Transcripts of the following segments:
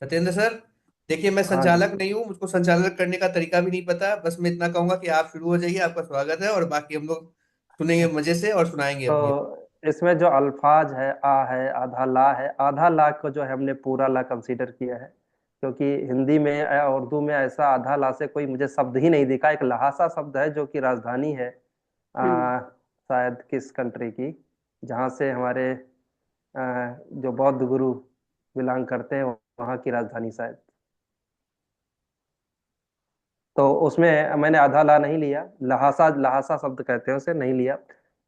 Satyendra sir, देखिए मैं हाँ जी। संचालक नहीं हूँ, मुझको संचालक करने का तरीका भी नहीं पता। बस मैं इतना कहूंगा कि आप शुरू हो जाइए, आपका स्वागत है, और बाकी हम लोग सुनेंगे मजे से और सुनाएंगे अपनी। तो इसमें जो अल्फाज है आधा ला है, आधा ला को जो है हमने पूरा ला कंसीडर किया है, क्योंकि हिंदी में या उर्दू में ऐसा आधा ला से कोई मुझे शब्द ही नहीं दिखा। एक लहासा शब्द है जो कि राजधानी है हम्म। शायद किस कंट्री की, जहाँ से हमारे जो बौद्ध गुरु बिलोंग करते हैं, वहाँ की राजधानी शायद। तो उसमें मैंने आधा ला नहीं लिया, लहासा लहासा शब्द कहते हैं उसे, नहीं लिया।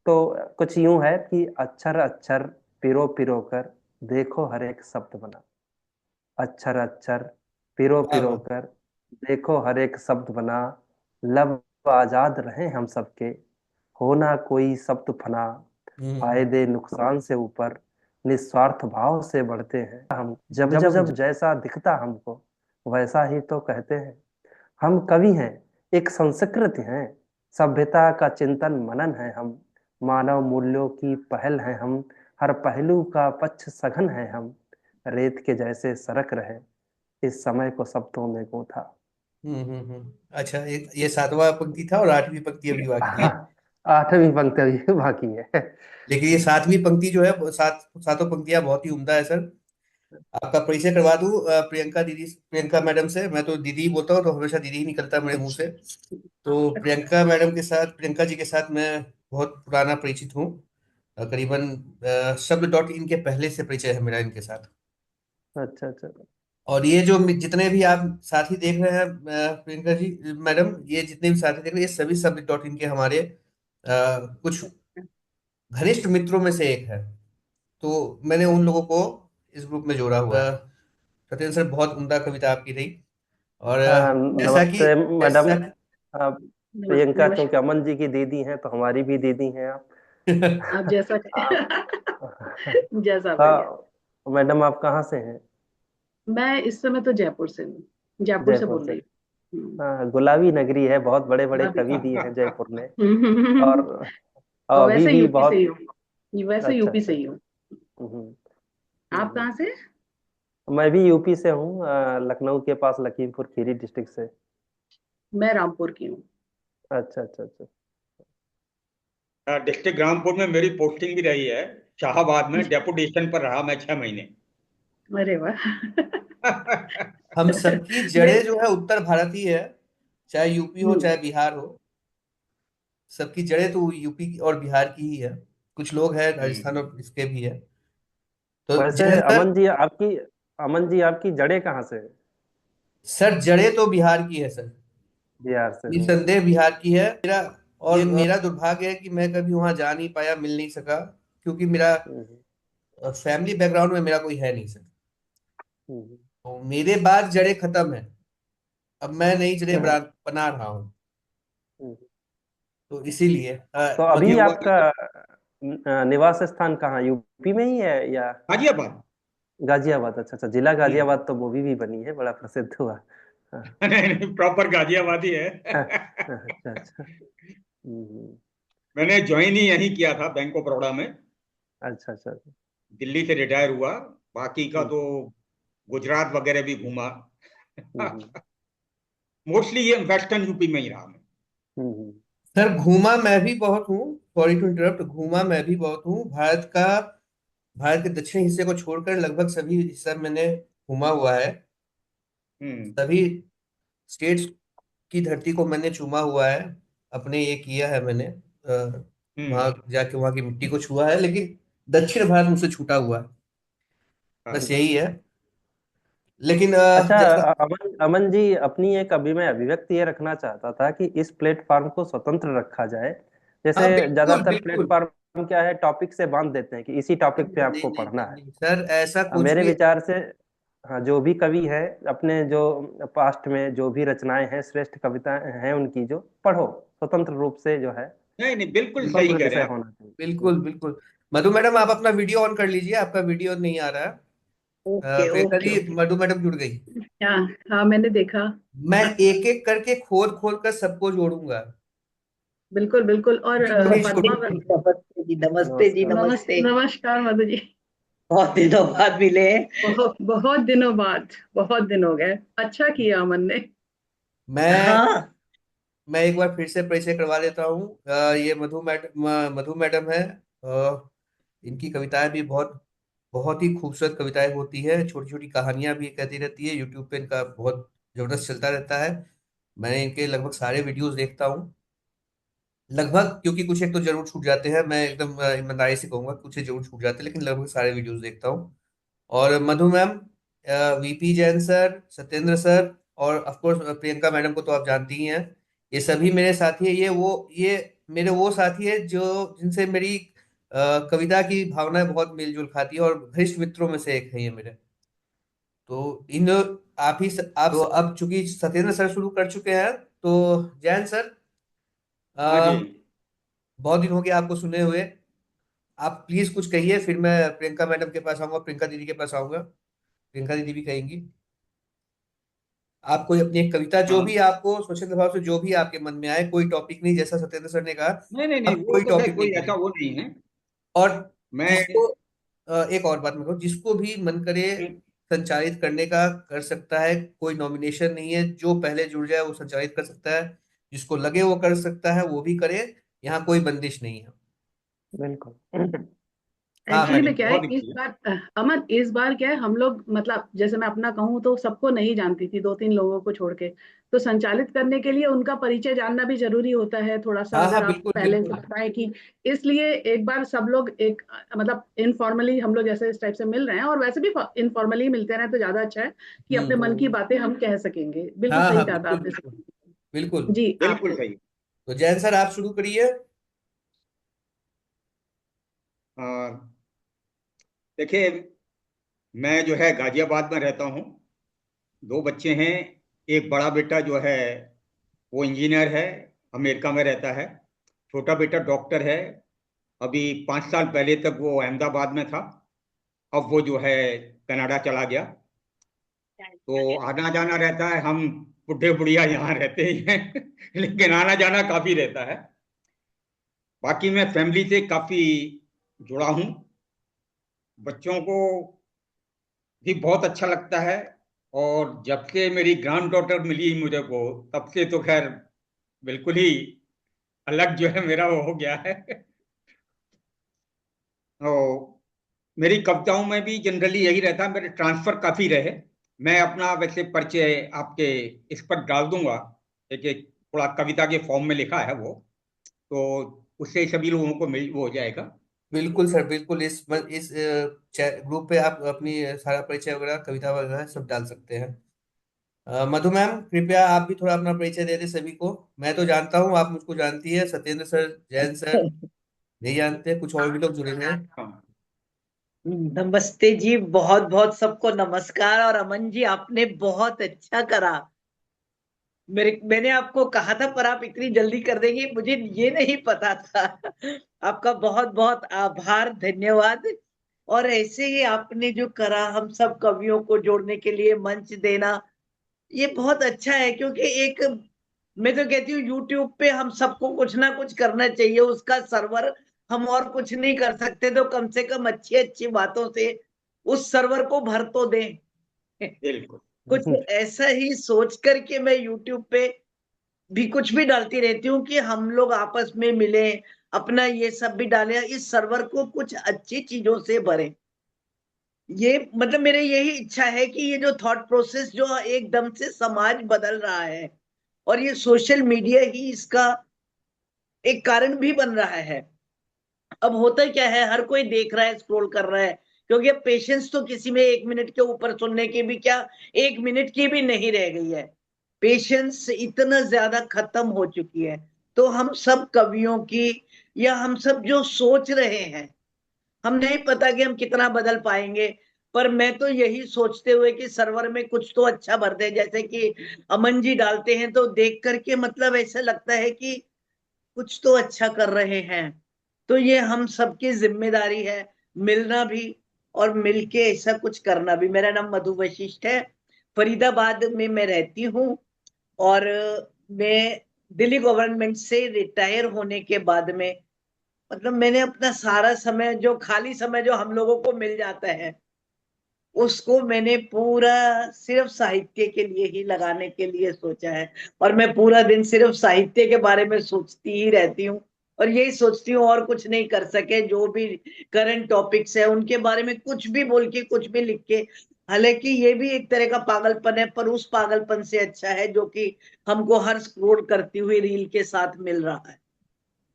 तो कुछ यूं है कि अक्षर अक्षर पिरो पिरो कर देखो हर एक शब्द बना। अक्षर अक्षर पिरो वाह पिरो वाह। कर देखो हर एक शब्द बना। लब आजाद रहे हम सबके, होना कोई शब्द फना। हम्म। फायदे नुकसान से ऊपर निस्वार्थ भाव से बढ़ते हैं हम। जब जब जब जैसा दिखता हमको वैसा ही तो कहते हैं। हम कवि हैं, एक संस्कृत हैं, सभ्यता का चिंतन मनन है हम। मानव मूल्यों की पहल है हम, हर पहलू का पक्ष सघन है हम। रेत के जैसे सरक रहे इस समय को शब्दों में गूंथा। अच्छा, ये सातवां पंक्ति था और आठवीं पंक्ति अभी बाकी है। आठवीं पंक्ति अभी बाकी है। लेकिन ये सातवीं पंक्ति जो है वो सातों पंक्तियां बहुत ही उम्दा है सर। आपका परिचय करवा दूं प्रियंका दीदी, प्रियंका मैडम से। मैं तो दीदी ही बोलता हूँ, तो हमेशा दीदी ही निकलता है मेरे मुंह से। तो प्रियंका मैडम के साथ, प्रियंका जी के साथ मैं बहुत पुराना परिचित हूँ। करीबन शब्द डॉट इन के पहले से परिचय है मेरा इनके साथ। अच्छा अच्छा। और ये जो जितने भी आप साथी देख रहे हैं प्रियंका जी मैडम, ये जितने भी साथी देख रहे हैं, ये सभी शब्द डॉट इन के हमारे कुछ घनिष्ठ मित्रों में से एक है। तो मैंने उन लोगों को इस ग्रुप में जोड़ा हुआ है। सत्येंद्र सर, बहुत उम्दा कविता आपकी रही। और जैसा कि नमस्ते मैडम। जैसा प्रियंका क्योंकि नमस्कार। अमन जी की दीदी हैं तो हमारी भी दीदी हैं आप। आप जैसा आप जैसा भैया। तो मैडम आप कहाँ से हैं? मैं इस समय तो जयपुर से हूँ, जयपुर से जयपुर बोल से। रही हूँ। हाँ, गुलाबी नगरी है, बहुत बड़े बड़े गुलाबी। कवि भी हैं जयपुर में। और हम्म। और अभी वैसे भी यूपी से ही बहुत। हूँ, वैसे अच्छा यूपी अच्छा से ही अच्छा। हूँ। हम्म, आप हम्म। कहाँ से? मैं भी यूपी से हूँ, लखनऊ के पास लखीमपुर खीरी डिस्ट्रिक्ट से। मैं रामपुर की हूँ। अच्छा अच्छा अच्छा। डिस्ट्रिक्ट रामपुर में मेरी पोस्टिंग भी रही है। शाहाबाद में डेपुटेशन पर रहा मैं 6 महीने। अरे वाह। हम सबकी मैं जड़ें जो है उत्तर भारत ही है। चाहे यूपी हो हम्म। चाहे बिहार हो, सबकी जड़ें तो यूपी और बिहार की ही है। कुछ लोग हैं राजस्थान हम्म। और इसके भी है। तो वैसे जलंधर। अमन जी आपकी जड़ें कहाँ से है? सर, जड़ें तो बिहार की है सर, बिहार से हैं। निसंदेह बिहार की है मेरा। और ये मेरा दुर्भाग्य है कि मैं कभी वहां जा नहीं पाया, मिल नहीं सका, क्योंकि मेरा हम्म, फैमिली बैकग्राउंड में मेरा कोई है नहीं सर। हम्म, तो मेरे बाद जड़ें खत्म है, अब मैं नई जड़ें हम्म, बना रहा हूँ। हम्म। तो इसीलिए तो बाकी अभी हुआ कि आपका निवास स्थान कहाँ, यूपी में ही है या गाजियाबाद। गाजियाबाद? अच्छा अच्छा, जिला हम्म। गाजियाबाद तो मूवी भी बनी है, बड़ा प्रसिद्ध हुआ। हाँ, नहीं नहीं, प्रॉपर गाजियाबाद ही है। हाँ, अच्छा अच्छा। हम्म, मैंने ज्वाइन ही यहीं किया था, बैंक ऑफ बड़ौदा में। अच्छा अच्छा। दिल्ली से रिटायर हुआ। बाकी का हम्म, तो गुजरात वगैरह भी घूमा। हम्म, मोस्टली ये वेस्टर्न यूपी में ही रहा मैं। हम्म, सर, घूमा मैं भी बहुत हूँ। सॉरी टू इंटरप्ट, घूमा मैं भी बहुत हूँ भारत के दक्षिणी हिस्से को छोड़कर लगभग सभी हिस्सा मैंने घूमा हुआ है। हम्म। सभी स्टेट्स की धरती को मैंने चूमा हुआ है, अपने ये किया है मैंने। हम्म। वहां जाके वहां की मिट्टी को छुआ है, लेकिन दक्षिण भारत मुझसे छूटा हुआ है। बस अच्छा। यही है। लेकिन अच्छा। जैसा अमन अमन जी, अपनी एक मैं अभिव्यक्ति ये रखना चाहता था कि इस प्लेटफॉर्म को स्वतंत्र रखा जाए। हाँ, जैसे बिल्कुल ज्यादातर बिल्कुल। प्लेटफॉर्म क्या है, टॉपिक से बांध देते हैं कि इसी टॉपिक पे नहीं नहीं आपको नहीं पढ़ना नहीं है। नहीं सर, ऐसा कुछ मेरे भी। विचार से हाँ, जो भी कवि है अपने जो पास्ट में जो भी रचनाएं हैं, श्रेष्ठ कविताएं हैं उनकी, जो पढ़ो स्वतंत्र रूप से जो है, नहीं नहीं, बिल्कुल सही स्वतंत्र कह रहे विषय हैं आप। होना चाहिए। बिल्कुल बिल्कुल। मधु मैडम, आप अपना वीडियो ऑन कर लीजिए, आपका वीडियो नहीं आ रहा है। ओके प्रियंका ओके जी, ओके। मधु मैडम जुड़ गई। हाँ हाँ, मैंने देखा। मैं एक एक करके खोद खोद कर सबको जोड़ूंगा। बिल्कुल बिल्कुल। और छोटी छोटी। पद्मा नमस्ते जी, नमस्ते जी, नमस्कार। नमस्ते। नमस्कार मधु जी। बहुत दिनों बाद मिले हैं। बहुत बहुत दिनों बाद, बहुत दिन हो गए। अच्छा किया अमन ने। मैं हाँ। मैं एक बार फिर से परिचय करवा देता हूँ। ये मधु मैडम है। इनकी कविताएं भी बहुत बहुत ही खूबसूरत कविताएं होती है, छोटी छोटी कहानियां भी कहती रहती है। यूट्यूब पे इनका बहुत जबरदस्त चलता रहता है। मैंने इनके लगभग सारे वीडियोस देखता हूँ, लगभग, क्योंकि कुछ एक तो जरूर छूट जाते हैं, मैं एकदम ईमानदारी से कहूंगा कुछ एक जरूर छूट जाते हैं, लेकिन लगभग सारे वीडियोस देखता हूँ। और Madhu ma'am, VP Jain sir, Satyendra sir, और ऑफ कोर्स प्रियंका मैडम को तो आप जानती ही हैं। ये सभी मेरे साथी है। ये मेरे वो साथी है जो जिनसे मेरी कविता की भावनाएं बहुत मेलजोल खाती है, और घनिष्ठ मित्रों में से एक है ये मेरे। तो इन आप ही आप तो अब चूंकि सत्येंद्र सर शुरू कर चुके हैं, तो जैन सर, हाँ जी। बहुत दिन हो गया आपको सुने हुए। आप प्लीज कुछ कहिए, फिर मैं प्रियंका मैडम के पास आऊंगा, प्रियंका दीदी के पास आऊंगा। प्रियंका दीदी भी कहेंगी। आप कोई अपनी एक कविता, जो हाँ, भी आपको स्वच्छंद भाव से जो भी आपके मन में आए, कोई टॉपिक नहीं, जैसा सत्येंद्र सर ने कहा, नहीं नहीं नहीं, हम वो कोई तो है, टॉपिक नहीं कोई ऐसा करेंगे। वो नहीं है। और मैं जिसको एक और बात मैं कहूँ, जिसको भी मन करे संचालित करने का कर सकता है, कोई नॉमिनेशन नहीं है, जो पहले जुड़ जाए वो संचालित कर सकता है, जिसको लगे वो कर सकता है वो भी करे, यहाँ कोई बंदिश नहीं है। बिल्कुल। हाँ एक्चुअली मैडम। में क्या है, बहुत इस अच्छी। बार अमन, इस बार क्या है, हम लोग मतलब जैसे मैं अपना कहूँ तो सबको नहीं जानती थी, 2-3 लोगों को छोड़ के। तो संचालित करने के लिए उनका परिचय जानना भी जरूरी होता है थोड़ा सा, हाँ अगर हाँ, आप बिल्कुल पहले से बिल्कुल। बताएं कि। इसलिए एक बार सब लोग एक मतलब इनफॉर्मली हम लोग जैसे इस टाइप से मिल रहे हैं, और वैसे भी इनफॉर्मली मिलते रहे तो ज्यादा अच्छा है कि अपने मन की हम्म। बातें हम कह सकेंगे। बिल्कुल हाँ सही हाँ, कहा था बिल्कुल आपने। बिल्कुल बिल्कुल। जी, बिल्कुल आपको। सही। तो जैन सर आप शुरू करिए। हाँ, देखिए, मैं जो है गाजियाबाद में रहता हूँ। दो बच्चे हैं। एक बड़ा बेटा जो है वो इंजीनियर है, अमेरिका में रहता है। छोटा बेटा डॉक्टर है। अभी 5 साल पहले तक वो अहमदाबाद में था। अब वो जो है कनाडा चला गया। तो आना जाना रहता है। हम बुढ़े बुढ़िया यहाँ रहते ही हैं लेकिन आना जाना काफी रहता है। बाकी मैं फैमिली से काफी जुड़ा हूँ। बच्चों को भी बहुत अच्छा लगता है। और जब से मेरी ग्रैंड डॉटर मिली मुझे को, तब से तो खैर बिल्कुल ही अलग जो है मेरा वो हो गया है तो मेरी कविताओं में भी जनरली यही रहता है, मेरे ट्रांसफर काफी रहे। मैं अपना वैसे परिचय आपके इस पर डाल दूंगा। एक एक थोड़ा कविता के फॉर्म में लिखा है वो, तो उससे सभी लोगों को मिल वो हो जाएगा। बिल्कुल सर, बिल्कुल। इस ग्रुप पे आप अपनी सारा परिचय वगैरह, कविता वगैरह सब डाल सकते हैं। मधु मैम, कृपया आप भी थोड़ा अपना परिचय दे दें सभी को। मैं तो जानता हूँ, आप मुझको जानती है, सत्येंद्र सर, जैन सर नहीं जानते, कुछ और भी लोग जुड़े हैं। हाँ। नमस्ते जी, बहुत बहुत सबको नमस्कार। और अमन जी, आपने बहुत अच्छा करा। मैंने आपको कहा था, पर आप इतनी जल्दी कर देंगे मुझे ये नहीं पता था। आपका बहुत बहुत आभार, धन्यवाद। और ऐसे ही आपने जो करा, हम सब कवियों को जोड़ने के लिए मंच देना, ये बहुत अच्छा है। क्योंकि एक, मैं तो कहती हूँ, यूट्यूब पे हम सबको कुछ ना कुछ करना चाहिए। उसका सर्वर हम और कुछ नहीं कर सकते, तो कम से कम अच्छी अच्छी बातों से उस सर्वर को भर तो दें। बिल्कुल। कुछ ऐसा ही सोच करके मैं यूट्यूब पे भी कुछ भी डालती रहती हूँ कि हम लोग आपस में मिले, अपना ये सब भी डालें, इस सर्वर को कुछ अच्छी चीजों से भरें। ये मतलब मेरे यही इच्छा है कि ये जो थॉट प्रोसेस जो एकदम से समाज बदल रहा है, और ये सोशल मीडिया ही इसका एक कारण भी बन रहा है। अब होता क्या है, हर कोई देख रहा है, स्क्रॉल कर रहा है। क्योंकि अब पेशेंस तो किसी में 1 मिनट के ऊपर सुनने की भी क्या, 1 मिनट की भी नहीं रह गई है। पेशेंस इतना ज्यादा खत्म हो चुकी है। तो हम सब कवियों की, या हम सब जो सोच रहे हैं, हम नहीं पता कि हम कितना बदल पाएंगे। पर मैं तो यही सोचते हुए कि सर्वर में कुछ तो अच्छा भर दे, जैसे कि अमन जी डालते हैं, तो देख करके मतलब ऐसा लगता है कि कुछ तो अच्छा कर रहे हैं। तो ये हम सबकी जिम्मेदारी है, मिलना भी और मिलके ऐसा कुछ करना भी। मेरा नाम मधु वशिष्ठ है, फरीदाबाद में मैं रहती हूँ। और मैं दिल्ली गवर्नमेंट से रिटायर होने के बाद में मतलब मैंने अपना सारा समय, जो खाली समय जो हम लोगों को मिल जाता है, उसको मैंने पूरा सिर्फ साहित्य के लिए ही लगाने के लिए सोचा है। और मैं पूरा दिन सिर्फ साहित्य के बारे में सोचती ही रहती हूँ, और यही सोचती हूँ, और कुछ नहीं कर सके। जो भी करंट टॉपिक्स है उनके बारे में कुछ भी बोल के, कुछ भी लिख के। हालांकि ये भी एक तरह का पागलपन है, पर उस पागलपन से अच्छा है जो कि हमको हर स्क्रॉल करती हुई रील के साथ मिल रहा है।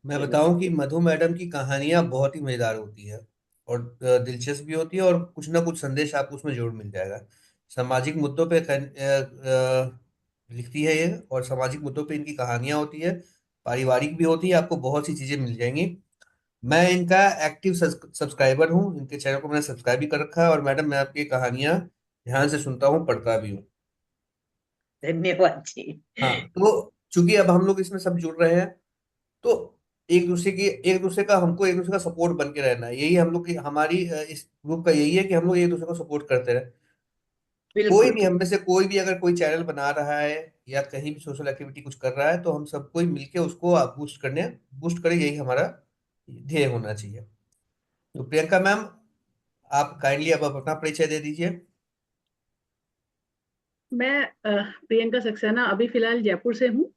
मैं बताऊं कि मधु मैडम की कहानियां बहुत ही मजेदार होती है और दिलचस्प भी होती है, और कुछ ना कुछ संदेश आपको उसमें जरूर मिल जाएगा। सामाजिक मुद्दों पे लिखती है ये, और सामाजिक मुद्दों पे इनकी कहानियां होती है, पारिवारिक भी होती है, आपको बहुत सी चीजें मिल जाएंगी। मैं इनका एक्टिव सब्सक्राइबर हूँ, इनके चैनल को मैंने सब्सक्राइब भी कर रखा है, और मैडम मैं आपकी कहानियां ध्यान से सुनता हूँ, पढ़ता भी हूँ। धन्यवाद जी। हाँ, तो चूंकि अब हम लोग इसमें सब जुड़ रहे हैं, तो एक दूसरे का हमको एक दूसरे का सपोर्ट बन के रहना है। यही हम लोग की हमारी इस ग्रुप का यही है कि हम लोग एक दूसरे को सपोर्ट करते रहे। कोई बिल्कुल। भी हम में से कोई भी अगर कोई चैनल बना रहा है या कहीं भी सोशल एक्टिविटी कुछ कर रहा है, तो हम सबको ही मिलके उसको बूस्ट करें, यही हमारा ध्येय होना चाहिए। तो प्रियंका मैम, आप काइंडली अब अपना परिचय दे दीजिए। मैं प्रियंका सक्सेना अभी फिलहाल जयपुर से हूँ।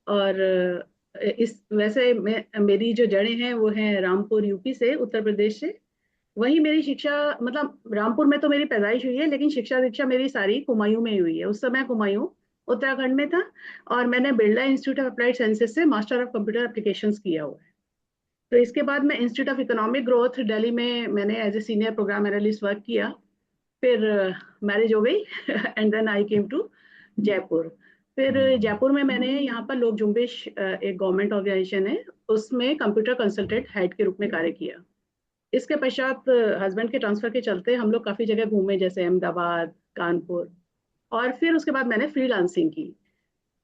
और इस वैसे मैं मेरी जो जड़ें हैं वो हैं रामपुर यूपी से, उत्तर प्रदेश से। वही मेरी शिक्षा, मतलब रामपुर में तो मेरी पैदाइश हुई है, लेकिन शिक्षा दीक्षा मेरी सारी कुमायूं में ही हुई है। उस समय कुमायूं उत्तराखंड में था। और मैंने Birla Institute of Applied Sciences से मास्टर ऑफ कंप्यूटर एप्लीकेशंस किया हुआ है। तो इसके बाद मैं Institute of Economic Growth Delhi में मैंने as a senior program analyst work किया। फिर मैरिज हो गई and then I came to Jaipur. फिर जयपुर में मैंने यहाँ पर लोक जुम्बिश एक गवर्नमेंट ऑर्गेनाइजेशन है, उसमें कंप्यूटर कंसल्टेंट हेड के रूप में कार्य किया। इसके पश्चात हस्बैंड के ट्रांसफर के चलते हम लोग काफी जगह घूमे, जैसे अहमदाबाद, कानपुर। और फिर उसके बाद मैंने फ्रीलांसिंग की।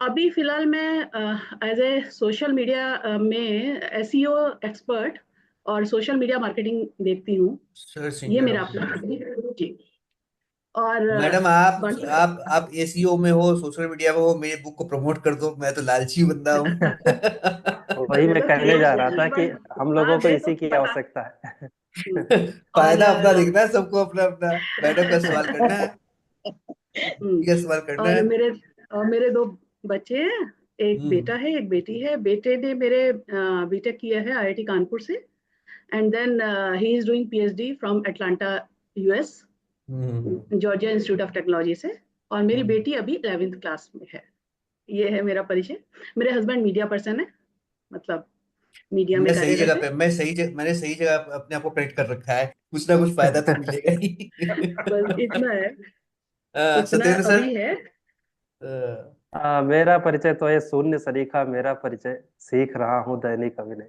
अभी फिलहाल मैं एज ए सोशल मीडिया में एसईओ एक्सपर्ट और सोशल मीडिया मार्केटिंग देखती हूँ। सर्च ये इंजन मेरा अपना ऑप्टिमाइजेशन। जी। और मैडम, आप बाकी आप एसीओ में हो, सोशल मीडिया में हो, मेरे बुक को प्रमोट कर दो, मैं तो लालची बंदा हूँ। वही मैं चलो कहने ठीक जा रहा था है, कि बट हम हाँ लोगों को मैं तो इसी की बता। आवश्यकता है। और फायदा अपना देखना है सबको, अपना अपना। मैडम का सवाल करना है, हम्म, का सवाल करना और है। मेरे दो बच्चे हैं। एक हम्म। बेटा है, एक बेटी है। बेटे ने मेरे बीटेक किया है आईआईटी कानपुर से। And then he is doing PhD from Atlanta, US, hmm. Georgia Institute of Technology से। और मेरी हम्म। बेटी अभी 11th क्लास में है। ये है मेरा परिचय। मेरे हस्बैंड मीडिया पर्सन है, मतलब मीडिया में कार्यरत है। मैंने सही जगह अपने आप को कनेक्ट कर रखा है, कुछ ना कुछ फायदा तो मिलेगा ही। बस इतना है, उतना सत्येंद्र सर। अभी है। अ, मेरा परिचय तो है शून्य सरीखा, मेरा परिचय सीख रहा हूँ दैनिक अभिनय।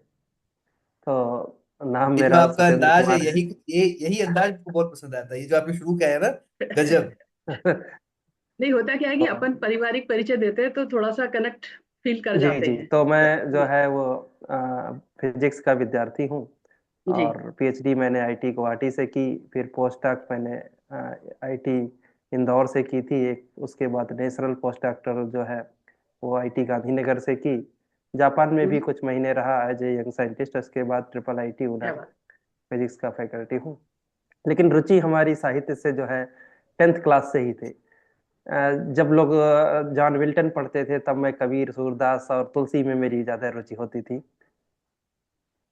तो नाम ये जो मेरा आपका सत्येंद्र अंदाज है, कुमार है। यही अंदाज मुझको बहुत पसंद आता है, ये जो आपने शुरू किया है ना, गजब। नहीं, होता क्या है कि अपन तो पारिवारिक परिचय देते हैं तो थोड़ा सा कनेक्ट फील कर जी जाते जी, हैं। तो मैं जो है वो फिजिक्स का विद्यार्थी हूँ। जी। और पीएचडी मैंने आईटी गुवाहाटी से की। फिर पोस्ट डॉक मैंने आईटी इंदौर से की थी एक। उसके बाद नेशनल पोस्ट डॉक्टर जो है वो आईटी गांधीनगर से की। जापान में भी हम्म, कुछ महीने रहा एज ए यंग साइंटिस्ट। उसके बाद ट्रिपल आईटी क्या उना में बात। फिजिक्स का फैकल्टी हूँ। लेकिन रुचि हमारी साहित्य से जो है 10th क्लास से ही थे। जब लोग जॉन मिल्टन पढ़ते थे तब मैं कबीर, सूरदास और तुलसी में मेरी ज्यादा रुचि होती थी।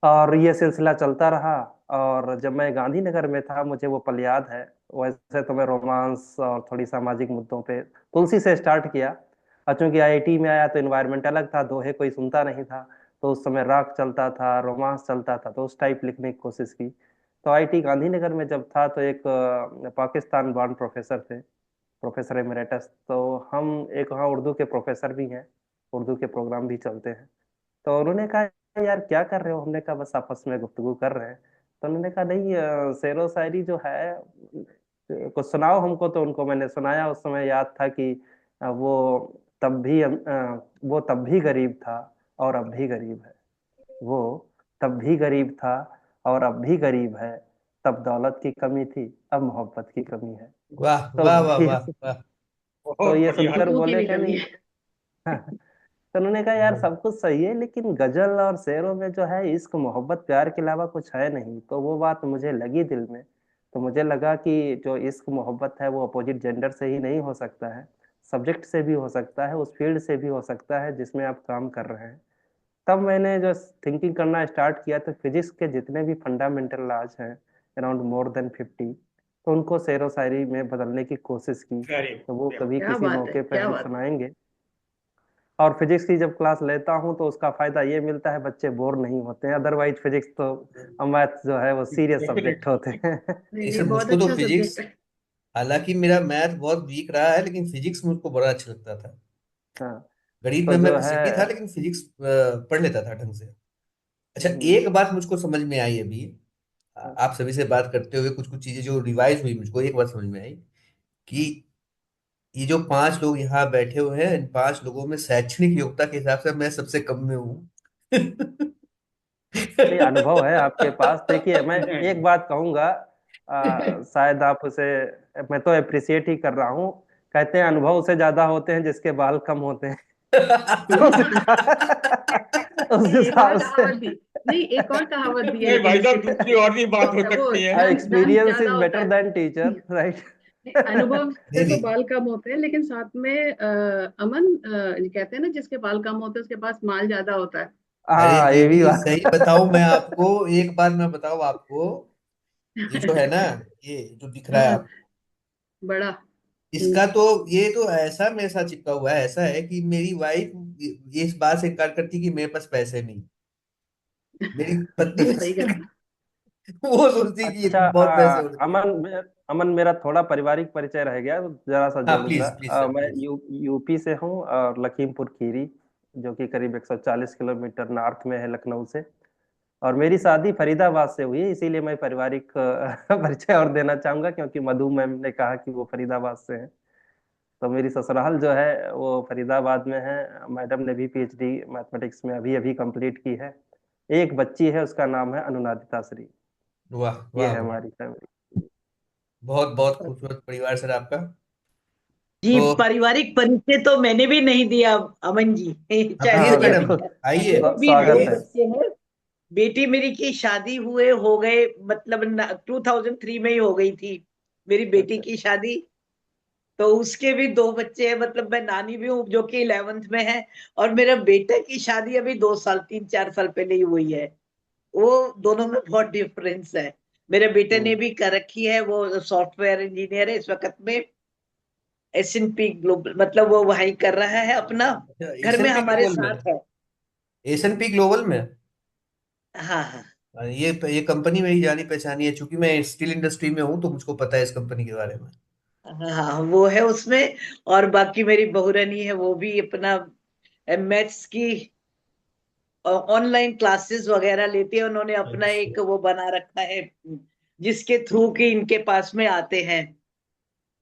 और ये सिलसिला चलता रहा। और जब मैं गांधीनगर में था, मुझे वो पल याद है। वैसे तो मैं रोमांस और थोड़ी सामाजिक मुद्दों पे तुलसी से स्टार्ट किया। और चूंकि आईआईटी में आया तो इन्वायरमेंट अलग था, दोहे कोई सुनता नहीं था। तो उस समय रॉक चलता था, रोमांस चलता था, तो उस टाइप लिखने की कोशिश की। तो आईआईटी गांधीनगर में जब था तो एक पाकिस्तान बॉर्न प्रोफेसर थे, प्रोफेसर एमरेटस। तो हम एक वहाँ उर्दू के प्रोफेसर भी हैं, उर्दू के प्रोग्राम भी चलते हैं। तो उन्होंने कहा यार क्या कर रहे हो? हमने कहा बस आपस में गुफ्तगू कर रहे हैं। तो उन्होंने कहा नहीं, शेरो शायरी जो है कुछ सुनाओ हमको। तो उनको मैंने सुनाया। उस समय याद था कि वो तब भी गरीब था और अब भी गरीब है। वो तब भी गरीब था और अब भी गरीब है। तब दौलत की कमी थी, अब मोहब्बत की कमी है। वाह तो वाह वाह ये वाह वाह। तो बहुत ये बढ़िया। सुनकर उर्दू की बोले भी कि कमी नहीं। है। तो उन्होंने कहा यार सब कुछ सही है, लेकिन गजल और शेरों में जो है इश्क मोहब्बत प्यार के अलावा कुछ है नहीं। तो वो बात मुझे लगी दिल में। तो मुझे लगा कि जो इश्क मोहब्बत है वो अपोजिट जेंडर से ही नहीं हो सकता है, सब्जेक्ट से भी हो सकता है, उस फील्ड से भी हो सकता है जिसमें आप काम कर रहे हैं। तब मैंने जो थिंकिंग करना स्टार्ट किया तो फिजिक्स के जितने भी फंडामेंटल लॉज हैं, अराउंड मोर देन 50, तो उनको शेरो शायरी में बदलने की कोशिश की। वेरी तो वो गुड। कभी क्या किसी बात है, मौके पे क्या हम बात है। सुनाएंगे। और फिजिक्स की जब क्लास लेता हूँ तो उसका फायदा ये मिलता है बच्चे बोर नहीं होते हैं, अदरवाइज फिजिक्स तो मैथ जो है वो सीरियस सब्जेक्ट डेफिनेटली। होते हैं। नहीं नहीं नहीं, सर, बहुत मुझको तो अच्छा फिजिक्स, सब्जेक्ट है। हालांकि मेरा मैथ बहुत वीक रहा है, लेकिन फिजिक्स मुझको बड़ा अच्छा लगता था। हाँ। गणित तो में मैं जो है घसीटी था, लेकिन फिजिक्स पढ़ लेता था ढंग से। अच्छा, हम्म, एक बात मुझको समझ में आई अभी, आप सभी से बात करते हुए कुछ कुछ चीजें जो रिवाइज हुई, मुझको एक बात समझ में आई कि ये जो 5 लोग यहाँ बैठे हुए हैं, इन 5 लोगों में शैक्षणिक योग्यता के हिसाब से मैं सबसे कम में हूँ। नहीं अनुभव है आपके पास। देखिए मैं एक बात कहूंगा, शायद आप उसे, मैं तो अप्रिशिएट ही कर रहा हूँ। कहते हैं अनुभव से ज्यादा होते हैं जिसके बाल कम होते हैं। तो उस नहीं, एक और हिसाब से कहावत भी, नहीं एक और कहावत भी है नहीं लेकिन भाई इसके साहब, दूसरी पीछे। और भी बात हो वो सकती है। धन धन एक्सपीरियंस ज्यादा इज होता बेटर है। Then teacher, right. अनुभव से नहीं तो नहीं बाल कम होते हैं, लेकिन साथ में अमन, कहते हैं ना जिसके बाल कम होते हैं उसके पास माल ज्यादा होता है। अरे हाँ ये ये भी भी बात। सही बताऊं मैं आपको, एक बात मैं बताऊं आपको, ये जो है ना, ये जो दिख रहा है हाँ, आप, बड़ा। इसका तो, ये तो ऐसा मेरे साथ चिपका हुआ है, ऐसा है कि मेरी वाइफ ये इस बात से इनकार करती कि मेरे पास पैसे नहीं। मेरी पत्नी सही कहा। वो सोचती कि ये अच्छा बहुत पैसे होने चाहिए। अमन मेरा थोड़ा पारिवारिक परिचय रह गया, तो जरा सा हाँ जोड़ूंगा। प्लीज प्लीज सर मैं प्लीज। यूपी से हूँ, और लखीमपुर खीरी, जो कि करीब 140 किलोमीटर नॉर्थ में है लखनऊ से। और मेरी शादी फरीदाबाद से हुई है, इसीलिए मैं पारिवारिक परिचय और देना चाहूंगा, क्योंकि मधु मैम ने कहा कि वो फरीदाबाद से हैं। तो मेरी ससुराल जो है वो फरीदाबाद में है। मैडम ने भी पीएचडी मैथमेटिक्स में अभी अभी कंप्लीट की है। एक बच्ची है, उसका नाम है अनुनादिता श्री। वाह ये वाह है वाह, हमारी फैमिली। बहुत बहुत खूबसूरत परिवार सर आपका। जी, तो पारिवारिक परिचय तो मैंने भी नहीं दिया अमन जी। चाहे प्लीज हाँ दिया मैडम, भी बिल्कुल। है। आइए मेरे भी दो स्वागत आइए। है। बच्चे हैं। बेटी मेरी की शादी हुए हो गए, मतलब 2003 में ही हो गई थी मेरी बेटी अच्छा। की शादी। तो उसके भी दो बच्चे हैं, मतलब मैं नानी भी हूँ जो कि 11th में है। और मेरे बेटे की शादी अभी 2 साल 3 4 साल पहले ही हुई है। वो दोनों में बहुत डिफरेंस है। मेरे बेटे ने हम्म। भी कर रखी है, वो सॉफ्टवेयर इंजीनियर है इस वक्त में। S&P ग्लोबल, मतलब वो वही कर रहा है अपना। अच्छा, घर में एसएनपी हमारे ग्लोबल में, साथ है। एसएनपी ग्लोबल में। हाँ हाँ। ये कंपनी मेरी जानी पहचानी है, चूंकि मैं स्टील इंडस्ट्री में हूँ तो मुझको पता है इस कंपनी के बारे में। हाँ हाँ, वो है उसमें। और बाकी मेरी बहुरानी है, वो भी अपना मैथ्स की ऑनलाइन क्लासेस वगैरह लेती है। उन्होंने अपना अच्छा, एक वो बना रखा है जिसके थ्रू कि इनके पास में आते हैं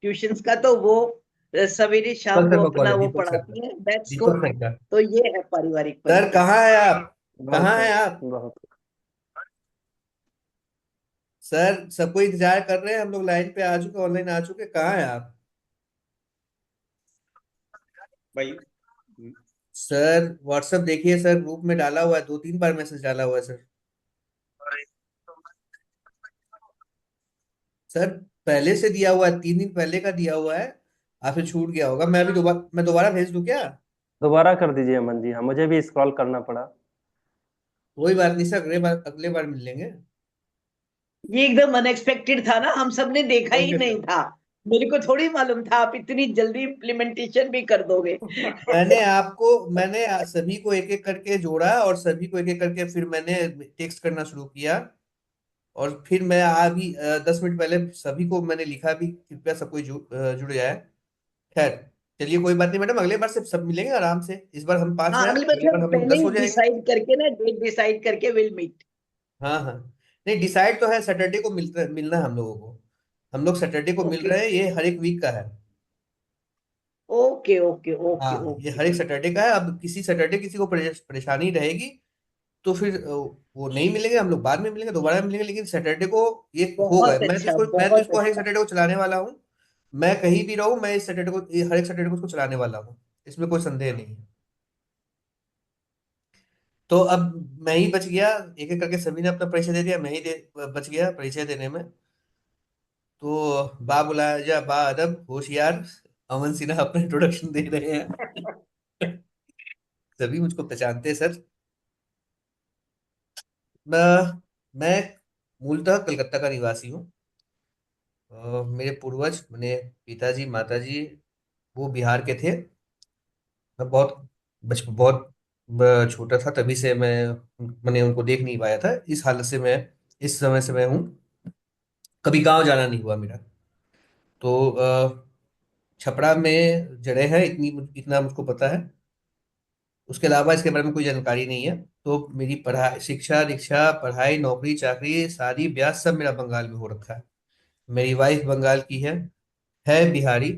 ट्यूशंस का। तो वो सवेरे शाम दीपक वो सर का कॉल अपना है, वो दीपक सर का, पढ़ाती है मैथ्स को। दीपक सर का। तो ये है पारिवारिक सर परिचय। कहाँ है आप, बहुत कहाँ हैं बहुत आप? बहुत। सर सबको इंतजार कर रहे हैं, हम लोग लाइन पे आ चुके, ऑनलाइन आ चुके, कहाँ हैं आप? भाई सर व्हाट्सएप देखिए सर, ग्रुप में डाला हुआ है, 2 3 बार मैसेज डाला हुआ है सर। सर पहले से दिया हुआ है, 3 दिन पहले का दिया हुआ है, आपसे छूट गया होगा। मैं दोबारा भेज दूं क्या? दोबारा कर दीजिए अमन जी, हाँ मुझे भी स्क्रॉल करना पड़ा। कोई बात नहीं सर, अगले बार मिल लेंगे। ये एकदम अनएक्सपेक्टेड था ना, हम सबने देखा ही ओके नहीं सर। था। मेरे को थोड़ी मालूम था आप इतनी जल्दी इम्प्लीमेंटेशन भी कर दोगे। मैंने सभी को एक एक करके जोड़ा, और सभी को एक एक करके फिर मैंने टेक्स्ट करना शुरू किया। और फिर मैं अभी 10 मिनट पहले सभी को मैंने लिखा भी, कृपया सब कोई जुड़ जाए। खैर, चलिए कोई बात नहीं मैडम, अगले बार से सब मिलेंगे आराम से। इस बार हम 5 हाँ, हैं, अगली बार अगली थोड़ा बार हम लोग पहले 10 ही हो जाएंगे। डिसाइड करके ना, डेट डिसाइड करके विल मीट। हाँ हाँ, नहीं डिसाइड तो है, सैटरडे को मिलना है हम लोगों को। हम लोग सैटरडे को मिल ओके रहे हैं, ये हर एक वीक का है। ओके ओके ओके हाँ, ये ओके। हर एक सैटरडे का है। अब किसी सैटरडे किसी को परेशानी रहेगी तो फिर वो नहीं मिलेंगे, हम लोग बाद में मिलेंगे, दोबारा मिलेंगे, लेकिन सैटरडे को ये होगा। बहुत अच्छा, मैं तो बहुत इसको हर एक अच्छा। सैटरडे को चलाने वाला हूँ। मैं कहीं भी रहूँ, मैं इस सैटरडे को, हर एक सैटरडे को इसको चलाने वाला हूँ। इसमें कोई संदेह नहीं है। तो अब मैं ही बच गया, एक एक करके सभी ने अपना परिचय दे दिया, मैं ही बच गया परिचय देने में। तो बा बुलाया जा, बा अदब होशियार, अमन सिन्हा अपना इंट्रोडक्शन दे रहे हैं। सभी मुझको पहचानते हैं सर। मैं मूलतः कलकत्ता का निवासी हूँ। मेरे पूर्वज, मैंने पिताजी माताजी वो बिहार के थे। मैं बहुत छोटा था, तभी से मैंने उनको देख नहीं पाया था। इस हालत से मैं, इस समय से मैं हूँ। कभी गांव जाना नहीं हुआ मेरा। तो छपरा में जड़े हैं, इतना मुझको पता है। उसके अलावा इसके बारे में कोई जानकारी नहीं है। तो मेरी पढ़ाई, शिक्षा दीक्षा, पढ़ाई, नौकरी चाकरी, शादी ब्याह सब मेरा बंगाल में हो रखा है। मेरी वाइफ बंगाल की है बिहारी,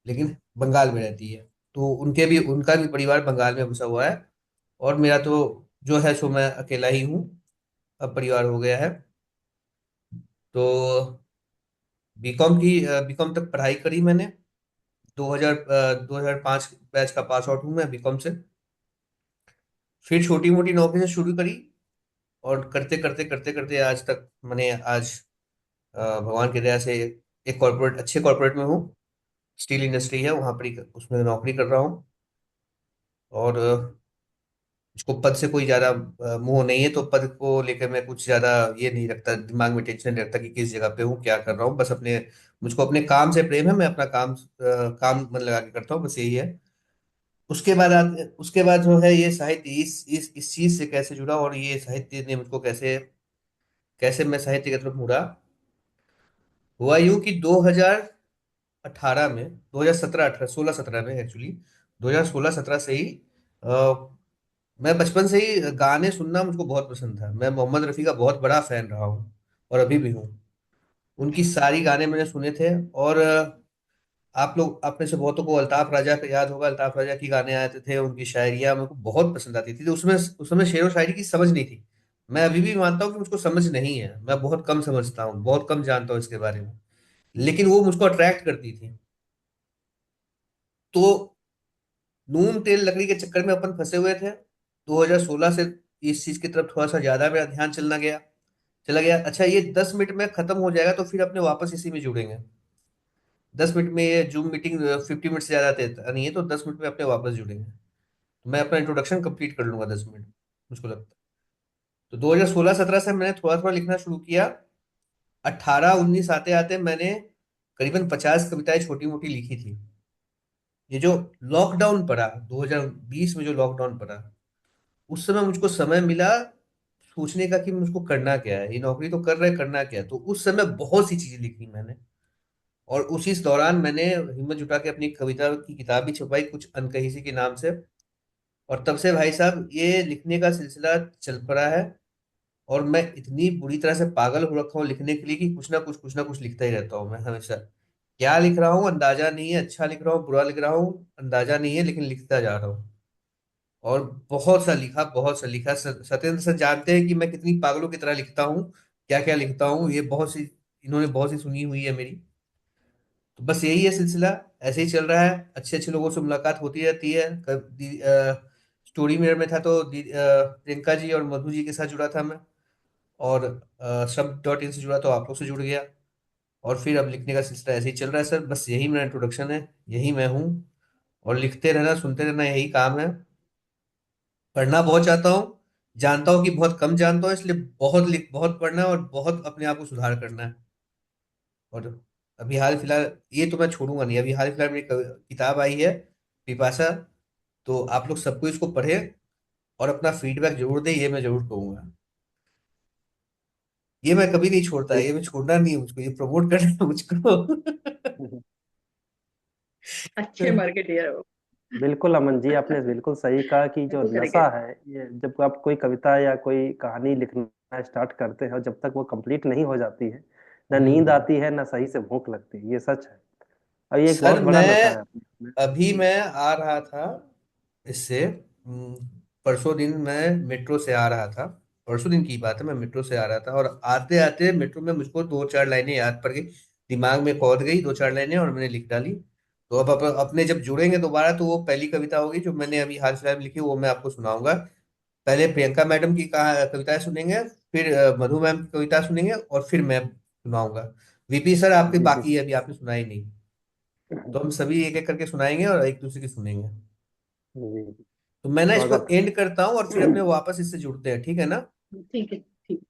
लेकिन बंगाल में रहती है। तो उनका भी परिवार बंगाल में बसा हुआ है। और मेरा तो जो है सो मैं अकेला ही हूँ। अब परिवार हो गया है। तो बीकॉम तक पढ़ाई करी मैंने। 2005 बैच का पास आउट हूँ मैं बीकॉम से। फिर छोटी मोटी नौकरी से शुरू करी, और करते करते करते करते आज तक मैंने आज भगवान की दया से एक अच्छे कॉर्पोरेट में हूँ। स्टील इंडस्ट्री है वहां पर उसमें नौकरी कर रहा हूँ। और इसको पद से कोई ज्यादा मोह नहीं है, तो पद को लेकर मैं कुछ ज्यादा ये नहीं रखता, दिमाग में टेंशन नहीं रखता कि किस जगह पे हूँ क्या कर रहा हूँ। बस मुझको अपने काम से प्रेम है, मैं अपना काम मन लगा के करता हूँ, बस यही है। उसके बाद जो है ये साहित्य, इस चीज से कैसे जुड़ा, और ये साहित्य ने मुझको कैसे कैसे मैं साहित्य की तरफ मुड़ा। हुआ यूं कि 2018 में, 2017 18 16 17 में एक्चुअली, 2016 17 से ही मैं बचपन से ही गाने सुनना मुझको बहुत पसंद था। मैं मोहम्मद रफ़ी का बहुत बड़ा फैन रहा हूँ, और अभी भी हूँ। उनकी सारी गाने मैंने सुने थे। और आप में से बहुतों को अल्ताफ राजा का याद होगा। अल्ताफ राजा की गाने आते थे, उनकी शायरियाँ मेरे को बहुत पसंद आती थी। तो उस समय शेर व शायरी की समझ नहीं थी। मैं अभी भी मानता हूँ कि मुझको समझ नहीं है, मैं बहुत कम समझता हूँ, बहुत कम जानता हूँ इसके बारे में। लेकिन वो मुझको अट्रैक्ट करती थी। तो नून तेल लकड़ी के चक्कर में अपन फंसे हुए थे। 2016 से इस चीज की तरफ थोड़ा सा ज्यादा मेरा ध्यान चला गया। अच्छा, ये 10 मिनट में खत्म हो जाएगा, तो फिर अपने वापस इसी में जुड़ेंगे। 10 मिनट में ये जूम मीटिंग 50 मिनट से ज्यादा देता नहीं है, तो 10 मिनट में अपने वापस जुड़ेंगे। तो मैं अपना इंट्रोडक्शन कंप्लीट कर लूंगा 10 मिनट, मुझको लगता है। तो 2016 17 से मैंने थोड़ा थोड़ा लिखना शुरू किया। 18 19 आते आते मैंने करीबन 50 कविताएं छोटी मोटी लिखी थी। ये जो लॉकडाउन पड़ा 2020 में, जो लॉकडाउन पड़ा, उस समय मुझको समय मिला सोचने का कि मुझको करना क्या है। ये नौकरी तो कर रहे, करना क्या है। तो उस समय बहुत सी चीजें लिखी मैंने। और उसी इस दौरान मैंने हिम्मत जुटा के अपनी कविता की किताब भी छपवाई, कुछ अनकही सी के नाम से। और तब से भाई साहब ये लिखने का सिलसिला चल पड़ा है। और मैं इतनी बुरी तरह से पागल हो रखा हूँ लिखने के लिए कि कुछ ना कुछ लिखता ही रहता हूँ मैं हमेशा। क्या लिख रहा हूँ अंदाजा नहीं है, अच्छा लिख रहा हूँ बुरा लिख रहा हूँ अंदाजा नहीं है, लेकिन लिखता जा रहा हूँ। और बहुत सा लिखा। सत्येंद्र सर जानते हैं कि मैं कितनी पागलों की तरह लिखता हूँ, क्या क्या लिखता हूँ। ये इन्होंने बहुत सी सुनी हुई है मेरी। तो बस यही है सिलसिला, ऐसे ही चल रहा है। अच्छे अच्छे लोगों से मुलाकात होती रहती है। स्टोरी मिरर में था तो प्रियंका जी और मधु जी के साथ जुड़ा था मैं। और शब्द.in से जुड़ा तो आप लोग से जुड़ गया। और फिर अब लिखने का सिलसिला ऐसे ही चल रहा है सर। बस यही मेरा इंट्रोडक्शन है, यही मैं हूँ। और लिखते रहना, सुनते रहना, यही काम है। पढ़ना बहुत चाहता हूँ, जानता हूँ कि बहुत कम जानता हूँ, इसलिए बहुत पढ़ना है, और बहुत अपने आप को सुधार करना है। और अभी हाल फिलहाल, ये तो मैं छोड़ूंगा नहीं, अभी हाल फिलहाल मेरी किताब आई है पिपासा। तो आप लोग सबको इसको पढ़े और अपना फीडबैक जरूर दें, ये मैं जरूर कहूंगा। ये मैं कभी नहीं छोड़ता, ये मैं छोड़ना नहीं है मुझको, ये प्रमोट करना है मुझको। अच्छे मार्केटियर हो। बिल्कुल अमन जी, आपने बिल्कुल सही कहा कि जो बिल्कुल करेंगे। नशा है, ये जब आप कोई कविता या कोई कहानी लिखना स्टार्ट करते हैं और जब तक वो कंप्लीट नहीं हो जाती है, ना नींद हम्म। आती है ना सही से भूख लगती है, ये सच है। और ये एक बहुत सर बड़ा नशा है अपने अभी मैं आ रहा था इससे, परसों दिन मैं मेट्रो से आ रहा था। परसों दिन की बात है, मैं मेट्रो से आ रहा था, और आते आते मेट्रो में मुझको दो चार लाइनें याद पड़ गई, दिमाग में कौध गई दो चार लाइनें, और मैंने लिख डाली। तो अब अपने जब जुड़ेंगे दोबारा, तो वो पहली कविता होगी जो मैंने अभी हाल फिलहाल में लिखी, वो मैं आपको सुनाऊंगा। पहले प्रियंका मैडम की कविताएं सुनेंगे, फिर मधु मैम की कविता सुनेंगे, और फिर मैं सुनाऊंगा। वीपी सर आपके जी जी बाकी है, अभी आपने सुनाई नहीं। तो हम सभी एक एक करके सुनाएंगे और एक दूसरे की सुनेंगे। जी। तो मैं ना इसको स्वागत एंड करता हूँ और फिर अपने वापस इससे जुड़ते हैं, ठीक है ना? ठीक है, ठीक।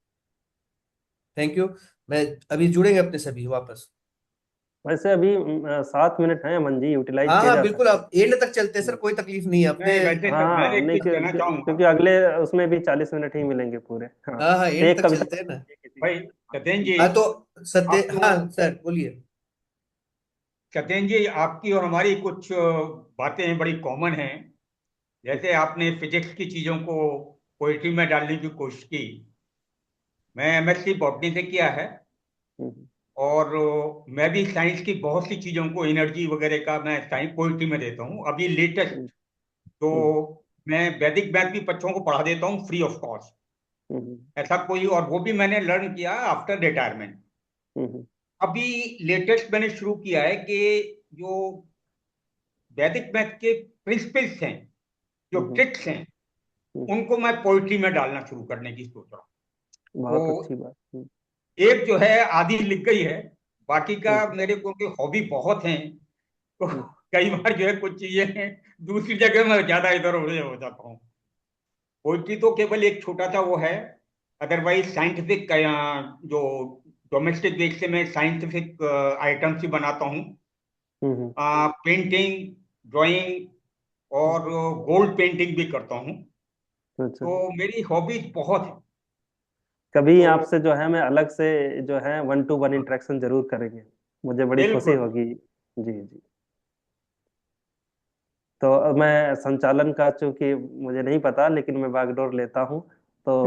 Thank you. मैं अभी जुड़ेंगे अपने सभी वापस। वैसे अभी 7 मिनट है अमन जी, यूटिलाइज हाँ किया हाँ जा बिल्कुल, सकता आप एंड तक चलते हैं सर, है। कोई तकलीफ नहीं है अपने। नहीं, वैसे तो मैं हाँ एक नहीं, चीज कहना चाहूंगा। क्योंकि अगले उसमें भी 40 मिनट ही मिलेंगे पूरे। हाँ, हाँ हाँ, एंड एक तक कविता चलते हैं ना। भाई सत्येंद्र जी, हाँ तो सत्य, आप तो हाँ सर बोलिए। सत्येंद्र जी, आपकी और हमारी कुछ बातें बड़ी कॉमन हैं। जैसे आपने फिजिक्स की चीजों को पोइट्री में डालने की कोशिश की। मैं एमएससी बॉटनी से किया है, हम्म, और मैं भी साइंस की बहुत सी चीजों को, एनर्जी वगैरह का मैं साइंस पोइट्री में देता हूँ। अभी लेटेस्ट हम्म, तो हम्म, मैं वैदिक मैथ भी बच्चों को पढ़ा देता हूँ फ्री ऑफ कॉस्ट। हम्म, ऐसा कोई, और वो भी मैंने लर्न किया आफ्टर रिटायरमेंट। हम्म, अभी लेटेस्ट मैंने शुरू किया है कि जो वैदिक मैथ के प्रिंसिपल्स हैं, जो हम्म, ट्रिक्स हैं, हम्म, उनको मैं पोइट्री में डालना शुरू करने की सोच रहा हूँ। बहुत अच्छी तो बात। एक जो है आधी लिख गई है, बाकी का हम्म, मेरे को के हॉबी बहुत हैं। तो हम्म, कई बार जो है कुछ चीजें दूसरी जगह में ज्यादा इधर उधर हो जाता हूँ। पोइट्री तो केवल एक छोटा सा वो है। अदरवाइज साइंटिफिक जो डोमेस्टिक वेग से मैं साइंटिफिक आइटम्स ही बनाता हूँ। हम्म, पेंटिंग, ड्राइंग, और गोल्ड पेंटिंग भी करता हूँ। अच्छा। तो मेरी हॉबीज बहुत है। कभी तो आपसे जो है मैं अलग से जो है 1-to-1 इंटरेक्शन जरूर करेंगे, मुझे बड़ी खुशी बिल्कुल। होगी। जी जी। तो मैं संचालन का चूंकि मुझे नहीं पता, लेकिन मैं बागडोर लेता हूँ। तो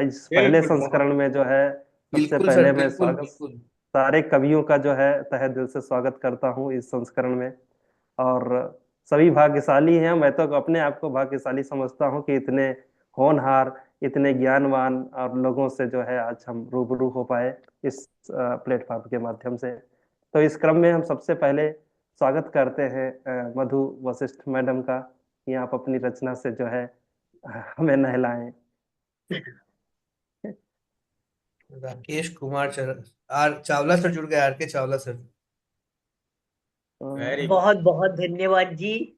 इस पहले बिल्कुल बहुत। संस्करण में जो है सबसे बिल्कुल सर, पहले मैं बिल्कुल स्वागत बिल्कुल। सारे कवियों का जो है तहे दिल से स्वागत करता हूँ इस संस्करण में। और सभी भाग्यशाली हैं, मैं तो अपने आप को भाग्यशाली समझता हूँ कि इतने होनहार, इतने ज्ञानवान और लोगों से जो है आज हम रूबरू हो पाए इस प्लेटफॉर्म के माध्यम से। तो इस क्रम में हम सबसे पहले स्वागत करते हैं मधु वशिष्ठ मैडम का, कि आप अपनी रचना से जो है हमें नहलाएं। राकेश कुमार आर चावला सर जुड़ गए, आर के चावला सर। Very good. बहुत बहुत धन्यवाद जी।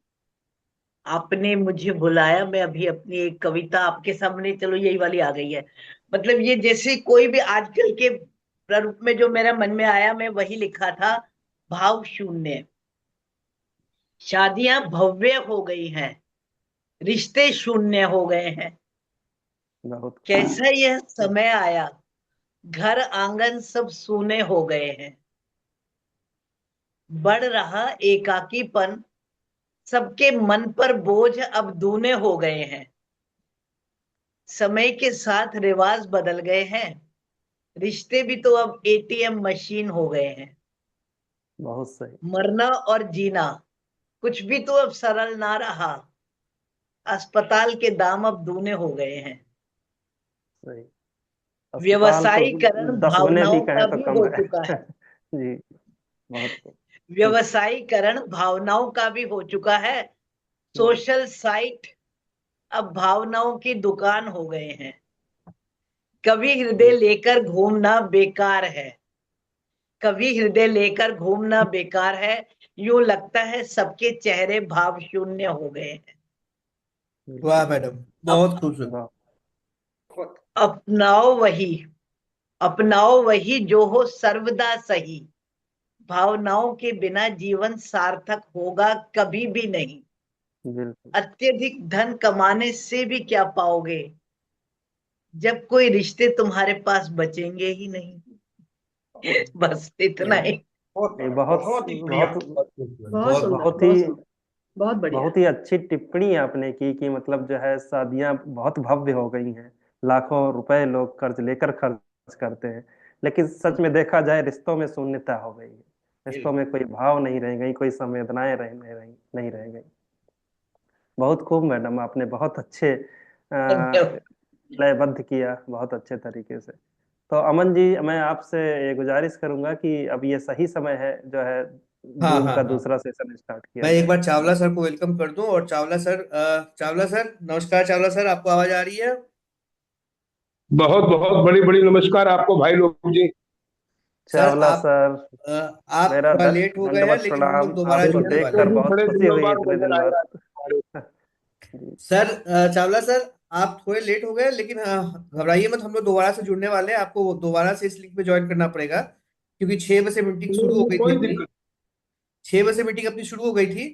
आपने मुझे बुलाया, मैं अभी अपनी एक कविता आपके सामने, चलो यही वाली आ गई है। मतलब ये जैसे कोई भी आजकल के प्रारूप में जो मेरे मन में आया, मैं वही लिखा था। भाव शून्य। शादियां भव्य हो गई हैं, रिश्ते शून्य हो गए हैं। बहुत कैसा यह समय आया, घर आंगन सब सूने हो गए हैं। बढ़ रहा एकाकीपन, सबके मन पर बोझ अब दूने हो गए हैं। समय के साथ रिवाज बदल गए हैं, रिश्ते भी तो अब एटीएम मशीन हो गए हैं। बहुत सही। मरना और जीना कुछ भी तो अब सरल ना रहा, अस्पताल के दाम अब दूने हो गए हैं। सही। अस्पताल तो व्यवसायीकरण 10 गुने भी भावनाओं कहें का तो भी कम हो है। चुका है। जी। बहुत खूब। व्यवसायीकरण भावनाओं का भी हो चुका है। हम्म, सोशल साइट अब भावनाओं की दुकान हो गए हैं। कभी हृदय हम्म, लेकर घूमना बेकार है, कभी हृदय लेकर घूमना बेकार है। यूं लगता है सबके चेहरे भाव शून्य हो गए हैं। वाह बिल्कुल। मैडम, अब बहुत खूबसूरत। बहुत। अपनाओ वही, अपनाओ वही जो हो सर्वदा सही। भावनाओं के बिना जीवन सार्थक होगा कभी भी नहीं। बिल्कुल। अत्यधिक धन कमाने से भी क्या पाओगे, जब कोई रिश्ते तुम्हारे पास बचेंगे ही नहीं। बस इतना ये ही। बहुत ये बहुत बहुत ही बढ़िया। बहुत बहुत खूबसूरत, बहुत बहुत सुंदर, बहुत खूबसूरत। बहुत ही सुंदर, बहुत बढ़िया। बहुत ही अच्छी टिप्पणी आपने की कि मतलब जो है शादियां बहुत भव्य हो गई हैं, लाखों रुपए लोग कर्ज लेकर खर्च करते हैं, लेकिन सच में देखा जाए रिश्तों में शून्यता हो गई है। रिश्तों में बिल्कुल। कोई भाव नहीं रह गई, कोई संवेदनाएं नहीं रह गई। बहुत खूब मैडम, आपने बहुत अच्छे धन्यवाद। लयबद्ध किया बहुत अच्छे तरीके से। तो अमन जी, मैं आपसे ये गुजारिश करूंगा कि अब ये सही समय है जो है हाँ जूम हाँ का हाँ। दूसरा सेशन स्टार्ट मैं किया एक जाए। बार चावला सर को वेलकम कर दूं। और चावला सर नमस्कार। चावला सर, आपको आवाज आ रही है? बहुत बहुत बड़ी बड़ी नमस्कार आपको भाई लोग जी। सर चावला आप सर, आप मेरा थोड़ा लेट हो गए हैं, दंडवत लेकिन हम लोग प्रणाम, दोबारा आपको जुड़ने वाले मेरे देखकर हैं। भी बहुत बड़े खुशी दिनों हुई बाद इतने नजर दिन आए बाद। आज। जी। सर चावला सर, आप थोड़े लेट हो गए, लेकिन घबराइए मत, हम लोग दोबारा से जुड़ने वाले हैं। आपको दोबारा से इस लिंक पे ज्वाइन करना पड़ेगा, क्योंकि 6 बजे मीटिंग शुरू हो गई थी कोई अपनी। दिक्कत 6 बजे मीटिंग अपनी शुरू हो गई थी,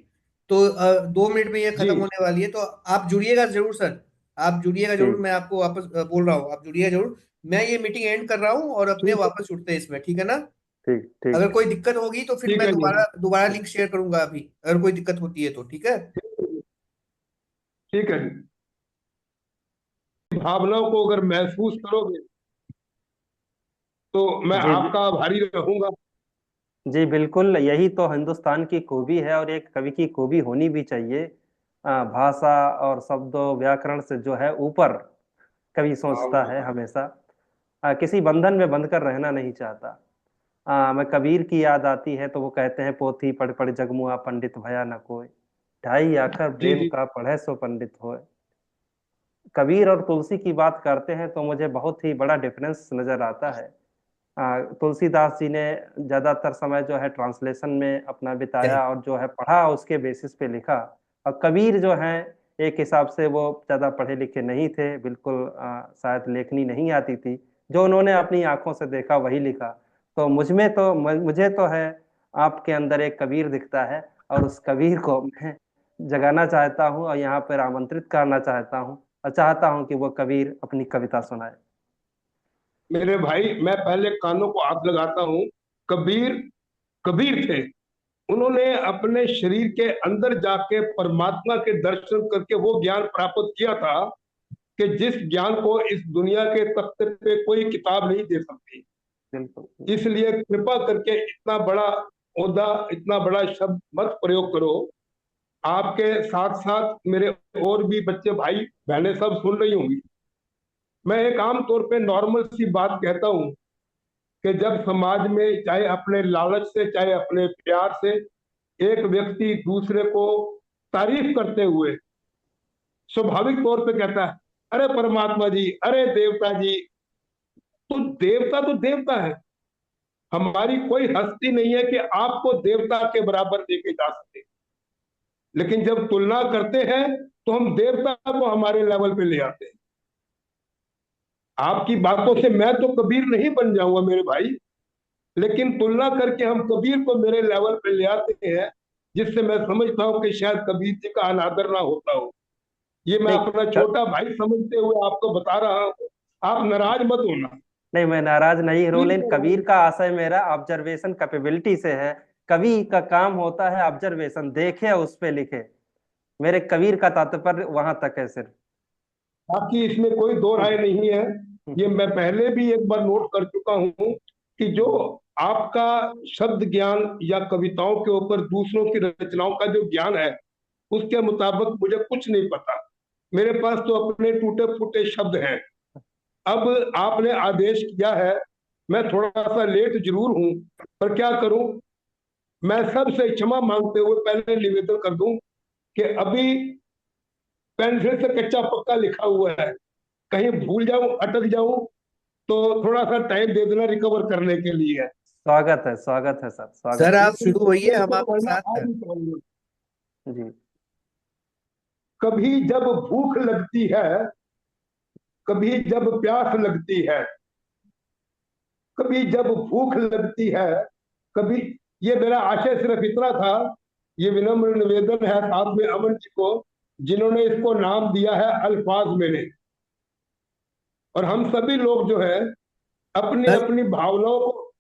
तो 2 मिनट में ये जी। खत्म होने वाली है। तो आप जुड़िएगा जरूर सर, आप जुड़िएगा जरूर। ठीक मैं आपको वापस बोल रहा हूँ, आप जुड़िएगा जरूर। मैं ये मीटिंग एंड कर रहा हूँ और अपने ठीक है। वापस जुड़ते हैं इसमें, ठीक है ना? ठीक अगर ठीक। कोई दिक्कत होगी तो फिर ठीक मैं है जी। दोबारा दोबारा लिंक शेयर करूंगा अभी, अगर कोई दिक्कत होती है तो, ठीक है? ठीक है जी। भावनाओं को अगर महसूस करोगे तो मैं जी आपका आभारी रहूंगा। जी बिल्कुल, यही तो हिंदुस्तान की खूबी है और एक कवि की खूबी होनी भी चाहिए। भाषा और शब्दों व्याकरण से जो है ऊपर कवि सोचता है हमेशा। किसी बंधन में बंध कर रहना नहीं चाहता। मैं कबीर की याद आती है तो वो कहते हैं, पोथी पढ़ पढ़ जगमुआ पंडित भया न कोय, ढाई आखर जी प्रेम जी। का पढ़े सो पंडित होए। कबीर और तुलसी की बात करते हैं तो मुझे बहुत ही बड़ा डिफरेंस नजर आता है। तुलसीदास जी ने ज्यादातर समय जो है ट्रांसलेशन में अपना बिताया करेक्ट। और जो है पढ़ा उसके बेसिस पे लिखा। और कबीर जो है एक हिसाब से वो ज्यादा पढ़े लिखे नहीं थे, बिल्कुल शायद लेखनी नहीं आती थी। जो उन्होंने अपनी आंखों से देखा वही लिखा। तो मुझे तो है आपके अंदर एक कबीर दिखता है, और उस कबीर को मैं जगाना चाहता हूँ और यहाँ पर आमंत्रित करना चाहता हूँ, और चाहता हूँ कि वो कबीर अपनी कविता सुनाए। मेरे भाई मैं पहले कानों को हाथ लगाता हूँ। कबीर कबीर थे। उन्होंने अपने शरीर के अंदर जाके परमात्मा के दर्शन करके वो ज्ञान प्राप्त किया था कि जिस ज्ञान को इस दुनिया के तख्ते पे कोई किताब नहीं दे सकती। बिल्कुल। इसलिए कृपा करके इतना बड़ा ओहदा, इतना बड़ा शब्द मत प्रयोग करो। आपके साथ साथ मेरे और भी बच्चे भाई बहनें सब सुन रही होंगी। मैं एक आम तौर पे नॉर्मल सी बात कहता हूँ कि जब समाज में चाहे अपने लालच से चाहे अपने प्यार से एक व्यक्ति दूसरे को तारीफ करते हुए स्वाभाविक तौर पे कहता है, अरे परमात्मा जी, अरे देवता जी। तो देवता है। हमारी कोई हस्ती नहीं है कि आपको देवता के बराबर लेके जा सके। लेकिन जब तुलना करते हैं तो हम देवता को हमारे लेवल पे ले आते हैं। आपकी बातों से मैं तो कबीर नहीं बन जाऊंगा मेरे भाई, लेकिन तुलना करके हम कबीर को मेरे लेवल पे ले आते हैं, जिससे मैं समझता हूं कि शायद कबीर जी का अनादर ना होता हो। ये मैं नहीं अपना छोटा भाई समझते हुए आपको बता रहा हूं। आप नाराज मत होना। नहीं, मैं नाराज नहीं हूँ, ठीक लेकिन है कबीर भाई। का आशय मेरा ऑब्जर्वेशन कैपेबिलिटी से है। कवि का काम होता है ऑब्जर्वेशन, देखे उस पे लिखे। मेरे कबीर का तात्पर्य वहां तक है सिर्फ। बाकी इसमें कोई दो राय नहीं है। ये मैं पहले भी एक बार नोट कर चुका हूं कि जो आपका शब्द ज्ञान या कविताओं के ऊपर दूसरों की रचनाओं का जो ज्ञान है, उसके मुताबिक मुझे कुछ नहीं पता। मेरे पास तो अपने टूटे फूटे शब्द हैं। अब आपने आदेश किया है, मैं थोड़ा सा लेट जरूर हूं, पर क्या करूं। मैं सबसे क्षमा मांगते हुए पहले निवेदन कर दूं कि अभी पेंसिल से कच्चा पक्का लिखा हुआ है, कहीं भूल जाऊं अटक जाऊं तो थोड़ा सा टाइम दे देना रिकवर करने के लिए। स्वागत है सर, सर स्वागत है। आप लेकिन शुरू होइए, ये हम तो आपके पढ़ना साथ आ हैं। ही चाहिए। जी। कभी जब भूख लगती है, कभी जब प्यास लगती है, कभी जब भूख लगती है, कभी। ये मेरा आशय सिर्फ इतना था। ये विनम्र निवेदन है साथ में अमन जी को, जिन्होंने इसको नाम दिया है अल्फाज मेरे। और हम सभी लोग जो है अपनी सर अपनी भावनाओं को।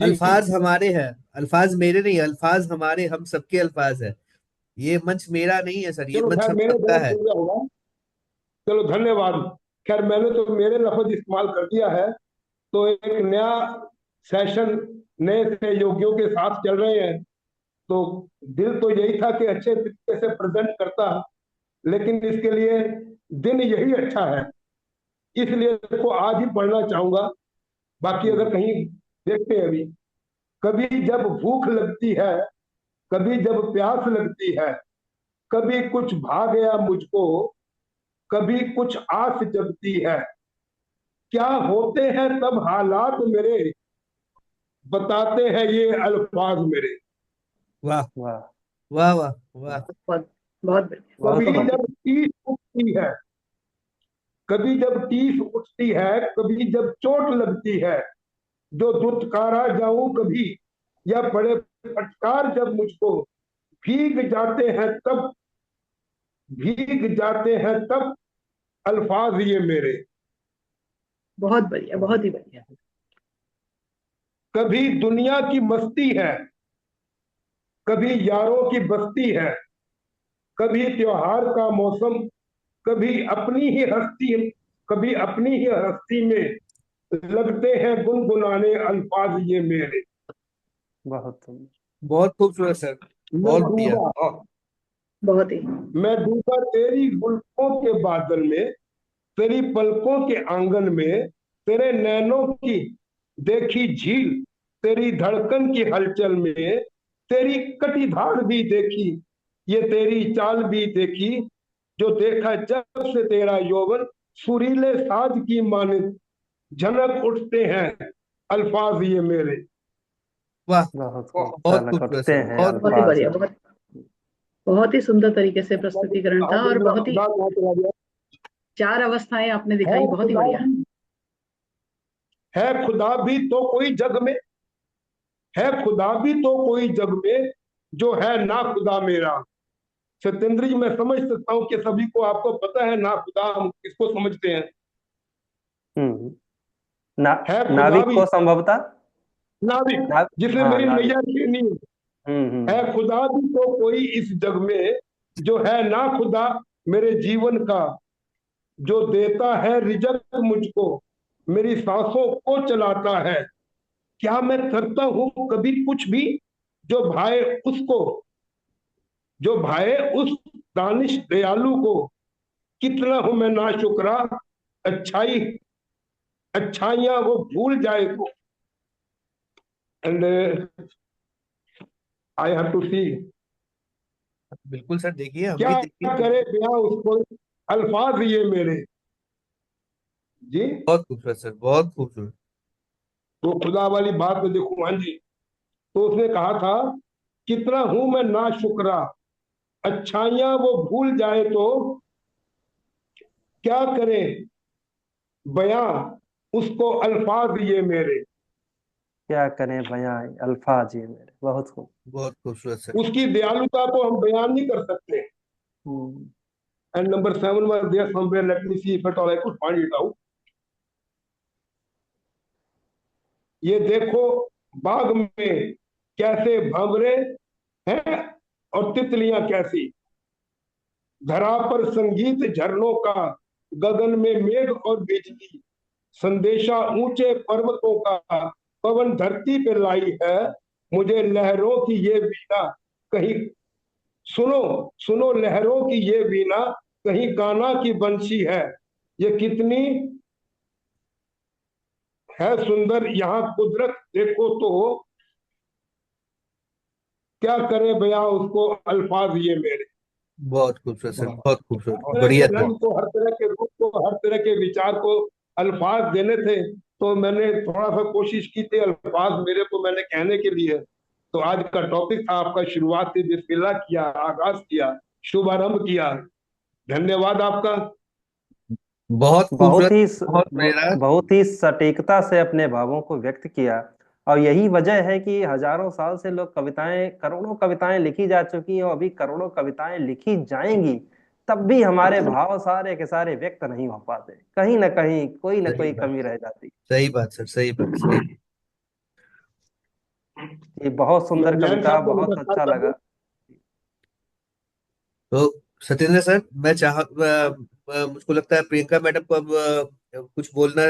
जी जी। अल्फाज हमारे हैं, अल्फाज मेरे नहीं, अल्फाज हमारे, हम सबके अल्फाज है। ये मंच मेरा नहीं है सर, ये चलो मंच खैर हम मैंने सबका गलत है। बोल दिया होगा। चलो धन्यवाद। खैर मैंने तो मेरे लफ्ज इस्तेमाल कर दिया है। तो एक नया सेशन नए सहयोगियों के साथ चल रहे हैं। तो दिल तो यही था कि अच्छे तरीके से प्रेजेंट करता, लेकिन इसके लिए दिन यही अच्छा है, इसलिए इसको आज ही पढ़ना चाहूंगा। बाकी अगर कहीं देखते हैं अभी, कभी जब भूख लगती है, कभी जब प्यास लगती है, कभी कुछ भा गया मुझको, कभी कुछ आस जगती है। क्या होते हैं तब हालात मेरे, बताते हैं ये अल्फाज मेरे। वाह वाह वाह वाह वाह। बहुत बहुत बढ़िया। बहुत कभी खूब। जब टीस उठती है, कभी जब टीस उठती है, कभी जब चोट लगती है, जो दुत्कारा जाऊं कभी, या बड़े फटकार जब मुझको, भीग जाते हैं तब, भीग जाते हैं तब अल्फाज ये मेरे। बहुत बढ़िया, बहुत ही बढ़िया। कभी दुनिया की मस्ती है, कभी यारों की बस्ती है, कभी त्योहार का मौसम, कभी अपनी ही हस्ती, कभी अपनी ही हस्ती में लगते हैं गुनगुनाने अल्फाज ये मेरे। बहुत सुंदर। बहुत खूबसूरत सर, मैं बहुत बढ़िया। डूबा, बहुत ही। मैं डूबा तेरी जुल्फों के बादल में, तेरी पलकों के आंगन में, तेरे नैनों की देखी झील, तेरी धड़कन की हलचल में, तेरी कटी धार भी देखी, ये तेरी चाल भी देखी, जो देखा जब से तेरा यौवन, सुरीले साज की मानिंद झनक उठते हैं अल्फाज ये मेरे। वाह, बहुत खूब। बहुत झलक खूबसूरत उठते सर, हैं बहुत बहुत ही खूबसूरत। अल्फाज। बढ़िया, बहुत बहुत ही सुंदर तरीके से प्रस्तुतिकरण था, और बहुत ही खुदा चला गया। 4 अवस्थाएं आपने है दिखाई, बहुत ही खुदा बढ़िया। भी, है खुदा भी तो कोई जग में, है खुदा भी तो कोई जग में, जो है ना खुदा मेरा। सत्येंद्र जी, मैं समझ सकता हूँ कि सभी को, आपको पता है ना खुदा हम किसको समझते हैं। हम्म। ना है खुदा नाविक भी, को संभवतः। नाविक, नाविक, जिसने हाँ मेरी नाविक। नैया छीनी। हम्म। है खुदा भी तो कोई इस जग में, जो है ना खुदा मेरे जीवन का, जो देता है रिजक मुझको, मेरी सांसों को चलाता है। क्या मैं करता हूं कभी कुछ भी जो भाए उसको, जो भाए उस दानिश दयालु को। कितना हूं मैं नाशुक्रा, अच्छाई, अच्छाइयां वो भूल जाए तो। एंड आई हैव टू सी, बिल्कुल सर, देखिए हम भी क्या देखिए। करे बयां उसको, अल्फाज ये मेरे। जी, बहुत खूबसूरत सर, बहुत खूबसूरत। तो खुदा वाली बात में देखो, हाँ जी, तो उसने कहा था, कितना हूं मैं नाशुक्रा, अच्छाइयां वो भूल जाए तो, क्या करे बयां उसको अल्फाज ये मेरे। क्या करें बयां अल्फाज ये मेरे। बहुत खूब। बहुत खूबसूरत सर। उसकी दयालुता को हम बयान नहीं कर सकते। Hmm. And number 7 was there somewhere, let me see if at all I could find it out. ये देखो बाग में कैसे भंवरे हैं, और तितलियां कैसी, धरा पर संगीत झरनों का, गगन में मेघ और बिजली, संदेशा ऊंचे पर्वतों का, पवन धरती पे लाई है, मुझे लहरों की ये वीणा कहीं, सुनो सुनो लहरों की ये वीणा, कहीं कान्हा की बंशी है। ये कितनी है सुंदर यहाँ कुदरत देखो तो, क्या करे बयां उसको अल्फाज ये मेरे। बहुत खूबसूरत सर, बहुत खूबसूरत, हर तरह के बढ़िया सर। रंग को, हर तरह के रूप को, हर तरह के विचार को अल्फाज देने थे, तो मैंने थोड़ा सा कोशिश की थी अल्फाज मेरे को मैंने कहने के लिए। तो आज का टॉपिक था आपका, शुरुआत से बिस्मिल्लाह किया, आगाज किया, शुभारंभ किया। धन्यवाद आपका। बहुत बहुत खूबसूरत, ही बहुत प्रेरक। बहुत ही सटीकता से अपने भावों को व्यक्त किया। और यही वजह है कि हजारों साल से लोग कविताएं, करोड़ों कविताएं लिखी जा चुकी हैं, और अभी करोड़ों कविताएं लिखी जाएंगी, तब भी हमारे भाव सारे के सारे व्यक्त नहीं हो पाते। कहीं ना कहीं कोई ना सही कोई बात, कमी रह जाती। सही बात सर, सही बात, सही बात। ये बहुत मैं सुंदर जैन कविता, साहब को बहुत नमस्कार अच्छा कर दूं। लगा। तो सत्येंद्र सर, मैं मुझको लगता है प्रियंका मैडम को अब कुछ बोलना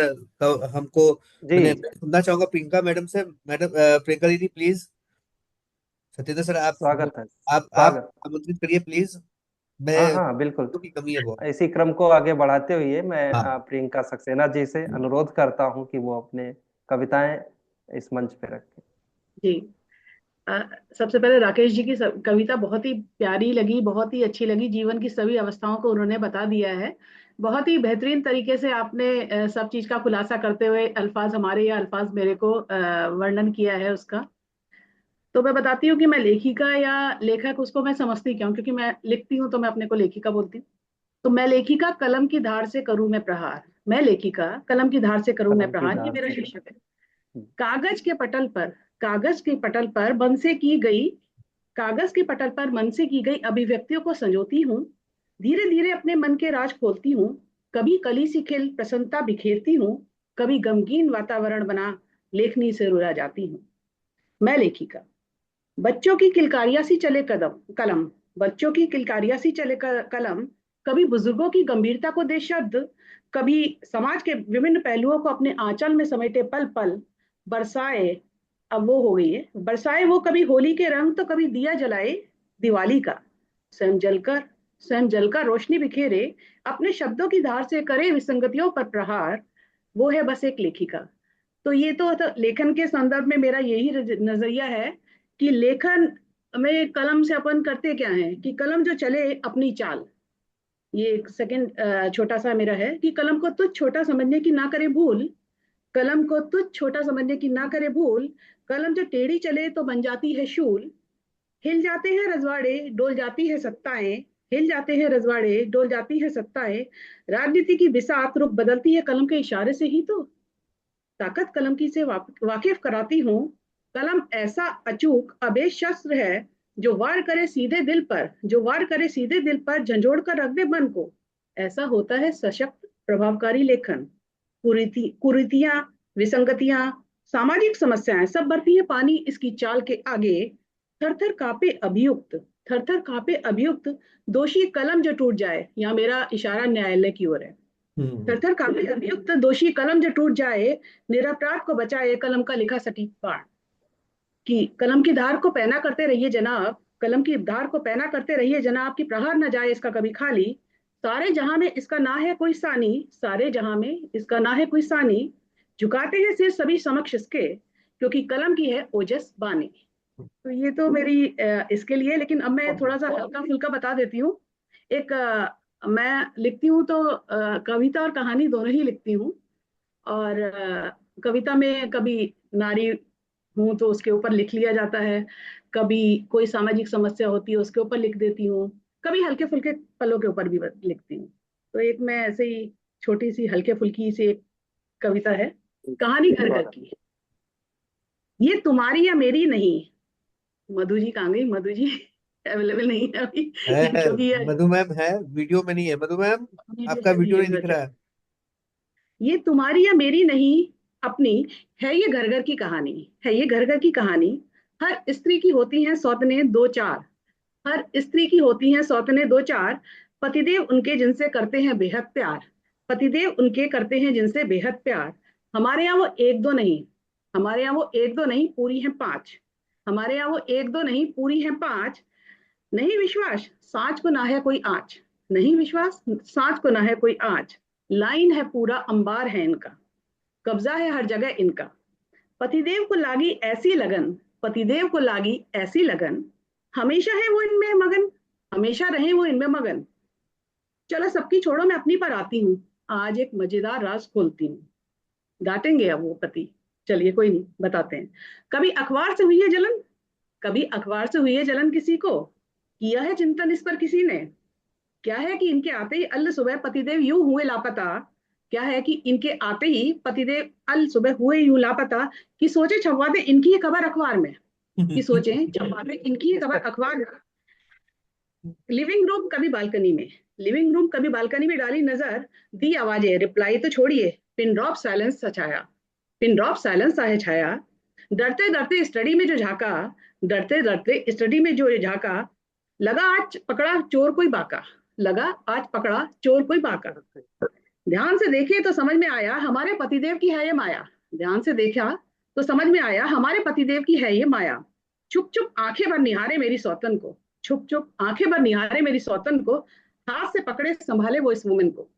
हमको, जी। मैंने सुनना चाहूंगा प्रियंका मैडम से। मैडम, प्रियंका दीदी प्लीज। सत्येंद्र सर, स्वागत है, आप स्वागत। आमंत्रित करिए प्लीज। हाँ मैं हाँ बिल्कुल। की कमी है बहुत। इसी क्रम को आगे बढ़ाते हुए मैं हाँ, प्रियंका सक्सेना जी से अनुरोध करता हूं कि वो अपने कविताएं इस मंच पे रखें। जी, सबसे पहले राकेश जी की कविता बहुत ही प्यारी लगी, बहुत ही अच्छी लगी। जीवन की सभी अवस्थाओं को उन्होंने बता दिया है। बहुत ही बेहतरीन तरीके से आपने सब चीज का खुलासा करते हुए अल्फाज हमारे या अल्फाज मेरे को वर्णन किया है उसका। तो मैं बताती हूँ कि मैं लेखिका या लेखक उसको मैं समझती क्यों, क्योंकि मैं लिखती हूँ तो मैं अपने को लेखिका बोलती हूँ। तो मैं लेखिका कलम की धार से करूं मैं प्रहार, मैं लेखिका कलम की धार से करूं मैं कलम की प्रहार, ये धार मेरा से। शीर्षक है। कागज के पटल पर, कागज के पटल पर मन से की गई, कागज के पटल पर मन से की गई अभिव्यक्तियों को संजोती हूँ। धीरे धीरे अपने मन के राज खोलती हूँ। कभी कली सी खिल प्रसन्नता बिखेरती हूँ, कभी गमगीन वातावरण बना लेखनी से रुला जाती हूँ। मैं लेखिका। बच्चों की किलकारियां सी चले कदम कलम, बच्चों की किलकारियां सी चले कलम, कभी बुजुर्गों की गंभीरता को दे शब्द, कभी समाज के विभिन्न पहलुओं को अपने आंचल में समेटे पल पल बरसाए। अब वो हो गई है बरसाए वो, कभी होली के रंग तो कभी दिया जलाए दिवाली का। स्वयं जलकर, स्वयं जलकर रोशनी बिखेरे, अपने शब्दों की धार से करे विसंगतियों पर प्रहार, वो है बस एक लेखिका। तो ये तो लेखन के संदर्भ में मेरा यही नजरिया है कि लेखन में कलम से अपन करते क्या है कि कलम जो चले अपनी चाल। ये एक सेकंड छोटा सा मेरा है कि कलम को तुच्छ छोटा समझने की ना करे भूल, कलम को तुच्छ छोटा समझने की ना करे भूल, कलम जो टेढ़ी चले तो बन जाती है शूल। हिल जाते हैं रजवाड़े डोल जाती है सत्ताएं, हिल जाते हैं रजवाड़े डोल जाती है सत्ताएं, राजनीति की बिसात रुख बदलती है कलम के इशारे से ही तो। ताकत कलम की से वाकिफ कराती हूँ। कलम ऐसा अचूक अबेश शस्त्र है जो वार करे सीधे दिल पर, जो वार करे सीधे दिल पर झंझोड़ कर रख दे मन को। ऐसा होता है सशक्त प्रभावकारी लेखन। कुरीतियां, विसंगतियां, सामाजिक समस्याएं सब बरती है पानी इसकी चाल के आगे। थर थर कांपे अभियुक्त, थर थर कांपे अभियुक्त, दोषी कलम जो टूट जाए, यहाँ मेरा इशारा न्यायालय की ओर है। थर थर कांपे अभियुक्त दोषी कलम जो टूट जाए, निरपराध को बचाए कलम का लिखा सटीक पाठ। कि कलम की धार को पैना करते रहिए जनाब, कलम की धार को पैना करते रहिए जनाब, कि प्रहार न जाए इसका कभी खाली। सारे जहां में इसका ना है कोई सानी, सारे जहां में इसका ना है कोई सानी, झुकाते हैं सिर सभी समक्ष इसके, क्योंकि कलम की है ओजस बानी। तो ये तो मेरी इसके लिए, लेकिन अब मैं थोड़ा सा हल्का फुल्का बता देती हूँ। एक मैं लिखती हूँ तो कविता और कहानी दोनों ही लिखती हूँ। और कविता में कभी नारी हूँ तो उसके ऊपर लिख लिया जाता है, कभी कोई सामाजिक समस्या होती है उसके ऊपर लिख देती हूँ, कभी हल्के फुल्के पलों के ऊपर भी लिखती हूँ। तो एक मैं ऐसे ही छोटी सी हल्के फुल्की सी एक कविता है, कहानी घर घर की। ये तुम्हारी या मेरी नहीं, मधु जी कहाँ गई, मधु जी अवेलेबल नहीं है अभी है क्योंकि ये मधु मैम, है वीडियो में नहीं है मधु मैम, वीडियो आपका में नहीं वीडियो है नहीं तो दिख अच्छा। रहा है। ये तुम्हारी या मेरी नहीं अपनी, है ये घर घर की कहानी, है ये घर घर की कहानी। हर स्त्री की होती हैं सौतने दो चार, हर स्त्री की होती हैं सौतने दो चार, पतिदेव उनके जिनसे करते हैं बेहद प्यार, पतिदेव उनके करते हैं जिनसे बेहद प्यार। हमारे यहाँ वो एक दो नहीं, हमारे यहाँ वो एक दो नहीं पूरी हैं पांच, हमारे यहाँ वो एक दो नहीं पूरी हैं पांच। नहीं विश्वास सांच को ना है कोई आँच, नहीं विश्वास सांच को ना है कोई आँच। लाइन है पूरा अंबार है इनका, कब्जा है हर जगह इनका। पतिदेव को लागी ऐसी लगन, पतिदेव को लागी ऐसी लगन, हमेशा है वो इनमें मगन, हमेशा रहे वो इनमें मगन। चलो सबकी छोड़ो मैं अपनी पर आती हूँ, आज एक मजेदार राज खोलती हूँ। डांटेंगे अब वो पति, चलिए कोई नहीं बताते हैं। कभी अखबार से हुई है जलन, कभी अखबार से हुई है जलन किसी को, किया है चिंतन इस पर किसी ने। क्या है कि इनके आते ही अल सुबह पतिदेव यूं हुए लापता, क्या है कि इनके आते ही पतिदेव अल सुबह हुए यूं लापता, कि सोचे छपवा दे इनकी ये खबर अखबार में, कि सोचे छपवा दे इनकी ये खबर अखबार में। लिविंग रूम कभी बालकनी में, लिविंग रूम कभी बालकनी में डाली नजर, दी आवाजें रिप्लाई तो छोड़िए, पिन ड्रॉप साइलेंस सा छाया, पिन ड्रॉप साइलेंस सा है छाया। डरते डरते स्टडी में जो झांका, डरते डरते स्टडी में जो झांका, लगा आज पकड़ा चोर कोई बाका, लगा आज पकड़ा चोर कोई बाका। ध्यान से देखे तो समझ में आया हमारे पतिदेव की है ये माया, ध्यान से देखा तो समझ में आया हमारे पतिदेव की है ये माया। छुप छुप आंखें भर निहारे मेरी सौतन को, छुप छुप आंखें भर निहारे मेरी सौतन को, हाथ से पकड़े संभाले वो इस वुमेन को।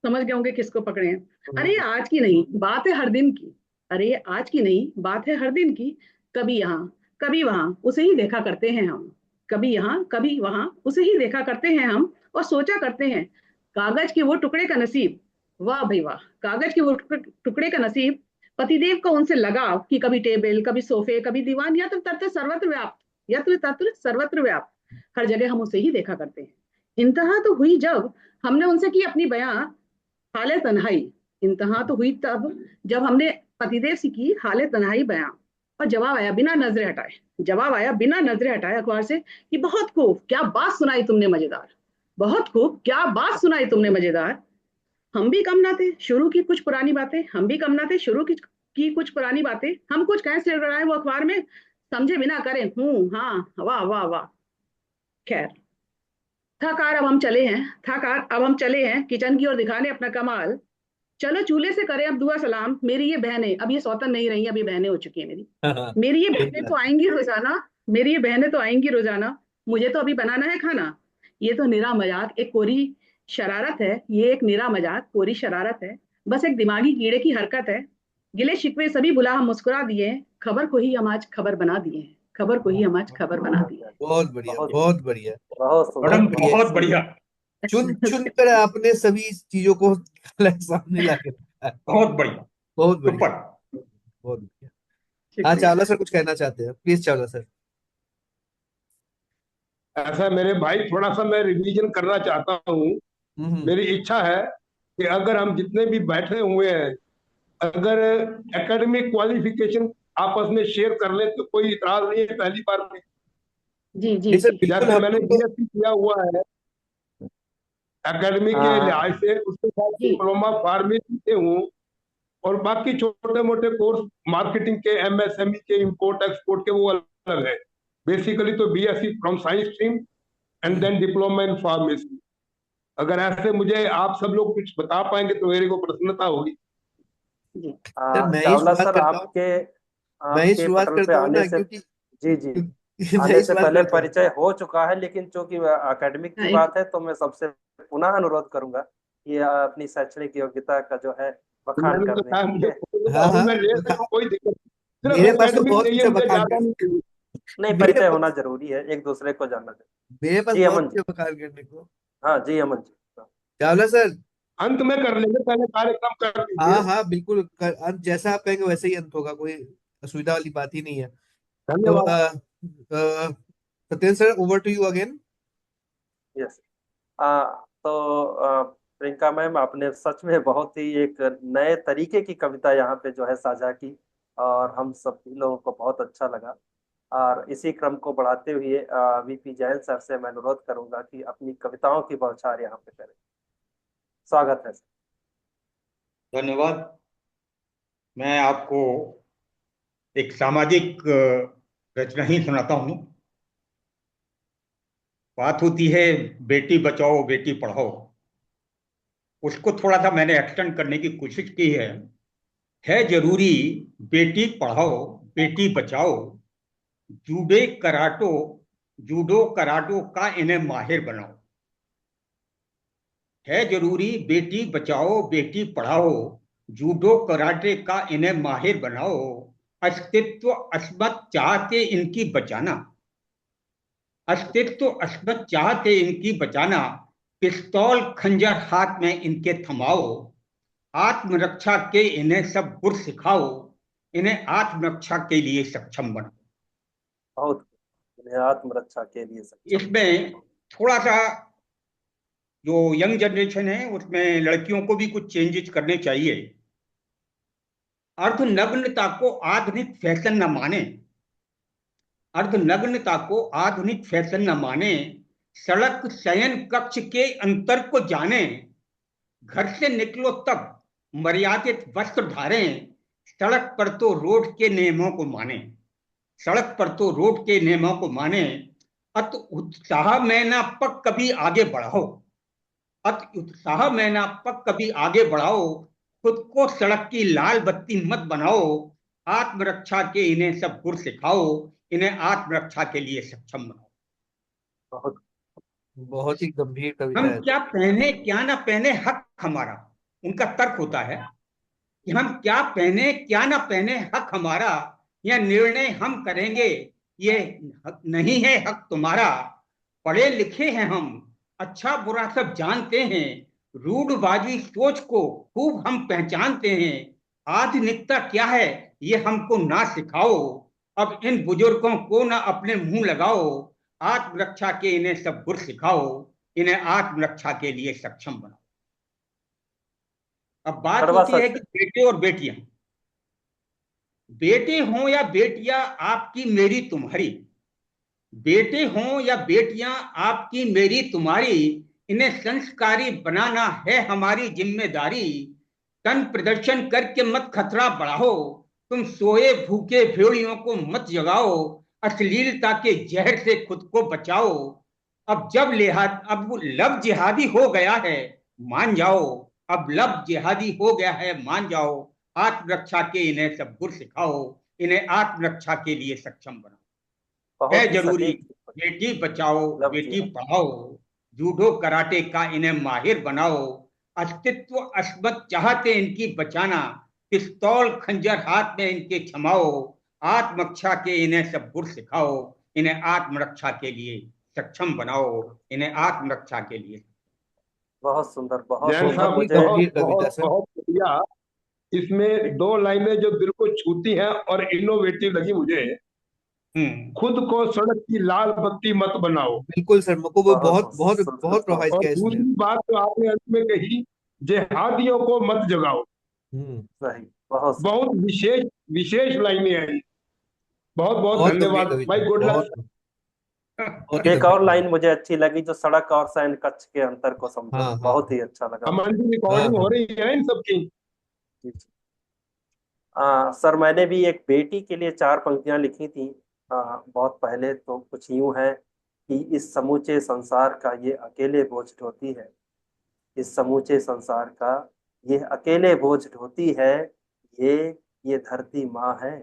समझ गए होंगे किसको पकड़े हैं। अरे ये आज की नहीं बात है हर दिन की, अरे ये आज की नहीं बात है हर दिन की। कभी यहाँ, कभी वहां उसे ही देखा करते हैं हम, कभी यहाँ कभी वहां उसे ही देखा करते हैं हम, और सोचा करते हैं कागज के वो टुकड़े का नसीब, वाह भाई वाह, कागज के वो टुकड़े का नसीब, पतिदेव को उनसे लगाव कि कभी टेबल कभी सोफे कभी दीवान, या तो तत्र सर्वत्र व्याप्त, या तो तत्र सर्वत्र व्याप्त, हर जगह हम उसे ही देखा करते हैं। इंतहा तो हुई जब हमने उनसे की अपनी बयां हाले तन्हाई, इंतहा तो हुई तब जब हमने पतिदेव से की हाले तन्हाई बयां, और जवाब आया बिना नजरें हटाए, जवाब आया बिना नजरें हटाए अखबार से कि बहुत खूब, क्या बात सुनाई तुमने मजेदार, बहुत खूब, क्या बात सुनाई तुमने मजेदार। हम भी कम ना थे, शुरू की कुछ पुरानी बातें, हम भी कम ना थे, शुरू की कुछ पुरानी बातें, हम कुछ कहें सिर गड़ाए वो अखबार में, समझे बिना करें हाँ वाह वाह वाह। खैर, था कार अब हम चले हैं, था कार अब हम चले हैं किचन की ओर दिखाने अपना कमाल, चलो चूल्हे से करें अब दुआ सलाम, मेरी ये बहनें अब ये सौतन नहीं रही, अब ये बहनें हो चुकी है मेरी, हाँ, मेरी ये सही बहनें तो बात। आएंगी रोजाना, मेरी ये बहनें तो आएंगी रोजाना, मुझे तो अभी बनाना है खाना, ये तो निरा मजाक एक कोरी शरारत है, ये एक निरा मजाक कोरी शरारत है, बस एक दिमागी कीड़े की हरकत है, गिले शिकवे सभी भुला हम मुस्कुरा दिए हैं, खबर को ही हम आज खबर बना दिए हैं, खबर को ही हम आज खबर बना दिए हैं। बहुत बढ़िया, बहुत बहुत बढ़िया, बहुत बहुत सुंदर, मैडम बढ़िया। बहुत बढ़िया, चुन चुन कर आपने सभी चीजों को सामने ला के रखा है। बहुत बढ़िया, बहुत बढ़िया, सुपर। बहुत बढ़िया। हाँ, शुक्रिया। चावला सर कुछ कहना चाहते हैं, प्लीज चावला सर। ऐसा मेरे भाई, थोड़ा सा मैं रिवीजन करना चाहता हूँ। हम्म। मेरी इच्छा है कि अगर हम जितने भी बैठे हुए हैं, अगर एकेडमिक क्वालिफिकेशन आपस में शेयर कर लें तो कोई इतराज नहीं है। पहली बार में जी जी नहीं सर, जी। बिल्कुल, जैसे हम मैंने लोग तो। बीएससी किया हुआ है एकेडमिक के हाँ लिहाज से, उसके साथ जी डिप्लोमा फार्मेसी से हूँ, और बाकी छोटे मोटे कोर्स मार्केटिंग के, एमएसएमई के, इंपोर्ट एक्सपोर्ट के, वो अलग है। बेसिकली तो BSc from science stream and hmm. Then diploma in pharmacy. अगर ऐसे मुझे आप सब लोग कुछ बता पाएंगे तो मेरे को प्रसन्नता होगी। जी। सर मैं ही चावला शुरुआत सर, करता हूँ, आपके मैं ही आपके शुरुआत पटल पे करता हूँ आने ना, से, क्योंकि जी जी, मैं आने ही से शुरुआत पहले करता हूँ। परिचय हो चुका है, लेकिन चूंकि एकेडमिक की एक बात है तो मैं सबसे पुनः अनुरोध करूंगा कि अपनी शैक्षणिक योग्यता का जो है तो बखान मैंने कर दें, बताया, ठीक मुझे है। खोलूंगा, हाँ अभी हाँ, मैं ले रहा हूँ, कोई दिक्कत नहीं। सिर्फ मेरे पास तो एकेडमिक बहुत चाहिए कुछ है मुझे, बखान ज्यादा नहीं करने। चाहिए। नहीं, मेरे परिचय पास होना जरूरी है, एक दूसरे को जानना जरूरी। मेरे पास जी बहुत अमन कुछ जी। है बखान करने को। हाँ जी अमन जी। चावला सर। अंत में कर लेंगे, पहले कार्यक्रम कर हाँ दीजिए। हाँ बिल्कुल, अंत जैसा आप कहेंगे वैसे ही अंत होगा, कोई असुविधा वाली बात ही नहीं है। तो धन्यवाद। Satyendra sir, over to you again. Yes. तो प्रियंका मैम, आपने सच में बहुत ही एक नए तरीके की कविता यहाँ पे जो है साझा की, और हम सभी लोगों को बहुत अच्छा लगा। और इसी क्रम को बढ़ाते हुए वीपी जैन सर से मैं अनुरोध करूंगा कि अपनी कविताओं की बौछार यहाँ पे करें। स्वागत है सर। धन्यवाद। मैं आपको एक सामाजिक रचना ही सुनाता हूँ। बात होती है बेटी बचाओ बेटी पढ़ाओ, उसको थोड़ा सा मैंने एक्सटेंड करने की कोशिश की है जरूरी बेटी पढ़ाओ बेटी बचाओ, जूडे कराटो जूडो कराटो का इन्हें माहिर बनाओ। है जरूरी बेटी बचाओ बेटी पढ़ाओ, जूडो कराटे का इन्हें माहिर बनाओ, अस्तित्व अस्मत चाहते इनकी बचाना, अस्तित्व अस्मत चाहते इनकी बचाना, पिस्तौल खंजर हाथ में इनके थमाओ, आत्मरक्षा के इन्हें सब गुर सिखाओ, इन्हें आत्मरक्षा के लिए सक्षम बनाओ। बहुत इन्हें आत्मरक्षा के लिए सक्षम इसमें बनाओ। थोड़ा सा जो यंग जनरेशन है उसमें लड़कियों को भी कुछ चेंजेस करने चाहिए। अर्धनग्नता को आधुनिक फैशन न माने, अर्धनग्नता को आधुनिक फैशन न माने, सड़क शयन कक्ष के अंतर को जाने, घर से निकलो तब मर्यादित वस्त्र धारें, सड़क पर तो रोड के नियमों को माने, सड़क पर तो रोड के नियमों को माने, अत उत्साह में ना पक कभी आगे बढ़ाओ, अत उत्साह में ना पक कभी आगे बढ़ाओ, खुद को सड़क की लाल बत्ती मत बनाओ, आत्मरक्षा के इन्हें सब गुर सिखाओ, इन्हें आत्मरक्षा के लिए सक्षम बनाओ। बहुत बहुत ही गंभीर कविता हम है क्या सर। पहने क्या ना पहने हक हमारा, उनका तर्क होता है कि हम क्या पहने क्या ना पहने हक हमारा, यह निर्णय हम करेंगे, ये नहीं है हक तुम्हारा। पढ़े लिखे हैं हम, अच्छा बुरा सब जानते हैं, रूढ़वादी सोच को खूब हम पहचानते हैं। आधुनिकता क्या है ये हमको ना सिखाओ, अब इन बुजुर्गों को ना अपने मुंह लगाओ। आत्मरक्षा के इन्हें सब गुर सिखाओ, इन्हें आत्मरक्षा के लिए सक्षम बनाओ। अब बात कड़वा होती है सच कि है। बेटे और बेटियां, बेटे हों या बेटियां आपकी मेरी तुम्हारी, बेटे हों या बेटियां आपकी मेरी तुम्हारी, इन्हें संस्कारी बनाना है हमारी जिम्मेदारी। तन प्रदर्शन करके मत खतरा बढ़ाओ, तुम सोए भूखे भेड़ियों को मत जगाओ, अश्लीलता के जहर से खुद को बचाओ। अब लब जिहादी हो गया है, मान जाओ। अब लब जिहादी हो गया है, मान जाओ। आत्मरक्षा के इन्हें सब गुर सिखाओ, इन्हें आत्मरक्षा के लिए सक्षम बनाओ। है बहुत ही जरूरी सटीक बेटी बचाओ लफ्ज बेटी है। पढ़ाओ, जूडो कराटे का इन्हें माहिर बनाओ। अस्तित्व अस्मत चाहते इनकी बचाना, पिस्तौल खंजर हाथ में इनके थमाओ। आत्मरक्षा के इन्हें सब गुर सिखाओ, इन्हें आत्मरक्षा के लिए सक्षम बनाओ, इन्हें आत्मरक्षा के लिए। बहुत जैन सुंदर साहब, बहुत ही मुझे। बहुत गंभीर कविता बहुत सर। बहुत बढ़िया। इसमें दो लाइनें जो दिल को छूती हैं और इनोवेटिव लगी मुझे। हम्म। खुद को सड़क की लाल बत्ती मत बनाओ। बिल्कुल सर, मुझको वो बहुत बहुत बहुत सुंदर, बहुत प्रभावित और किया इसने। दूसरी बात जो आपने अंत में कही, जिहादियों को मत जगाओ। हम्म। सही, बहुत सही। बहुत विशेष विशेष लाइनें हैं। बहुत बहुत बहुत गंभीर धन्यवाद कविता भाई, है, गुड लक। बहुत ही एक गंभीर और लाइन कविता। मुझे अच्छी लगी, जो सड़क और सैन कक्ष के अंतर को समझो, हाँ हाँ बहुत ही अच्छा लगा अमन मुझे। जी, हाँ रिकॉर्डिंग हो हाँ। रही है ना इन सब की? जी जी। सर, मैंने भी एक बेटी के लिए 4 पंक्तियां लिखी थी बहुत पहले। तो कुछ यूं है कि इस समूचे संसार का ये अकेले बोझ ढोती है, इस समूचे संसार का ये अकेले बोझ ढोती है। ये ये धरती माँ है,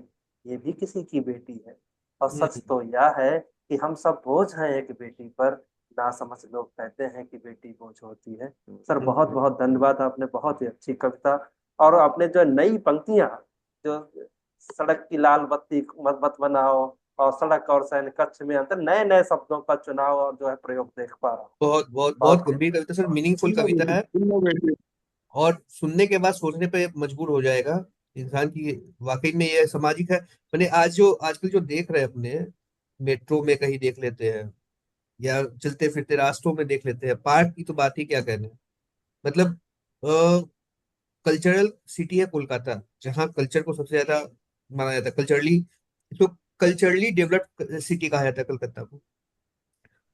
ये भी किसी की बेटी है। और सच हम्म। तो यह है कि हम सब बोझ हैं एक बेटी पर, ना समझ लोग कहते हैं कि बेटी बोझ होती है। सर, बहुत बहुत धन्यवाद, आपने बहुत ही अच्छी कविता। और आपने जो नई पंक्तियां, जो सड़क की लाल बत्ती मत मत बनाओ और सड़क और सैन कक्ष में अंतर, नए नए शब्दों का चुनाव और जो है प्रयोग देख पा रहा हूँ। बहुत बहुत बहुत बहुत गंभीर कविता सर, मीनिंगफुल कविता है। Innovative innovative. और सुनने के बाद सोचने पे मजबूर हो जाएगा इंसान की। वाकई में ये सामाजिक है। मैंने आजकल जो देख रहे हैं अपने, मेट्रो में कहीं देख लेते हैं या चलते फिरते रास्तों में देख लेते हैं, पार्क की तो बात ही क्या कहने। मतलब कल्चरल सिटी है कोलकाता, जहाँ कल्चर को सबसे ज्यादा माना जाता है, कल्चरली, तो कल्चरली डेवलप्ड सिटी कहा जाता है कलकत्ता को।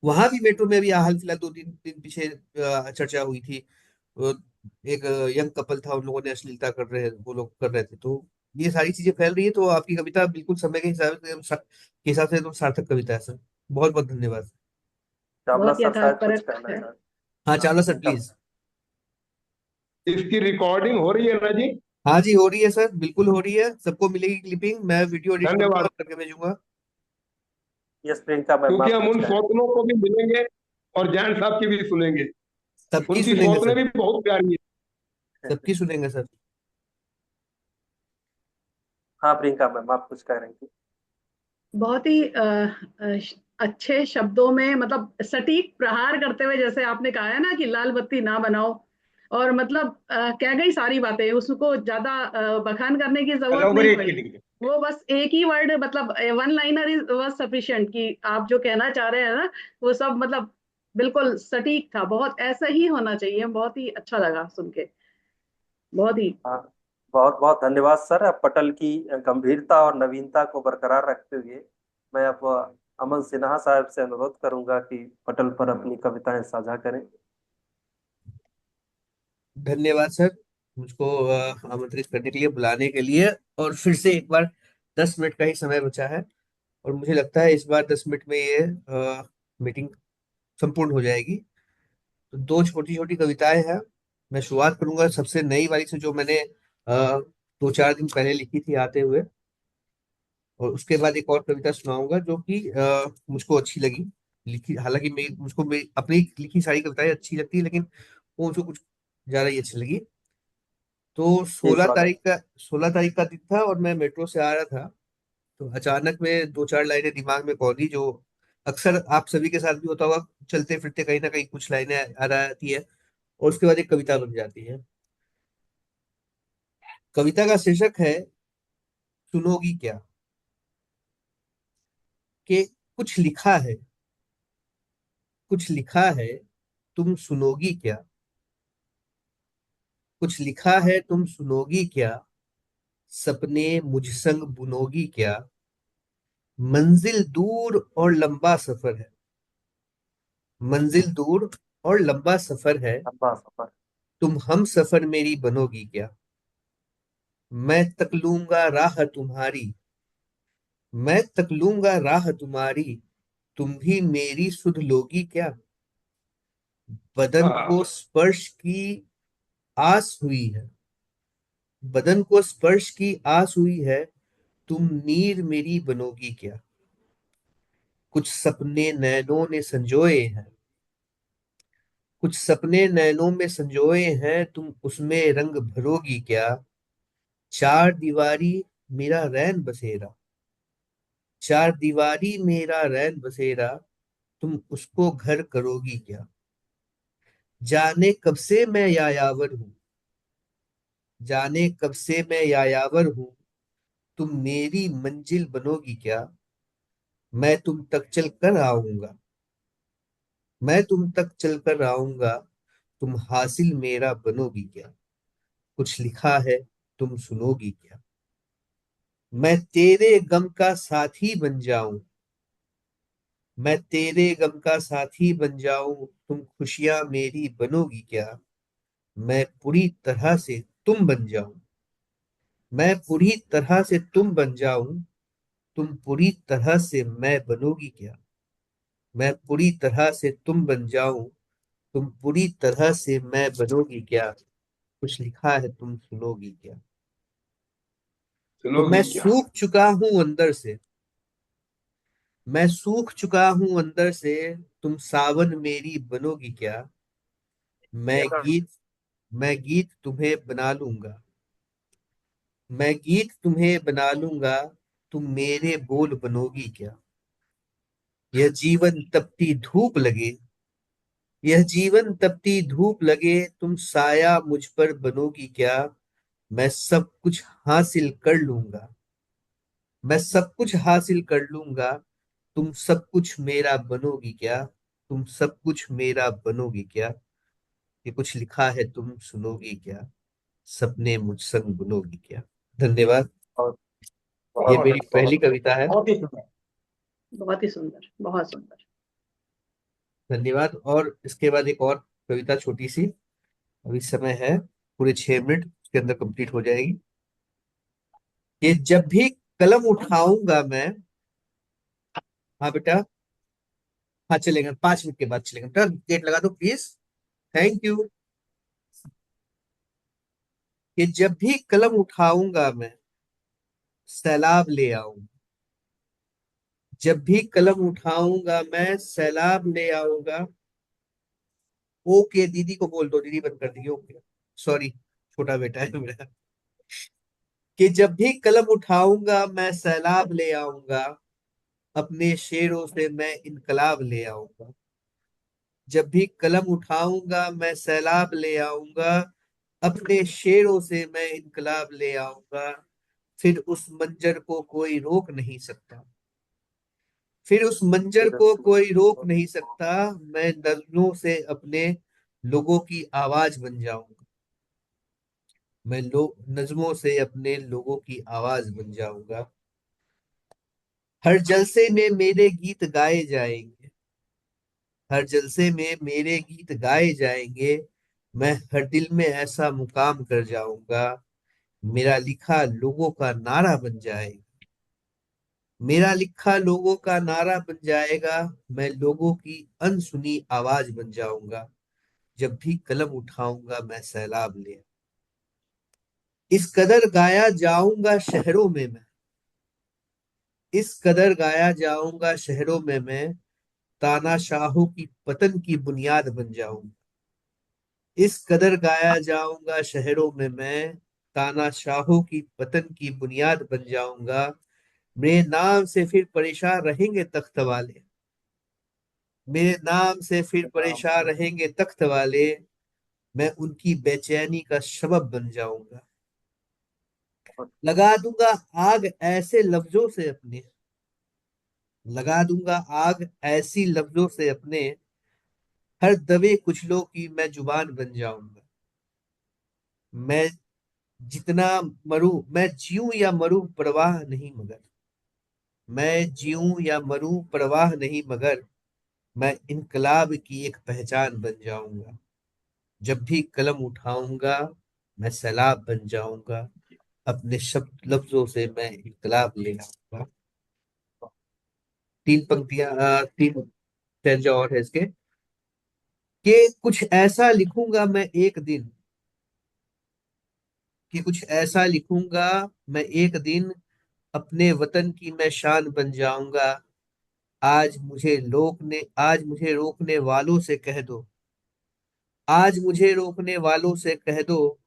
वहां भी मेट्रो में अभी हाल फिलहाल 2-3 दिन पीछे चर्चा हुई थी। अ, एक यंग कपल था, उन लोगों ने अश्लीलता कर रहे वो लोग कर रहे थे। तो ये सारी चीजें फैल रही है। तो आपकी कविता बिल्कुल समय के हिसाब से एकदम सार्थक कविता है सर। बहुत बहुत धन्यवाद। चावला बहुत सर शायद कुछ यथार्थपरक कहना है। चाहते हाँ, हैं। Chawla sir Priyanka please. इसकी रिकॉर्डिंग हो रही है ना जी? हाँ जी, हो रही है सर, बिल्कुल हो रही है। सबको मिलेगी क्लिपिंग, मैं वीडियो एडिट करूंगा धन्यवाद। और करके भेजूंगा। यस प्रियंका मैम, क्योंकि आप हम कुछ उन कहें। सौतनों को भी मिलेंगे और जैन साहब की भी सुनेंगे। सबकी उनकी सुनेंगे सौतनें सर, भी बहुत प्यारी है। सबकी सुनेंगे सर। हाँ प्रियंका मैम, आप कुछ कह रही थी। बहुत ही अच्छे शब्दों में, मतलब सटीक प्रहार करते हुए, जैसे आपने कहा है ना कि लाल बत्ती ना बनाओ, और मतलब कह गई सारी बातें, उसको ज्यादा बखान करने की जरूरत नहीं कोलैबोरेट के पड़ी। लिए। वो बस एक ही वर्ड, मतलब one liner is was sufficient, कि आप जो कहना चाह रहे हैं ना, वो सब मतलब बिल्कुल सटीक था। बहुत ऐसा ही होना चाहिए। बहुत ही अच्छा लगा सुन के, बहुत ही। हाँ, बहुत बहुत धन्यवाद सर। अब पटल की गंभीरता और नवीनता को बरकरार रखते हुए मैं अब अमन सिन्हा साहब से अनुरोध करूंगा कि पटल पर अपनी कविताएं साझा करें। धन्यवाद सर, मुझको आमंत्रित करने के लिए, बुलाने के लिए। और फिर से एक बार 10 मिनट का ही समय बचा है, और मुझे लगता है इस बार 10 मिनट में ये मीटिंग संपूर्ण हो जाएगी। तो दो छोटी छोटी कविताएं हैं। मैं शुरुआत करूंगा सबसे नई वाली से, जो मैंने 2-4 दिन पहले लिखी थी आते हुए। और उसके बाद एक और कविता सुनाऊंगा जो कि मुझको अच्छी लगी लिखी। हालांकि मेरी अपनी लिखी सारी कविताएं अच्छी लगती है, लेकिन वो मुझको कुछ ज्यादा ही अच्छी लगी। तो जी, 16 स्वागत। तारीख का 16 तारीख का दिन था, और मैं मेट्रो से आ रहा था। तो अचानक में दो चार लाइनें दिमाग में कौंधी, जो अक्सर आप सभी के साथ भी होता होगा, चलते फिरते कहीं ना कहीं कुछ लाइनें आ जाती है और उसके बाद एक कविता बन जाती है। कविता का शीर्षक है सुनोगी क्या। कि कुछ लिखा है, कुछ लिखा है, तुम सुनोगी क्या। कुछ लिखा है तुम सुनोगी क्या, सपने मुझ संग बुनोगी क्या। मंजिल दूर और लंबा सफर है, मंजिल दूर और लंबा सफर है, लंबा सफर। तुम हम सफर मेरी बनोगी क्या। मैं तक लूंगा राह तुम्हारी, मैं तक लूंगा राह तुम्हारी, तुम भी मेरी सुध लोगी क्या। बदन को हाँ, स्पर्श की आस हुई है, बदन को स्पर्श की आस हुई है, तुम नीर मेरी बनोगी क्या। कुछ सपने नैनों ने संजोए हैं, कुछ सपने नैनों में संजोए हैं, तुम उसमें रंग भरोगी क्या। चार दीवारी मेरा रैन बसेरा, चार दीवारी मेरा रैन बसेरा, तुम उसको घर करोगी क्या। जाने कब से मैं यायावर हूँ, जाने कब से मैं यायावर हूँ, तुम मेरी मंजिल बनोगी क्या। मैं तुम तक चल कर आऊंगा, मैं तुम तक चल कर आऊंगा, तुम हासिल मेरा बनोगी क्या। कुछ लिखा है तुम सुनोगी क्या। मैं तेरे गम का साथी बन जाऊं, मैं तेरे गम का साथी बन जाऊं, तुम खुशियां मेरी बनोगी क्या। मैं पूरी तरह से तुम बन जाऊं, मैं पूरी तरह से तुम बन जाऊं, तुम पूरी तरह से मैं बनोगी क्या। मैं पूरी तरह से तुम बन जाऊं, तुम पूरी तरह से मैं बनोगी क्या। कुछ लिखा है तुम सुनोगी क्या। तो मैं सुनोगी क्या। सूख चुका हूं अंदर से, मैं सूख चुका हूं अंदर से, तुम सावन मेरी बनोगी क्या। मैं गीत, मैं गीत तुम्हें बना लूंगा, मैं गीत तुम्हें बना लूंगा, तुम मेरे बोल बनोगी क्या। यह जीवन तपती धूप लगे, यह जीवन तपती धूप लगे, तुम साया मुझ पर बनोगी क्या। मैं सब कुछ हासिल कर लूंगा, मैं सब कुछ हासिल कर लूंगा, तुम सब कुछ मेरा बनोगी क्या। तुम सब कुछ मेरा बनोगी क्या। ये कुछ लिखा है तुम सुनोगी क्या, सपने मुझ संग बुनोगी क्या। धन्यवाद। बहुत ये बहुत मेरी पहली बहुत कविता है। बहुत ही सुंदर। बहुत ही सुंदर, बहुत सुंदर। धन्यवाद। और इसके बाद एक और कविता छोटी सी, अभी समय है पूरे 6 मिनट, उसके अंदर कंप्लीट हो जाएगी। कि जब भी कलम उठाऊंगा मैं, हाँ बेटा, हाँ चलेगा, 5 मिनट के बाद चलेगा बेटा, गेट लगा दो प्लीज। Thank you. कि जब भी कलम उठाऊंगा मैं, सैलाब ले आऊंगा। जब भी कलम उठाऊंगा मैं, सैलाब ले आऊंगा। ओके दीदी को बोल दो, दीदी बंद कर दी, ओके। सॉरी, छोटा बेटा है मेरा। कि जब भी कलम उठाऊंगा मैं, सैलाब ले आऊंगा, अपने शेरों से मैं इनकलाब ले आऊंगा। जब भी कलम उठाऊंगा मैं, सैलाब ले आऊंगा, अपने शेरों से मैं इनकलाब ले आऊंगा। फिर उस मंजर को कोई रोक नहीं सकता, फिर उस मंजर को कोई रोक नहीं सकता। मैं नज्मों से अपने लोगों की आवाज बन जाऊंगा, मैं नज्मों से अपने लोगों की आवाज बन जाऊंगा। हर जलसे में मेरे गीत गाए जाएंगे, हर जलसे में मेरे गीत गाए जाएंगे। मैं हर दिल में ऐसा मुकाम कर जाऊंगा, मेरा लिखा लोगों का नारा बन जाएगा, मेरा लिखा लोगों का नारा बन जाएगा। मैं लोगों की अनसुनी आवाज बन जाऊंगा, जब भी कलम उठाऊंगा मैं, सैलाब ले। इस कदर गाया जाऊंगा शहरों में मैं, इस कदर गाया जाऊंगा शहरों में मैं, तानाशाहों की पतन की बुनियाद बन जाऊंगा। इस कदर गाया जाऊंगा शहरों में मैं, तानाशाहों की पतन की बुनियाद बन जाऊंगा। मेरे नाम से फिर परेशान रहेंगे तख्त वाले, मेरे नाम से फिर परेशान रहेंगे तख्त वाले, मैं उनकी बेचैनी का सबब बन जाऊंगा। लगा दूंगा आग ऐसे लफ्जों से अपने, लगा दूंगा आग ऐसी लफ्जों से अपने, हर दबे कुचलों की मैं जुबान बन जाऊंगा। मैं जितना मरूं, मैं जीऊं या मरूं परवाह नहीं मगर, मैं जीऊं या मरूं परवाह नहीं मगर, मैं इनकलाब की एक पहचान बन जाऊंगा। जब भी कलम उठाऊंगा मैं सैलाब बन जाऊंगा, अपने शब्द लफ्जों से मैं इनकलाब ले आऊंगा। तीन पंक्तियां, तीन स्टेंजा और है इसके, कि कुछ ऐसा लिखूंगा मैं एक दिन, कि कुछ ऐसा लिखूंगा मैं एक दिन, अपने वतन की मैं शान बन जाऊंगा। आज मुझे रोकने वालों से कह दो, आज मुझे रोकने वालों से कह दो,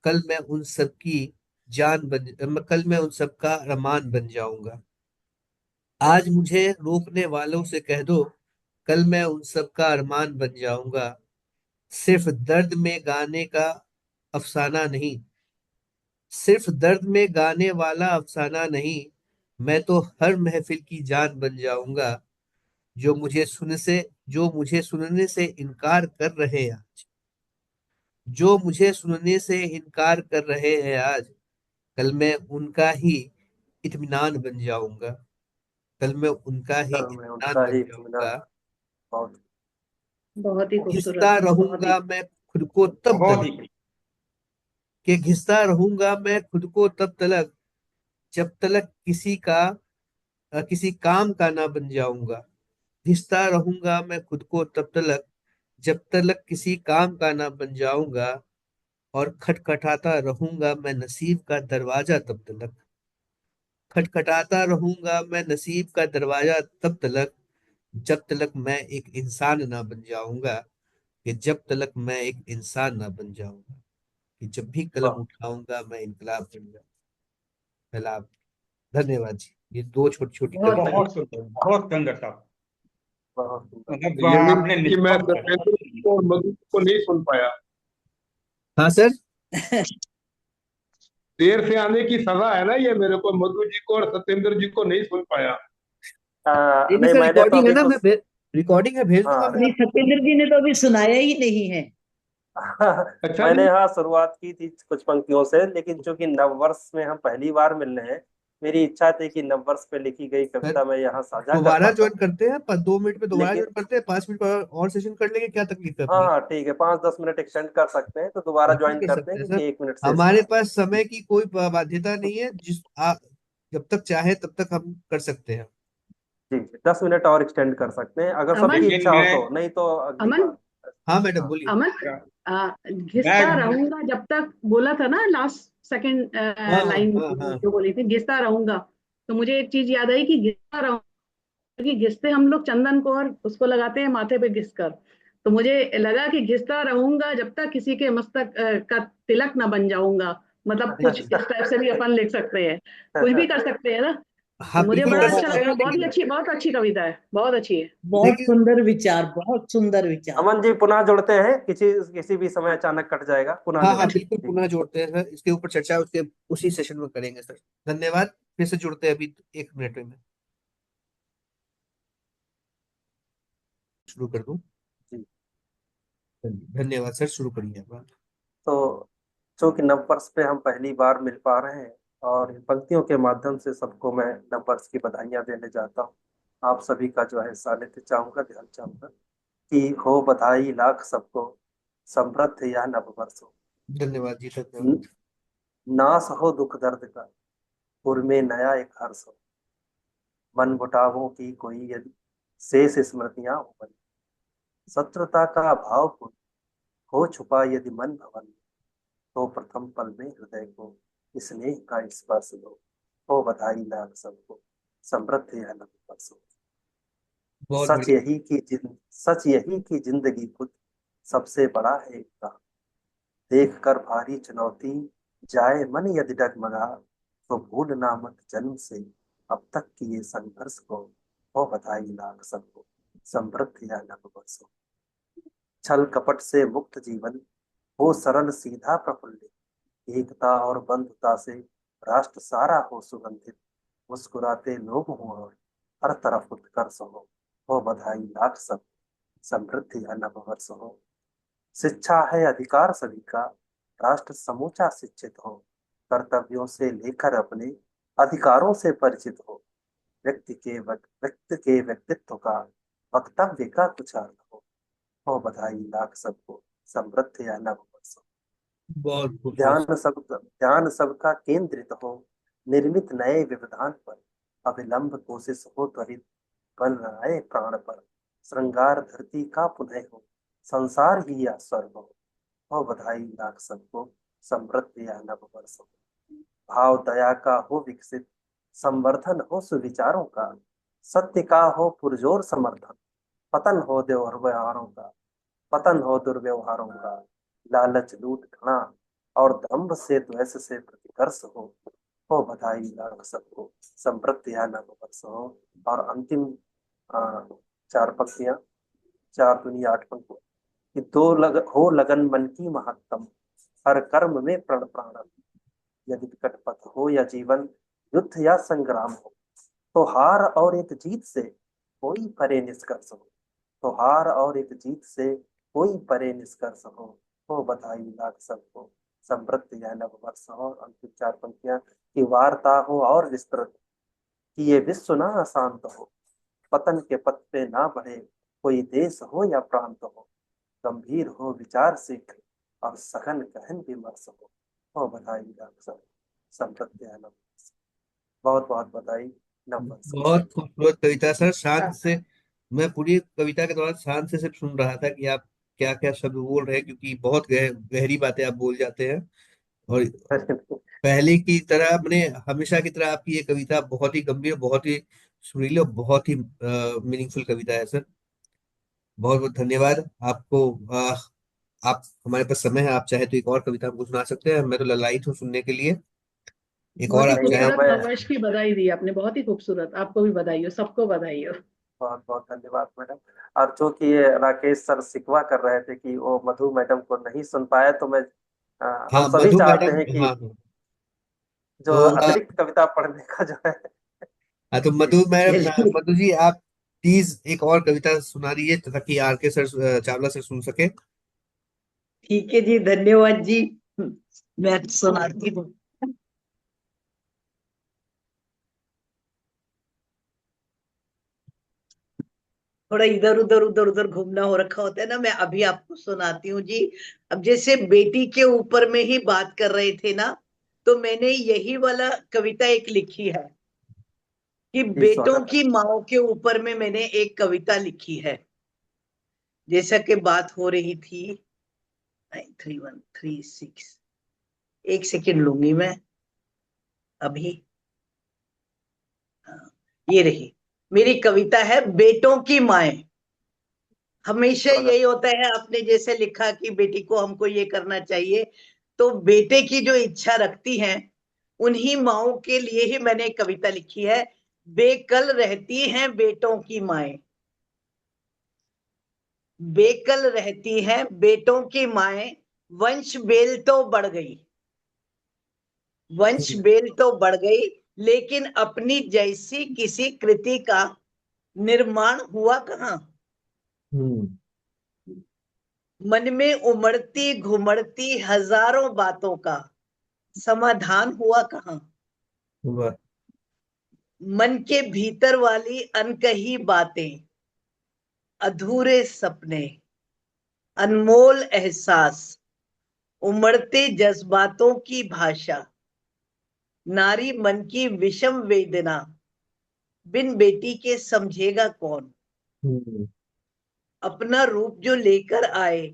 कल मैं उन सब की कल मैं उन सब का अरमान बन जाऊंगा। आज मुझे रोकने वालों से कह दो, कल मैं उन सब का अरमान बन जाऊंगा। सिर्फ दर्द में गाने का अफसाना नहीं, सिर्फ दर्द में गाने वाला अफसाना नहीं, मैं तो हर महफिल की जान बन जाऊंगा। जो मुझे सुन से जो मुझे सुनने से इनकार कर रहे हैं आज, जो मुझे सुनने से इनकार कर रहे हैं आज, कल मैं उनका ही इत्मीनान बन जाऊंगा। कल मैं उनका ही कल मैं इत्मीनान उनका बन ही जाऊंगा। इत्मीनान। बहुत बहुत ही खूबसूरत, घिसता बहुत ही। रहूंगा मैं खुद को तब बहुत तलक, ही कि घिसता रहूंगा मैं खुद को तब तलक, जब तलक किसी काम का ना बन जाऊंगा। घिसता रहूंगा मैं खुद को तब तलक, जब तलक किसी काम का ना बन जाऊंगा। और खटखटाता रहूंगा मैं नसीब का दरवाजा तब तलक, खटखटाता रहूंगा मैं नसीब का दरवाजा तब तलक, जब तलक मैं एक इंसान ना बन जाऊंगा। कि जब तलक मैं एक इंसान ना बन जाऊंगा, कि जब भी कलम वाह, उठाऊंगा मैं इनकलाब बन जाऊंगा। सलाम। धन्यवाद जी। ये दो छोटी छोटी बहुत कविताएं। बहुत सुंदर, बहुत सुंदर साहब। बहुत सुंदर। मतलब ये आपने नहीं कि मैं निष्पक्ष सत्येंद्र को और मधु को नहीं सुन पाया। हाँ सर। देर से आने की सजा है ना ये मेरे को, मधु जी को और सत्येंद्र जी को नहीं सुन पाया। नहीं नहीं नहीं, सर, मैंने तो रिकॉर्डिंग है अभी ना, कुछ। रिकॉर्डिंग है, भेज दूंगा मैं हाँ। नहीं, आपको। सत्येंद्र जी ने तो अभी सुनाया ही नहीं है। अच्छा मैंने जी। हाँ शुरुआत की थी कुछ पंक्तियों से, लेकिन चूंकि नववर्ष में हम पहली बार मिल रहे हैं, मेरी इच्छा थी कि नववर्ष पे लिखी गई सर कविता मैं यहाँ साझा कर दोबारा पाता ज्वाइन हूँ। करते हैं, पर 2 मिनट में दोबारा लेकिन ज्वाइन करते हैं, 5 मिनट और सेशन कर लेंगे, क्या तकलीफ है हाँ अपनी। हाँ ठीक है, 5-10 मिनट एक्सटेंड कर सकते हैं, तो दोबारा बिल्कुल ज्वाइन कर करते सकते हैं हैं क्योंकि सर। 1 मिनट शेष हमारे था। पास समय की कोई बाध्यता नहीं है, जब तक चाहे तब तक हम कर सकते हैं। जी, 10 मिनट और एक्सटेंड कर सकते हैं अगर अमन, सबकी लेकिन इच्छा हो मैं तो, नहीं तो अगली अमन, बार। हाँ मैडम हाँ बोलिए। अमन, मैं घिसता रहूंगा जब तक बोला था ना, लास्ट सेकंड हाँ हाँ लाइन हाँ हाँ। जो बोली थी, घिसता रहूंगा। तो मुझे एक चीज याद आई कि घिसता रहूंगा, क्योंकि घिसते हम लोग चंदन को और उसको लगाते हैं माथे पे घिस कर। तो मुझे लगा कि घिसता रहूंगा जब तक किसी के मस्तक का तिलक ना बन जाऊंगा। मतलब कुछ इस टाइप से भी अपन लिख सकते हैं, कुछ भी कर सकते हैं ना। तो हाँ मुझे बिल्कुल बड़ा कर अच्छा सकते लगा, हैं, लेकिन बहुत अच्छी कविता है, बहुत अच्छी है। बहुत लेकिन सुंदर विचार, बहुत सुंदर विचार। अमन जी पुनः जुड़ते हैं, किसी किसी भी समय अचानक कट जाएगा, पुनः हाँ हाँ जुड़ेंगे। बिल्कुल ठीक। पुनः जोड़ते हैं सर, इसके ऊपर चर्चा उसके उसी सेशन में करेंगे सर। धन्यवाद। फिर से जुड़ते हैं अभी 1 मिनट में, शुरू कर दूं। जी। धन्यवाद सर, शुरू करिए आप। तो चूंकि नववर्ष पे हम पहली बार मिल पा रहे हैं, और इन पंक्तियों के माध्यम से सबको मैं नववर्ष की बधाइयां देने जाता हूँ। आप सभी का जो है सानिध्य चाहूंगा, ध्यान चाहूंगा कि हो बधाई लाख सबको, समृद्ध यह नववर्ष हो। धन्यवाद जी, न- धन्यवाद। नाश हो दुख दर्द का, पुर में नया एक हर्ष हो। मन मुटावों की कोई यदि शेष स्मृतियां हो बनी, शत्रुता का भाव हो छुपा यदि मन भवन, तो प्रथम पल में हृदय को स्नेह का स्पर्श दो। हो बधाई लाख सबको, समृद्ध यह नववर्ष हो। बहुत बढ़िया। सच यही की जिंदगी खुद सबसे बड़ा है इम्तिहान। देख कर भारी चुनौती जाए मन यदि डगमगा, तो भूलना मत जन्म से अब तक किए संघर्ष को, हो बधाई लाख सबको, समृद्धि या नव वर्ष हो। छल कपट से मुक्त जीवन हो सरल सीधा प्रफुल्लित, एकता और बंधुता से राष्ट्र सारा हो सुगंधित, मुस्कुराते लोग हों और हर तरफ उत्कर्ष हो बधाई लाख सब, समृद्धि या नव वर्ष हो। शिक्षा है अधिकार सभी का, राष्ट्र समूचा शिक्षित हो, कर्तव्यों से लेकर अपने अधिकारों से परिचित हो, व्यक्ति के व्यक्तित्व का, वक्तव्य का कुछ अर्थ हो बधाई लाख सबको, समृद्धि या नव वर्ष हो। बहुत खूबसूरत। ध्यान सबका केंद्रित हो, निर्मित नए व्यवधान पर, अविलंब कोशिश हो त्वरित, बल आए प्राण पर, श्रृंगार धरती का पुनः हो, संसार ही या स्वर्ग हो बधाई लाख सबको, समृद्धि या नव वर्ष हो। भाव दया का हो विकसित, संवर्धन हो सुविचारों का, सत्य का हो पुरजोर समर्थन, पतन हो दुर्व्यवहारों का, पतन हो दुर्व्यवहारों का, लालच लूट घृणा और दंभ से द्वेष से प्रतिकर्ष हो बधाई लाख सबको, समृद्धि या नव वर्ष हो। और अंतिम चार पंक्तियां, चार दुनिया आठ पंक्तियां, कि हो लगन मन की महत्तम, हर कर्म में प्रण प्राण, यदि विकट पथ हो या जीवन, युद्ध या संग्राम हो, तो हार और एक जीत से कोई परे निष्कर्ष हो, तो हार और एक जीत से कोई परे निष्कर्ष हो बधाई लाख सबको, समृद्धि या नव वर्ष हो। अंतिम चार पंक्तियां, कि वार्ता हो और विस्तृत, कि ये विश्व ना अशांत हो, पतन के पथ पे ना बढ़े कोई देश हो या प्रांत हो, गंभीर हो विचार शीघ्र और सघन गहन विमर्श हो बधाई लाख सब, समृद्धि या नव वर्ष। बहुत बहुत बधाई, नव वर्ष की बहुत सभी। खूबसूरत कविता सर, शांत से। मैं पूरी कविता के दौरान शांत से सिर्फ सुन रहा था कि आप क्या क्या शब्द बोल रहे हैं, क्योंकि बहुत गहरी बातें आप बोल जाते हैं। और पहले की तरह, मैंने हमेशा की तरह, आपकी ये कविता बहुत ही गंभीर, बहुत ही सुरीली और बहुत ही मीनिंगफुल कविता है सर। बहुत बहुत धन्यवाद आपको। आप, हमारे पास समय है, आप चाहे तो एक और कविता हमको सुना सकते हैं, मैं तो ललायित हूँ सुनने के लिए। एक और बहुत ही आप नहीं चाहें। तो खूबसूरत, मैं नववर्ष की बधाई दी आपने, बहुत ही खूबसूरत। आपको भी बधाई हो, सबको बधाई हो। बहुत बहुत धन्यवाद मैडम। और चूंकि ये राकेश सर शिकवा कर रहे थे कि वो मधु मैडम को नहीं सुन पाए, तो मैं हम हाँ, सभी मधु चाहते मैडम, हैं कि हाँ हाँ। जो तो अतिरिक्त कविता पढ़ने का जो है। हाँ, तो जी मधु मैडम, चलिए मधु जी आप प्लीज एक और कविता सुना दीजिए, ताकि आर के सर, चावला सर सुन सके। ठीक है जी, धन्यवाद जी। मैं सुनाती हूँ। थोड़ा इधर उधर घूमना हो रखा होता है ना, मैं अभी आपको सुनाती हूँ जी। अब जैसे बेटी के ऊपर में ही बात कर रहे थे ना, तो मैंने यही वाला कविता एक लिखी है कि जी, बेटों स्वागत है। की माओ के ऊपर में मैंने एक कविता लिखी है। जैसा कि बात हो रही थी, 93136, एक सेकेंड लूंगी मैं अभी। हाँ, ये रही मेरी कविता है, बेटों की माएं। हमेशा स्वागत। यही होता है, आपने जैसे लिखा कि बेटी को हमको ये करना चाहिए, तो बेटे की जो इच्छा रखती हैं, उन्हीं माओं के लिए ही मैंने एक कविता लिखी है। बेकल रहती हैं बेटों की माएं, बेकल रहती हैं बेटों की माएं, वंश बेल तो बढ़ गई, वंश बेल तो बढ़ गई, लेकिन अपनी जैसी किसी कृति का निर्माण हुआ कहाँ। हम्म। मन में उमड़ती घुमड़ती हजारों बातों का समाधान हुआ कहाँ। वाह। मन के भीतर वाली अनकही बातें, अधूरे सपने, अनमोल एहसास, उमड़ते जज्बातों की भाषा, नारी मन की विषम वेदना, बिन बेटी के समझेगा कौन। हम्म। अपना रूप जो लेकर आए,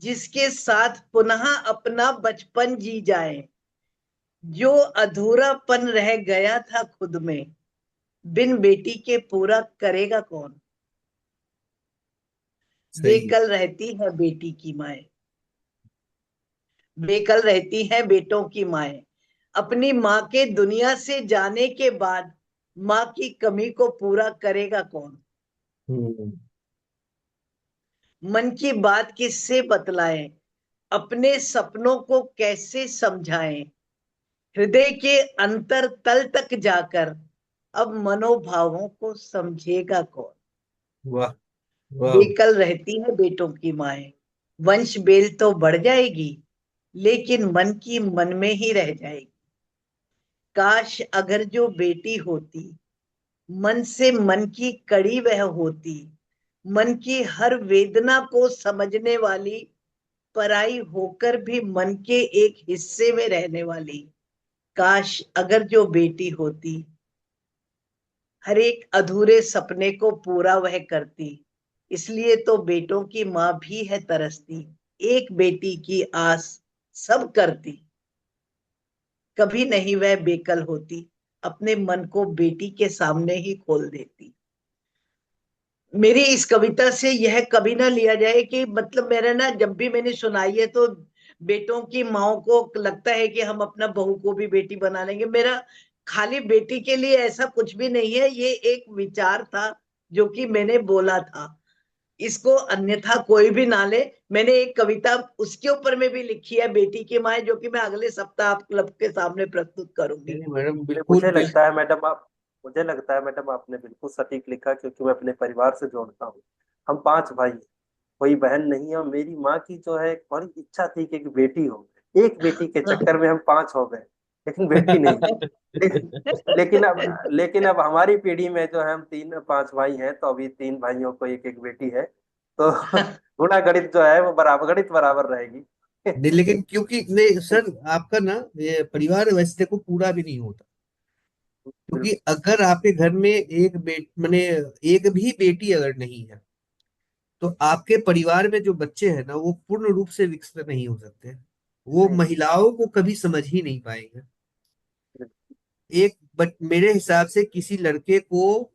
जिसके साथ पुनः अपना बचपन जी जाए, जो अधूरापन रह गया था खुद में, बिन बेटी के पूरा करेगा कौन। सही है। बेकल रहती है बेटी की माए, बेकल रहती है बेटों की माए, अपनी माँ के दुनिया से जाने के बाद माँ की कमी को पूरा करेगा कौन? मन की बात किससे बतलाएं, अपने सपनों को कैसे समझाएं, हृदय के अंतर तल तक जाकर अब मनोभावों को समझेगा कौन? वाह वाह। बेकल रहती है बेटों की माएं, वंश बेल तो बढ़ जाएगी, लेकिन मन की मन में ही रह जाएगी। काश अगर जो बेटी होती, मन से मन की कड़ी वह होती, मन की हर वेदना को समझने वाली, पराई होकर भी मन के एक हिस्से में रहने वाली। काश अगर जो बेटी होती, हर एक अधूरे सपने को पूरा वह करती। इसलिए तो बेटों की माँ भी है तरसती, एक बेटी की आस सब करती। कभी नहीं वह बेकल होती, अपने मन को बेटी के सामने ही खोल देती। मेरी इस कविता से यह कभी ना लिया जाए कि मतलब मेरा ना, जब भी मैंने सुनाई है तो बेटों की माओ को लगता है कि हम अपना बहू को भी बेटी बना लेंगे। मेरा खाली बेटी के लिए ऐसा कुछ भी नहीं है, ये एक विचार था जो कि मैंने बोला था। इसको अन्यथा कोई भी ना ले। मैंने एक कविता उसके ऊपर में भी लिखी है, बेटी की माँ, जो कि मैं अगले सप्ताह आप क्लब के सामने प्रस्तुत करूंगी। नहीं मैडम, बिल्कुल मुझे लगता है मैडम आप मुझे लगता है मैडम आपने बिल्कुल सटीक लिखा, क्योंकि मैं अपने परिवार से जोड़ता हूँ। हम 5 भाई हैं, कोई बहन नहीं है, और मेरी माँ की जो है एक बड़ी इच्छा थी कि एक बेटी हो। एक बेटी के चक्कर में हम 5 हो गए, लेकिन बेटी नहीं हुई। ले, लेकिन अब हमारी पीढ़ी में जो है हम 3 5 भाई हैं, तो अभी 3 भाइयों को एक एक बेटी है। तो गुणा गणित जो है वो बराबर, गणित बराबर रहेगी। नहीं, लेकिन क्योंकि नहीं सर, आपका ना ये परिवार वैसे देखो पूरा भी नहीं होता। क्योंकि बिल्कुल अगर आपके घर में एक माने एक भी बेटी अगर नहीं है, तो आपके परिवार में जो बच्चे हैं ना, वो पूर्ण रूप से विकसित नहीं हो सकते। वो नहीं। महिलाओं को कभी समझ ही नहीं पाएंगे। बिल्कुल मेरे हिसाब से किसी लड़के को,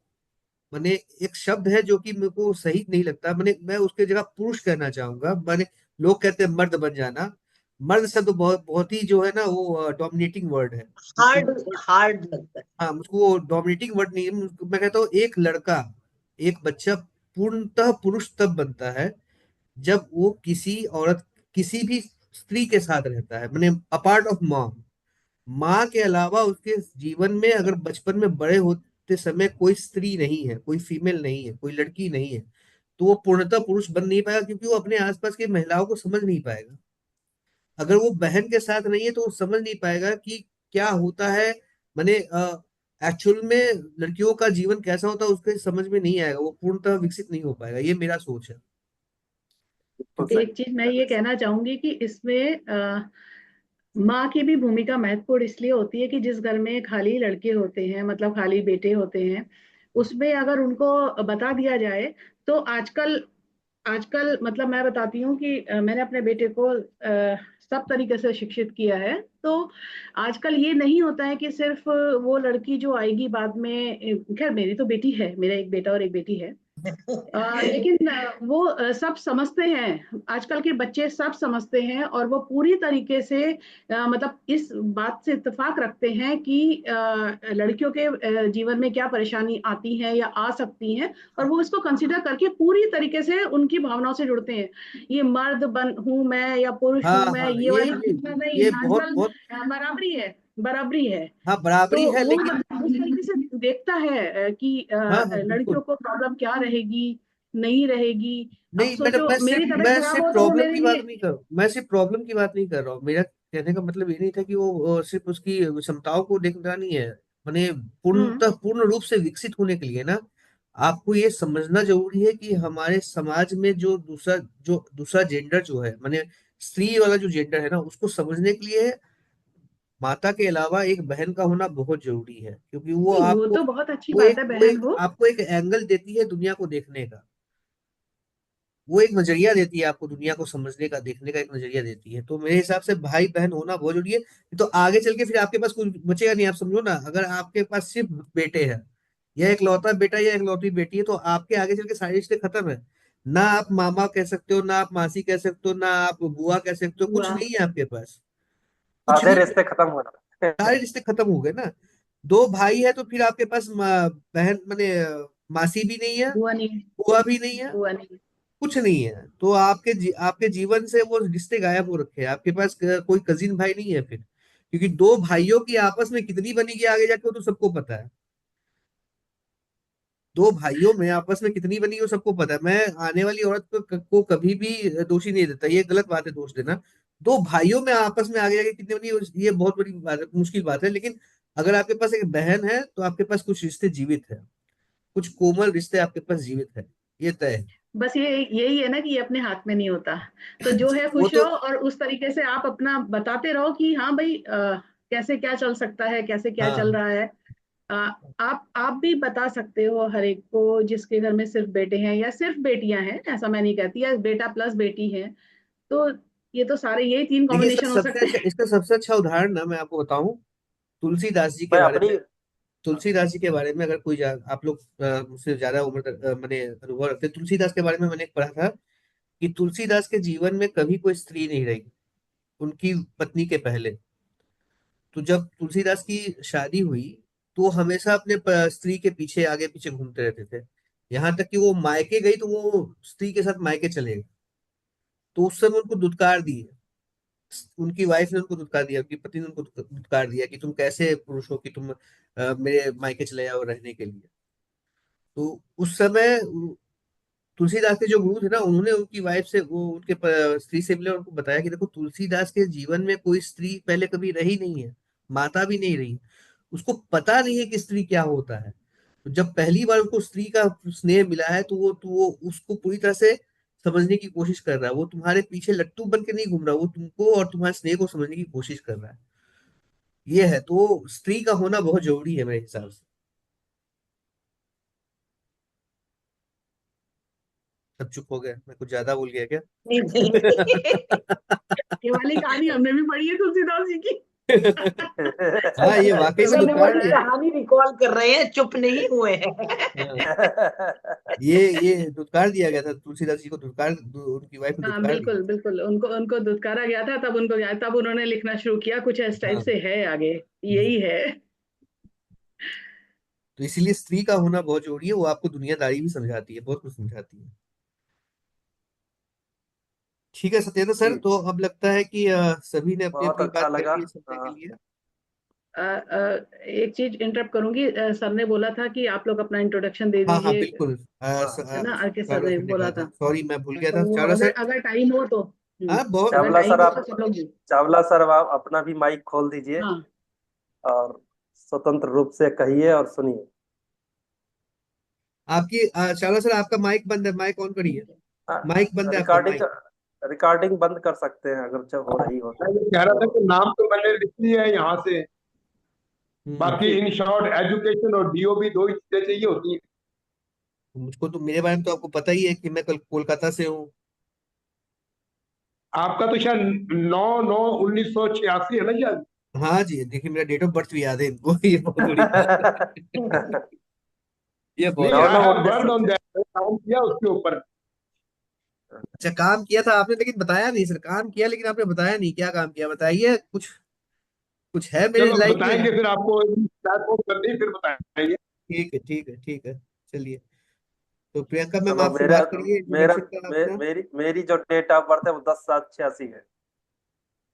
मैंने एक शब्द है जो कि मेरे को सही नहीं लगता, मैं उसके जगह पुरुष कहना चाहूंगा। लोग कहते हैं मर्द बन जाना। मर्द शब्द बहुत बहुत ही जो है ना, वो डोमिनेटिंग वर्ड है। उसको हार्ड हार्ड लगता है। हाँ, मुझको डोमिनेटिंग वर्ड नहीं है। मैं कहता हूँ एक लड़का, एक बच्चा पूर्णतः पुरुष तब बनता है जब वो किसी औरत, किसी भी स्त्री के साथ रहता है, मैंने अपार्ट ऑफ माँ। माँ के अलावा उसके जीवन में अगर बचपन में बड़े होते समय कोई स्त्री नहीं है, कोई फीमेल नहीं है, कोई लड़की नहीं है, तो वो पूर्णतः पुरुष बन नहीं पाएगा, क्योंकि वो अपने आसपास की महिलाओं को समझ नहीं पाएगा। अगर वो बहन के साथ नहीं है तो वो समझ नहीं पाएगा कि क्या होता है। मैंने एक्चुअल में लड़कियों का जीवन कैसा होता है उसके समझ में नहीं आएगा, वो पूर्णतः विकसित नहीं हो पाएगा। ये मेरा सोच है। बिल्कुल क्योंकि एक सही। चीज मैं ये कहना चाहूंगी कि इसमें माँ की भी भूमिका महत्वपूर्ण इसलिए होती है कि जिस घर में खाली लड़के होते हैं, मतलब खाली बेटे होते हैं, उसमें अगर उनको बता दिया जाए, तो आजकल आजकल मतलब मैं बताती हूँ कि मैंने अपने बेटे को सब तरीके से शिक्षित किया है। तो आजकल ये नहीं होता है कि सिर्फ वो लड़की जो आएगी बाद में, खैर मेरी तो बेटी है, मेरा एक बेटा और एक बेटी है। लेकिन वो सब समझते हैं, आजकल के बच्चे सब समझते हैं, और वो पूरी तरीके से मतलब इस बात से इत्तेफाक रखते हैं कि लड़कियों के जीवन में क्या परेशानी आती है या आ सकती हैं, और वो इसको कंसिडर करके पूरी तरीके से उनकी भावनाओं से जुड़ते हैं। ये मर्द बन हूं मैं या पुरुष हाँ हूं मैं, हाँ, ये वाला नहीं, ये बहुत आजकल बहुत बराबरी है, बराबरी है। हाँ, तो बराबरी है, वो लेकिन उस तरीके से देखता है कि हाँ हाँ लड़कियों बिल्कुल। को प्रॉब्लम क्या रहेगी, नहीं रहेगी। अब नहीं मैडम, सोचो मेरी तबीयत मैं खराब सिर्फ हो तो वो प्रॉब्लम मेरे की बात लिए। नहीं कर मैं सिर्फ प्रॉब्लम की बात नहीं कर रहा हूँ। मेरा कहने का मतलब ये नहीं था कि वो सिर्फ उसकी क्षमताओं को देखना नहीं है। मैंने हम्म। पूर्णतः पूर्ण रूप से विकसित होने के लिए ना, आपको ये समझना जरूरी है कि हमारे समाज में जो दूसरा जेंडर जो है, मैंने स्त्री वाला जो जेंडर है ना, उसको समझने के लिए माता के अलावा एक बहन का होना बहुत जरूरी है। क्योंकि वो नहीं, वो आपको तो बहुत अच्छी बात है बहन हो। आपको एक एंगल देती है दुनिया को देखने का। वो एक नजरिया देती है आपको, दुनिया को समझने का, देखने का एक नजरिया देती है। तो मेरे हिसाब से भाई बहन होना बहुत जरूरी है। तो आगे चल के फिर आपके पास कुछ बचेगा नहीं। आप समझो ना, अगर आपके पास सिर्फ बेटे हैं, या एक लौता बेटा या एक लौती बेटी है, तो आपके आगे चल के सारे रिश्ते खत्म है। ना आप मामा कह सकते हो, ना आप मासी कह सकते हो, ना आप बुआ कह सकते हो, कुछ वाह। नहीं है आपके पास। कुछ आधे नहीं है। रिश्ते खत्म हो रहे हैं। सारे रिश्ते खत्म हो गए ना। दो भाई है तो फिर आपके पास बहन माने मासी भी नहीं है, बुआ नहीं, बुआ भी नहीं है, बुआ नहीं। कुछ नहीं है। तो आपके जीवन से वो रिश्ते गायब हो रखे हैं। आपके पास कोई कजिन भाई नहीं है फिर, क्योंकि दो भाइयों की आपस में कितनी बनेगी आगे जाके वो तो सबको पता है। दो भाइयों में आपस में कितनी बनी वो सबको पता है। मैं आने वाली औरत को कभी भी दोषी नहीं देता, ये गलत बात है दोष देना। दो भाइयों में आपस में आगे जाके कितनी बनी ये बहुत बड़ी बात है, मुश्किल बात है। लेकिन अगर आपके पास एक बहन है तो आपके पास कुछ रिश्ते जीवित है, कुछ कोमल रिश्ते आपके पास जीवित है, ये तय है। बस ये यही है ना कि ये अपने हाथ में नहीं होता। तो जो है वो खुश तो रहो और उस तरीके से आप अपना बताते रहो कि हाँ भाई, कैसे क्या चल सकता है, कैसे क्या चल हाँ रहा है। अ, आप भी बता सकते हो हर एक को जिसके घर में सिर्फ बेटे हैं या सिर्फ बेटियां हैं, ऐसा मैं नहीं कहती, या बेटा प्लस बेटी है। तो ये तो सारे यही तीन देखिए, कॉम्बिनेशन हो सकते हैं। इसका सबसे अच्छा उदाहरण ना मैं आपको बताऊं, तुलसीदास जी के मैं बारे अपनी में। तुलसीदास जी के बारे में अगर कोई आप लोग मुझसे ज्यादा उम्र तक मैंने अनुभव रखते हैं, तुलसीदास के बारे में मैंने पढ़ा था कि तुलसीदास के जीवन में कभी कोई स्त्री नहीं रही उनकी पत्नी के पहले। तो जब तुलसीदास की शादी हुई तो वो हमेशा अपने स्त्री के पीछे आगे पीछे घूमते रहते थे। यहाँ तक कि वो मायके गई तो वो स्त्री के साथ मायके चले गए। तो उस समय उनको दुत्कार दिए, उनकी वाइफ ने उनको दुत्कार दिया, उनकी पत्नी ने उनको दुत्कार दिया कि तुम कैसे पुरुष हो कि तुम मेरे मायके चले जाओ रहने के लिए। तो उस समय तुलसीदास के जो गुरु थे ना, उन्होंने उनकी वाइफ से वो उनके स्त्री से मिले और उनको बताया कि देखो, तुलसीदास के जीवन में कोई स्त्री पहले कभी रही नहीं है, माता भी नहीं रही, उसको पता नहीं है कि स्त्री क्या होता है। तो जब पहली बार उसको स्त्री का स्नेह मिला है तो वो उसको पूरी तरह से समझने की कोशिश कर रहा है। वो तुम्हारे पीछे लट्टू बन के नहीं घूम रहा, वो तुमको और तुम्हारे स्नेह को समझने की कोशिश कर रहा है। ये है, तो स्त्री का होना बहुत जरूरी है मेरे हिसाब से। सब चुप हो गए, मैं कुछ ज्यादा बोल गया क्या? नहीं नहीं नहीं। ये वाली कहानी हमने भी पढ़ी है तुलसीदास जी की। हाँ, ये वाकई में मैंने दुत्कार वही दिया। कहानी रिकॉल कर रहे हैं, चुप नहीं हुए हैं। हाँ, ये दुत्कार दिया गया था तुलसीदास जी को, उनकी वाइफ ने हाँ दुत्कार दिया बिल्कुल बिल्कुल, उनको उनको दुत्कारा गया था, तब उन्होंने लिखना शुरू किया, कुछ इस था। टाइप हाँ। से है आगे। हम्म। यही है। तो इसीलिए स्त्री का होना बहुत जरूरी है, वो आपको दुनियादारी भी समझाती है, बहुत कुछ समझाती है। ठीक है सत्येंद्र सर, जी, तो अब लगता है कि सभी ने अपनी बहुत अपनी अच्छा बात कर लगा। ली है सुनने के लिए। एक चीज इंटरप्ट करूंगी, सर ने बोला था कि आप लोग अपना इंट्रोडक्शन दे हाँ हाँ दीजिए। बिल्कुल। हाँ, है ना, आर के सर चावला ने सर ने बोला कहा था। था, सॉरी मैं भूल गया था, तो चावला अगर सर। अगर टाइम हो तो, हाँ बहुत। अगर चावला सर टाइम हो आप तो सब लोग। चावला सर आप अपना भी माइक खोल दीजिए हाँ और स्वतंत्र रूप से कहिए और सुनिए। आपकी चावला सर, आपका माइक बंद है, माइक ऑन करिए। हाँ, माइक बंद है आपका, रिकॉर्डिंग माइक। रिकॉर्डिंग बंद कर सकते हैं अगर जब हो रही हो मैं ये कह रहा था तो। कि नाम तो मैंने लिख लिया है यहाँ से। बाकी जी। इन शॉर्ट एजुकेशन और डीओबी दो ही चीजें चाहिए होती हैं। मुझको तो मेरे बारे में तो आपको पता ही है कि मैं कल कोलकाता से हूँ। आपका तो शायद 9/9/1986 है ना शायद। हाँ जी, देखिए मेरा डेट ऑफ बर्थ भी याद है इनको। ये बहुत बड़ी बात है। ये बहुत नहीं, नौ आई नौ हैव उन्नीस वर्ड सौ ऑन दैट, काम किया उसके ऊपर। अच्छा, काम किया था आपने, लेकिन बताया नहीं सर। काम किया लेकिन आपने बताया नहीं, क्या काम किया बताइए। कुछ कुछ है मेरी चलो लाइफ में। बताएंगे फिर आपको, फोन कर दी फिर बताएंगे। ठीक है ठीक है ठीक है। चलिए, तो प्रियंका मैम चलो आप मेरा शुरुआत करिए मेरा इंट्रोडक्शन का मे, अपना। मेरी मेरी जो डेट ऑफ बर्थ है वो 10/7/86 है।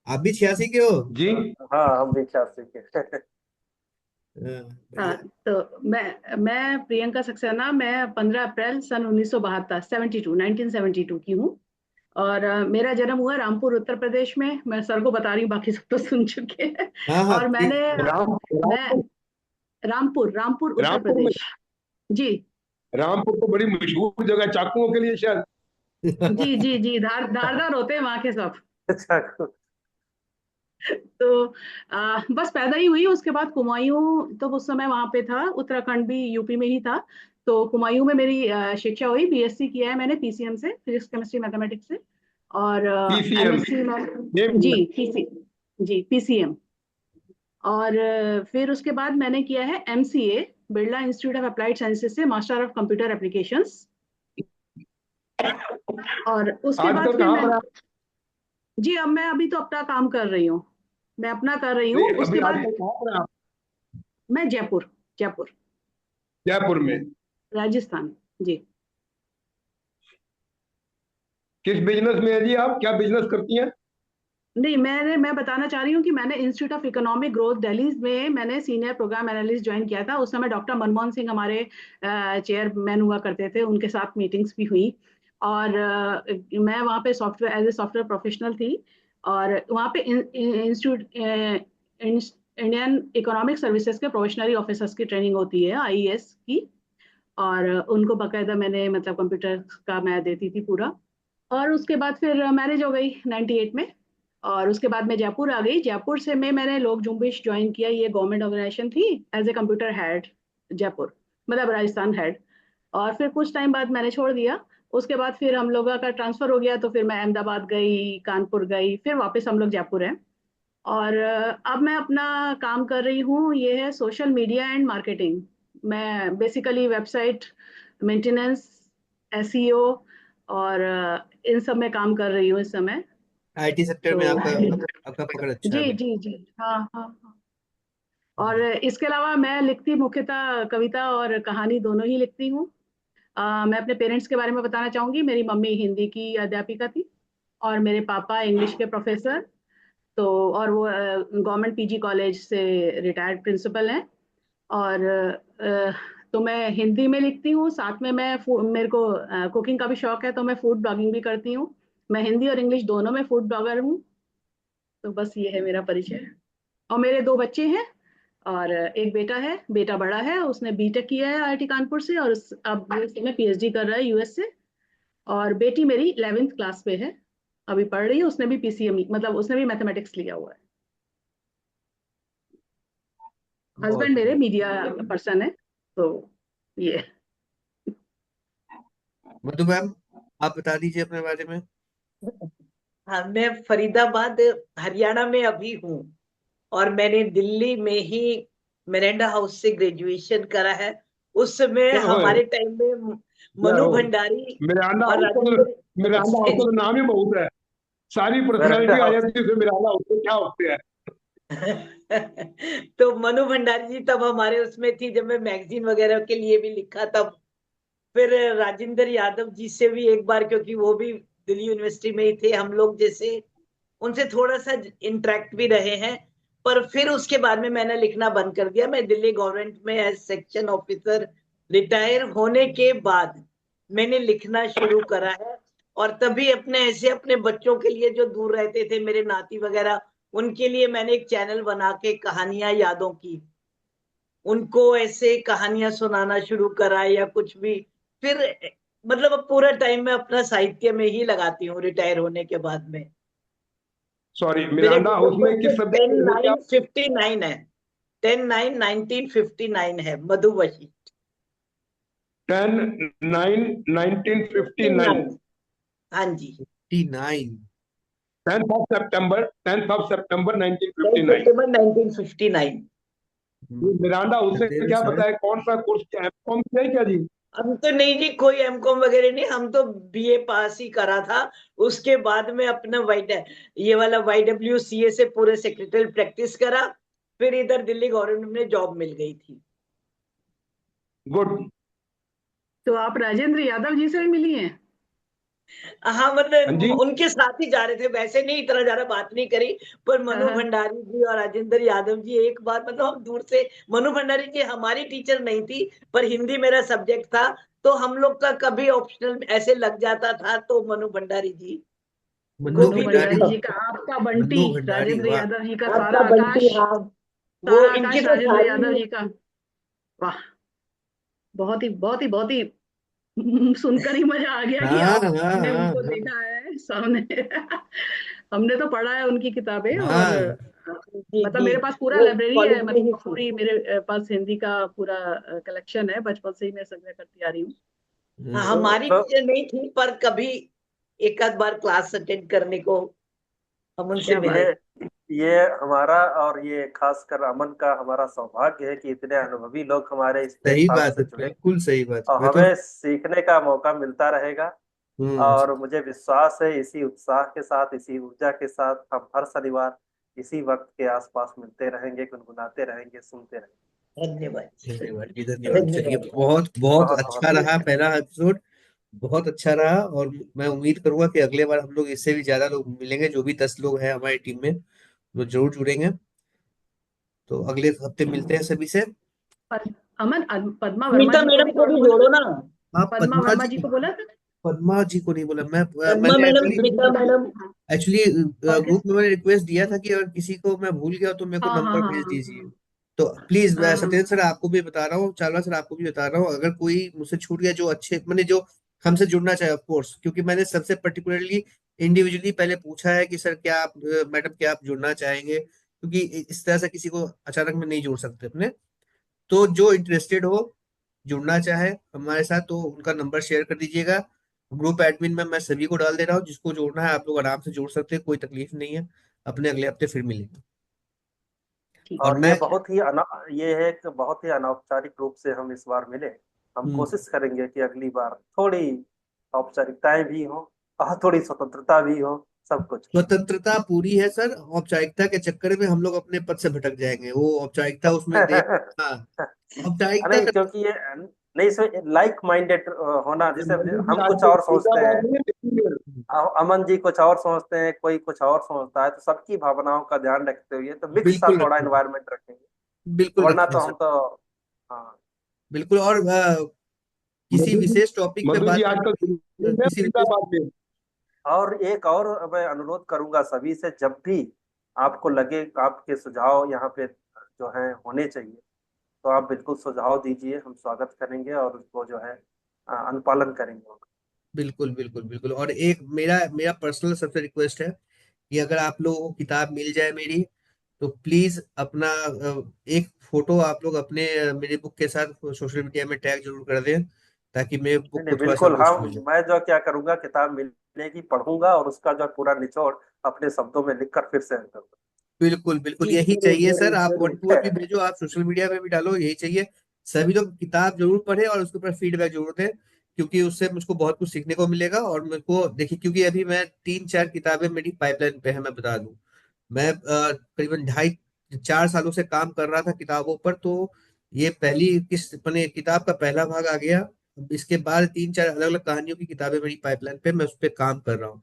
आप भी 86 के हो? जी। हाँ, हम भी 86 के। हाँ, हाँ, बढ़िया। तो मैं प्रियंका सक्सेना, मैं 15 अप्रैल सन 1972 1972 की हूँ। और मेरा जन्म हुआ रामपुर उत्तर प्रदेश में। मैं सर को बता रही हूँ, बाकी सब तो सुन चुके हैं। हाँ हाँ और ठीक। मैं रामपुर रामपुर उत्तर रामपुर में। प्रदेश। जी रामपुर तो बड़ी मशहूर जगह चाकुओं के लिए शायद। जी जी जी, धारदार होते हैं वहां के सब। अच्छा। तो बस पैदा ही हुई, उसके बाद कुमायूं तो उस समय वहां पे था, उत्तराखंड भी यूपी में ही था। तो कुमायूं में मेरी शिक्षा हुई, बीएससी किया है मैंने पीसीएम से, फिजिक्स केमिस्ट्री मैथमेटिक्स से। और पीसीएम। एमएससी में, जी पीसी, जी पीसीएम। और फिर उसके बाद मैंने किया है MCA, Birla Institute of Applied Sciences से, मास्टर ऑफ कंप्यूटर एप्लीकेशंस। और उसके बाद आजकल फिर कहाँ मैं, पर आप? जी अब मैं अभी तो अपना काम कर रही हूँ, मैं अपना कर रही हूँ। नहीं, अभी उसके बाद आजकल कहाँ पर आप? मैं जयपुर, जयपुर, जयपुर में। राजस्थान जी। किस बिजनेस में है जी आप, क्या बिजनेस करती हैं? नहीं, मैं बताना चाह रही हूँ कि मैंने institute of Economic Growth Delhi में मैंने सीनियर प्रोग्राम एनालिस्ट ज्वाइन किया था। उस समय डॉक्टर मनमोहन सिंह हमारे चेयरमैन हुआ करते थे, उनके साथ मीटिंग्स भी हुई। और मैं वहाँ पे software as a software professional थी। और वहाँ पे इंस्टीट्यूट इंडियन इकोनॉमिक सर्विसेज के प्रोफेशनरी ऑफिसर्स की ट्रेनिंग होती है, आईएएस की। और उनको बाकायदा मैंने मतलब कंप्यूटर का मैं देती थी पूरा। और उसके बाद फिर मैरिज हो गई 98 में। और उसके बाद मैं जयपुर आ गई। जयपुर से मैंने लोक जुम्बिश ज्वाइन किया, ये गवर्नमेंट ऑर्गेनाइजेशन थी, as a computer head Jaipur, मतलब राजस्थान हेड। और फिर कुछ टाइम बाद मैंने छोड़ दिया। उसके बाद फिर हम लोगों का ट्रांसफर हो गया, तो फिर मैं अहमदाबाद गई, कानपुर गई, फिर वापस हम लोग जयपुर हैं। और अब मैं अपना काम कर रही हूँ, ये है सोशल मीडिया एंड मार्केटिंग। मैं बेसिकली वेबसाइट मेंटेनेंस, एसईओ और इन सब में काम कर रही हूँ इस समय। आईटी सेक्टर में तो आपका आपका पकड़ अच्छा है जी अभी। जी जी, हाँ हाँ हाँ। और इसके अलावा मैं लिखती मुख्यतः कविता और कहानी दोनों ही लिखती हूँ। मैं अपने पेरेंट्स के बारे में बताना चाहूंगी। मेरी मम्मी हिंदी की अध्यापिका थी और मेरे पापा इंग्लिश के प्रोफेसर। तो और वो गवर्नमेंट पीजी कॉलेज से रिटायर्ड प्रिंसिपल हैं। और तो मैं हिंदी में लिखती हूँ, साथ में मेरे को कुकिंग का भी शौक है, तो मैं फूड ब्लॉगिंग भी करती हूँ। मैं हिंदी और इंग्लिश दोनों में फूड ब्लॉगर हूँ। तो बस ये है मेरा परिचय। और मेरे दो बच्चे हैं। और एक बेटा है, बेटा बड़ा है, उसने बीटेक किया है आईआईटी कानपुर से, और अब में पीएचडी कर रहा है यूएस से। और बेटी मेरी 11th क्लास पे है, अभी पढ़ रही है। उसने भी पीसीएमई, मतलब उसने भी मैथमेटिक्स लिया हुआ है। बहुत हस्बैंड मेरे बढ़िया। मीडिया पर्सन है। तो ये मधु मैम, आप बता दीजिए अपने बारे में। हाँ, मैं फरीदाबाद हरियाणा में अभी हूँ। और मैंने दिल्ली में ही मिरांडा हाउस से ग्रेजुएशन करा है। उस समय क्या हो, हमारे टाइम में क्या मनु हो? भंडारी मिरांडा और हाउस का तो, राजेंद्र मिरांडा हाउस का तो नाम ही बहुत है। सारी पर्सनैलिटी आ हाउस। जाती है उसमें, मिरांडा हाउस में क्या होते हैं। तो मनु भंडारी जी तब हमारे उसमें थी, जब मैं मैगजीन वगैरह के लिए भी लिखा तब। फिर राजेंद्र यादव जी से भी एक बार, क्योंकि वो भी दिल्ली यूनिवर्सिटी में ही थे, हम लोग जैसे उनसे थोड़ा सा इंटरेक्ट भी रहे हैं। पर फिर उसके बाद में मैंने लिखना बंद कर दिया। मैं दिल्ली गवर्नमेंट में एज सेक्शन ऑफिसर रिटायर होने के बाद मैंने लिखना शुरू करा है। और तभी अपने ऐसे अपने बच्चों के लिए जो दूर रहते थे, मेरे नाती वगैरह, उनके लिए मैंने एक चैनल बना के कहानियां यादों की, उनको ऐसे कहानियां सुनाना शुरू करा या कुछ भी। फिर मतलब अब पूरा टाइम मैं अपना साहित्य में ही लगाती हूँ रिटायर होने के बाद में। सॉरी, मेरे मिरांडा डेट हाउस ऑफ में किस बर्थ सब्जेक्ट 10 में थे 9 आप? 59 है। 10/9/1959 है, मधुवशी। 10/9/1959। 59, हाँ जी। 59। 10th of September 10 1959। सितंबर 1959। ये मिरांडा हाउस में धनतेरस क्या है। बताए, कौन सा कोर्स, क्या एमकॉम किया है क्या जी? हम तो नहीं जी, कोई एमकॉम वगैरह नहीं, हम तो बीए पास ही करा था। उसके बाद में अपना ये वाला YWCA से पूरे सेक्रेटरी प्रैक्टिस करा। फिर इधर दिल्ली गवर्नमेंट में जॉब मिल गई थी। गुड। तो आप राजेंद्र यादव जी से भी मिली हैं? हाँ, हाँ मतलब जी। उनके साथ ही जा रहे थे, वैसे नहीं इतना ज्यादा बात नहीं करी। पर मनु हाँ, भंडारी जी और राजेंद्र यादव जी एक बार, मतलब हम दूर से, मनु भंडारी जी हमारी टीचर नहीं थी, पर हिंदी मेरा सब्जेक्ट था। तो हम लोग का कभी ऑप्शनल ऐसे लग जाता था, तो मनु भंडारी जी, मन्नू मन्नू गोपी भंडारी। भंडारी मित्र, जी का आपका बंटी, मन्नू भंडारी, राजेंद्र वाह। यादव जी का आपका सारा बंटी, आकाश, हाँ। वो सारा इनकी आकाश तो राजेंद्र यादव सारी। जी का। वाह, बहुत ही बहुत ही बहुत ही सुनकर ही मजा आ गया कि हाँ हाँ आपने हाँ उनको हाँ देखा है सामने। हमने तो पढ़ा है उनकी किताबें। और हाँ। जी मतलब जी। मेरे पास पूरा वो लाइब्रेरी है, कॉलेज में ही मतलब थी। पूरी मेरे पास हिंदी का पूरा कलेक्शन है, बचपन से ही मैं संग्रह करती आ रही हूँ। हाँ, हम्म। हमारी तो टीचर नहीं थी, पर कभी एक आध बार क्लास अटेंड करने को हम उनसे क्या ये मिले। बात। ये हमारा और ये खासकर अमन का हमारा सौभाग्य है कि इतने अनुभवी लोग हमारे इस सही प्लेटफॉर्म बात से है, जुड़े बिल्कुल सही बात है। और मैं तो हमें सीखने का मौका मिलता रहेगा। हम्म। और मुझे विश्वास है इसी उत्साह के साथ, इसी ऊर्जा के साथ हम हर शनिवार इसी वक्त के आसपास मिलते रहेंगे, गुनगुनाते रहेंगे, सुनते रहेंगे। धन्यवाद धन्यवाद जी, धन्यवाद। चलिए, धन्यवाद। बहुत बहुत बहुत अच्छा बहुत रहा पहला एपिसोड, बहुत अच्छा रहा। और मैं उम्मीद करूंगा कि अगले बार हम लोग इससे भी ज्यादा लोग मिलेंगे, जो भी 10 लोग हैं हमारी टीम में वो जरूर जुड़ेंगे। तो अगले हफ्ते मिलते हैं सभी से। अमन, पद्मा वर्मा सुनीता जी को मैडम भी को थोड़ा भी बोला। जोड़ो ना। आप पद्मा पद्मा वर्मा जी, जी को बोला था। पद्मा जी को नहीं बोला मैं। पद्मा मैंने madam, actually Sunita madam. Actually और किस। ग्रुप में मैंने रिक्वेस्ट दिया था कि अगर किसी को मैं भूल गया तो मेरे को हाँ हाँ नंबर हाँ भेज हाँ दीजिए। तो प्लीज, मैं हाँ हाँ सत्येंद्र सर आपको भी बता रहा हूँ, चावला सर आपको भी बता रहा हूँ, अगर कोई मुझसे छूट गया जो अच्छे मैंने जो हमसे जुड़ना चाहे, ऑफ कोर्स, क्योंकि मैंने सबसे पर्टिकुलरली इंडिविजुअली पहले पूछा है कि सर क्या आप, मैडम क्या आप जुड़ना चाहेंगे, क्योंकि इस तरह से किसी को अचानक में नहीं जोड़ सकते अपने। तो जो इंटरेस्टेड हो, जुड़ना चाहे हमारे साथ, तो उनका नंबर शेयर कर दीजिएगा। ग्रुप एडमिन में मैं सभी को डाल दे रहा हूँ, जिसको जोड़ना है आप लोग आराम से जोड़ सकते हैं, कोई तकलीफ नहीं है। अपने अगले हफ्ते फिर मिलेंगे। ठीक और है। और मैं, ये है कि बहुत ही अनौपचारिक रूप से हम इस बार मिले। हम हम्म, कोशिश करेंगे कि अगली बार थोड़ी औपचारिकताएं भी हो और थोड़ी स्वतंत्रता भी हो, सब कुछ स्वतंत्रता पूरी है सर, औपचारिकता के चक्कर में हम लोग अपने पद से भटक जाएंगे, वो औपचारिकता उसमें दे। हाँ, औपचारिकता नहीं, का क्योंकि ये नहीं, इसमें लाइक माइंडेड होना, ये जैसे मनु जी हम आज कुछ के और सोचते फरीदाबाद हैं, में देखिए, अमन जी कुछ और सोचते हैं, कोई कुछ और सोचता है, तो सबकी भावनाओं का ध्यान रखते हुए तो मिक्स सा बिल्कुल थोड़ा रखेंगे, एनवायरनमेंट रखेंगे। बिल्कुल वरना रखेंगे तो सर, हम तो हाँ। बिल्कुल। और किसी मधु जी, विशेष टॉपिक पे मधु जी बात आजकल करनी, में किसी विशेष, फरीदाबाद में। और एक और मैं अनुरोध करूंगा सभी से, जब भी आपको लगे आपके सुझाव यहाँ पे जो है होने चाहिए, तो आप बिल्कुल सुझाव दीजिए, हम स्वागत करेंगे और उसको जो है अनुपालन करेंगे। बिल्कुल बिल्कुल बिल्कुल। और एक मेरा मेरा पर्सनल सबसे रिक्वेस्ट है कि अगर आप लोगों को किताब मिल जाए मेरी, तो प्लीज अपना एक फोटो आप लोग अपने मेरी बुक के साथ सोशल मीडिया में टैग जरूर कर दें, ताकि मेरे नहीं बुक नहीं, को थोड़ा सा बिल्कुल, बूस्ट हम मिले। मैं जो क्या करूंगा, किताब मिलेगी पढ़ूंगा और उसका जो पूरा निचोड़ अपने शब्दों में लिखकर फिर से करूंगा। बिल्कुल बिल्कुल, जी यही जरूर चाहिए सर। जरूर आप वन जरूर। टू वन भी भेजो, आप सोशल मीडिया पे भी डालो, यही चाहिए। सभी लोग किताब जरूर पढ़े और उसके ऊपर फीडबैक जरूर दें, क्योंकि उससे मुझको बहुत कुछ सीखने को मिलेगा। और मेरे को देखिए, क्योंकि अभी मैं 3-4 किताबें मेरी पाइपलाइन पे है, मैं बता दूं। मैं करीबन 2.5-4 सालों से काम कर रहा था किताबों पर, तो ये पहली किस मैंने किताब का पहला भाग आ गया। अब इसके बाद 3-4 अलग अलग कहानियों की किताबें मेरी पाइपलाइन पे, मैं उस पर काम कर रहा हूँ।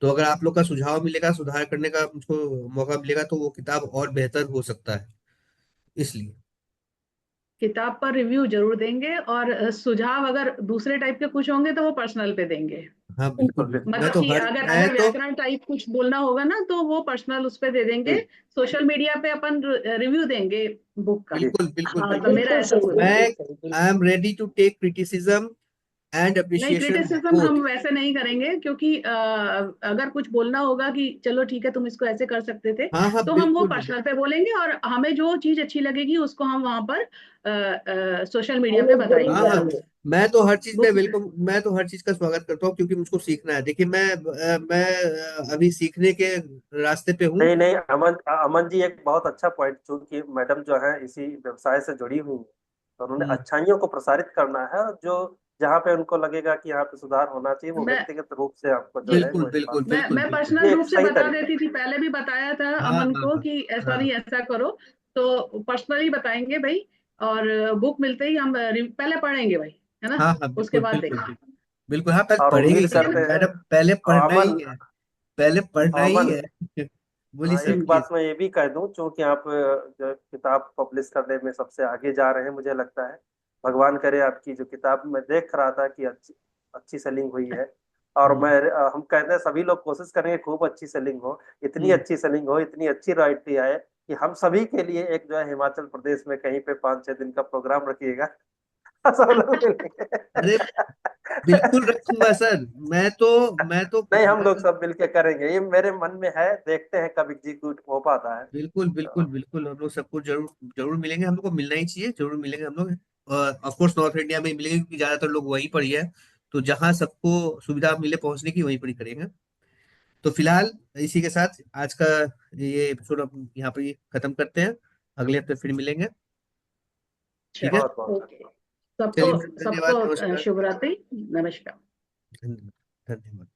तो अगर आप लोग का सुझाव मिलेगा, सुधार करने का मुझको मौका मिलेगा, तो वो किताब और बेहतर हो सकता है, इसलिए। किताब पर रिव्यू जरूर देंगे, और सुझाव अगर दूसरे टाइप के कुछ होंगे तो वो पर्सनल पे देंगे। हाँ बिल्कुल बिल्कुल बिल्कुल, बिल्कुल। मैं मतलब तो कि हर अगर मैं अगर तो व्याकरण टाइप कुछ बोलना होगा ना, तो वो पर्सनल उस पे दे देंगे। जी सोशल मीडिया पे अपन रिव्यू देंगे बुक का। जी। बिल्कुल बिल्कुल हाँ, तो बिल्कुल। मेरा बिल्कुल ऐसा सही, सोच मैं है। बिल्कुल सही, बिल्कुल। I am ready to take criticism and नहीं, अप्रिसिएशन क्रिटिसिज्म हम बोथ। वैसे नहीं करेंगे, क्योंकि अगर कुछ बोलना होगा कि चलो ठीक है तुम इसको ऐसे कर सकते थे, हाँ हाँ, तो हम वो बिल्कुल पर्सनल पे बोलेंगे, और हमें जो चीज अच्छी लगेगी उसको हम वहां पर सोशल मीडिया हम पे लोग जरूर हाँ बताएंगे। हाँ। जाएंगे। मैं तो हर चीज में बुक। वेलकम, मैं तो हर चीज का स्वागत करता हूँ, क्योंकि मुझको सीखना है। देखिए, मैं अभी सीखने के रास्ते पे हूँ। नहीं नहीं, अमन अमन जी एक बहुत अच्छा पॉइंट, चूंकि मैडम जो है इसी व्यवसाय से जुड़ी हुई है, तो उन्होंने हम्म, अच्छाइयों को प्रसारित करना है, और जो जहाँ पे उनको लगेगा कि यहाँ पे सुधार होना चाहिए, वो मैं व्यक्तिगत रूप से आपको जो है बिल्कुल वो इस बात बिल्कुल में, मैं बिल्कुल मैं बिल्कुल। पर्सनल ये रूप एक से सही बता तरीका देती थी, पहले भी बताया था हाँ अमन हाँ को हाँ कि ऐसा हाँ नहीं ऐसा करो। तो पर्सनली बताएंगे भाई। और बुक मिलते ही हम पहले पढ़ेंगे भाई, है ना। हाँ हाँ, उसके बिल्कुल बाद बिल्कुल देखेंगे। बिल्कुल बिल्कुल। हाँ, पहले और पढ़ेंगे उम्मीद ही ठीक सर, है करते ना। हैं। मैडम, पहले पढ़ना अमन, ही है, पहले पढ़ना ही अमन, है। बोलिए सर, एक प्लीज। बात मैं ये भी कह दूं, चूंकि आप जो किताब पब्लिश करने में सबसे आगे जा रहे हैं, मुझे लगता है भगवान करे आपकी जो किताब, मैं देख रहा था कि अच्छी अच्छी सेलिंग हुई है। और हम्म हम कहते हैं सभी लोग कोशिश करेंगे खूब अच्छी सेलिंग हो, इतनी हम्म। अच्छी सेलिंग हो, इतनी अच्छी रॉयल्टी आए कि हम सभी के लिए एक जो है हिमाचल प्रदेश में कहीं पे 5-6 दिन का प्रोग्राम रखिएगा। सब लोग मिलेंगे। अरे बिल्कुल रखूंगा सर। मैं तो नहीं, हम लोग सब मिलके करेंगे, ये मेरे मन में है, देखते हैं कब एग्जीक्यूट हो पाता है। बिल्कुल बिल्कुल तो बिल्कुल, हम लोग सबको जरूर जरूर मिलेंगे, हम लोग को मिलना ही चाहिए, जरूर मिलेंगे हम लोग। ऑफ कोर्स नॉर्थ इंडिया में ही मिलेंगे, क्योंकि ज्यादातर लोग वहीं पर ही है। तो जहाँ सबको सुविधा मिले पहुंचने की, वहीं पर ही करेंगे। तो फिलहाल इसी के साथ आज का ये एपिसोड हम यहाँ पर ही खत्म करते हैं। अगले हफ्ते फिर मिलेंगे। ठीक है। चलो। बहुत बहुत ओके। सबको चलिए मैम, सबको धन्यवाद, नमस्कार। शुभ रात्रि। नमस्कार। धन्यवाद, धन्यवाद।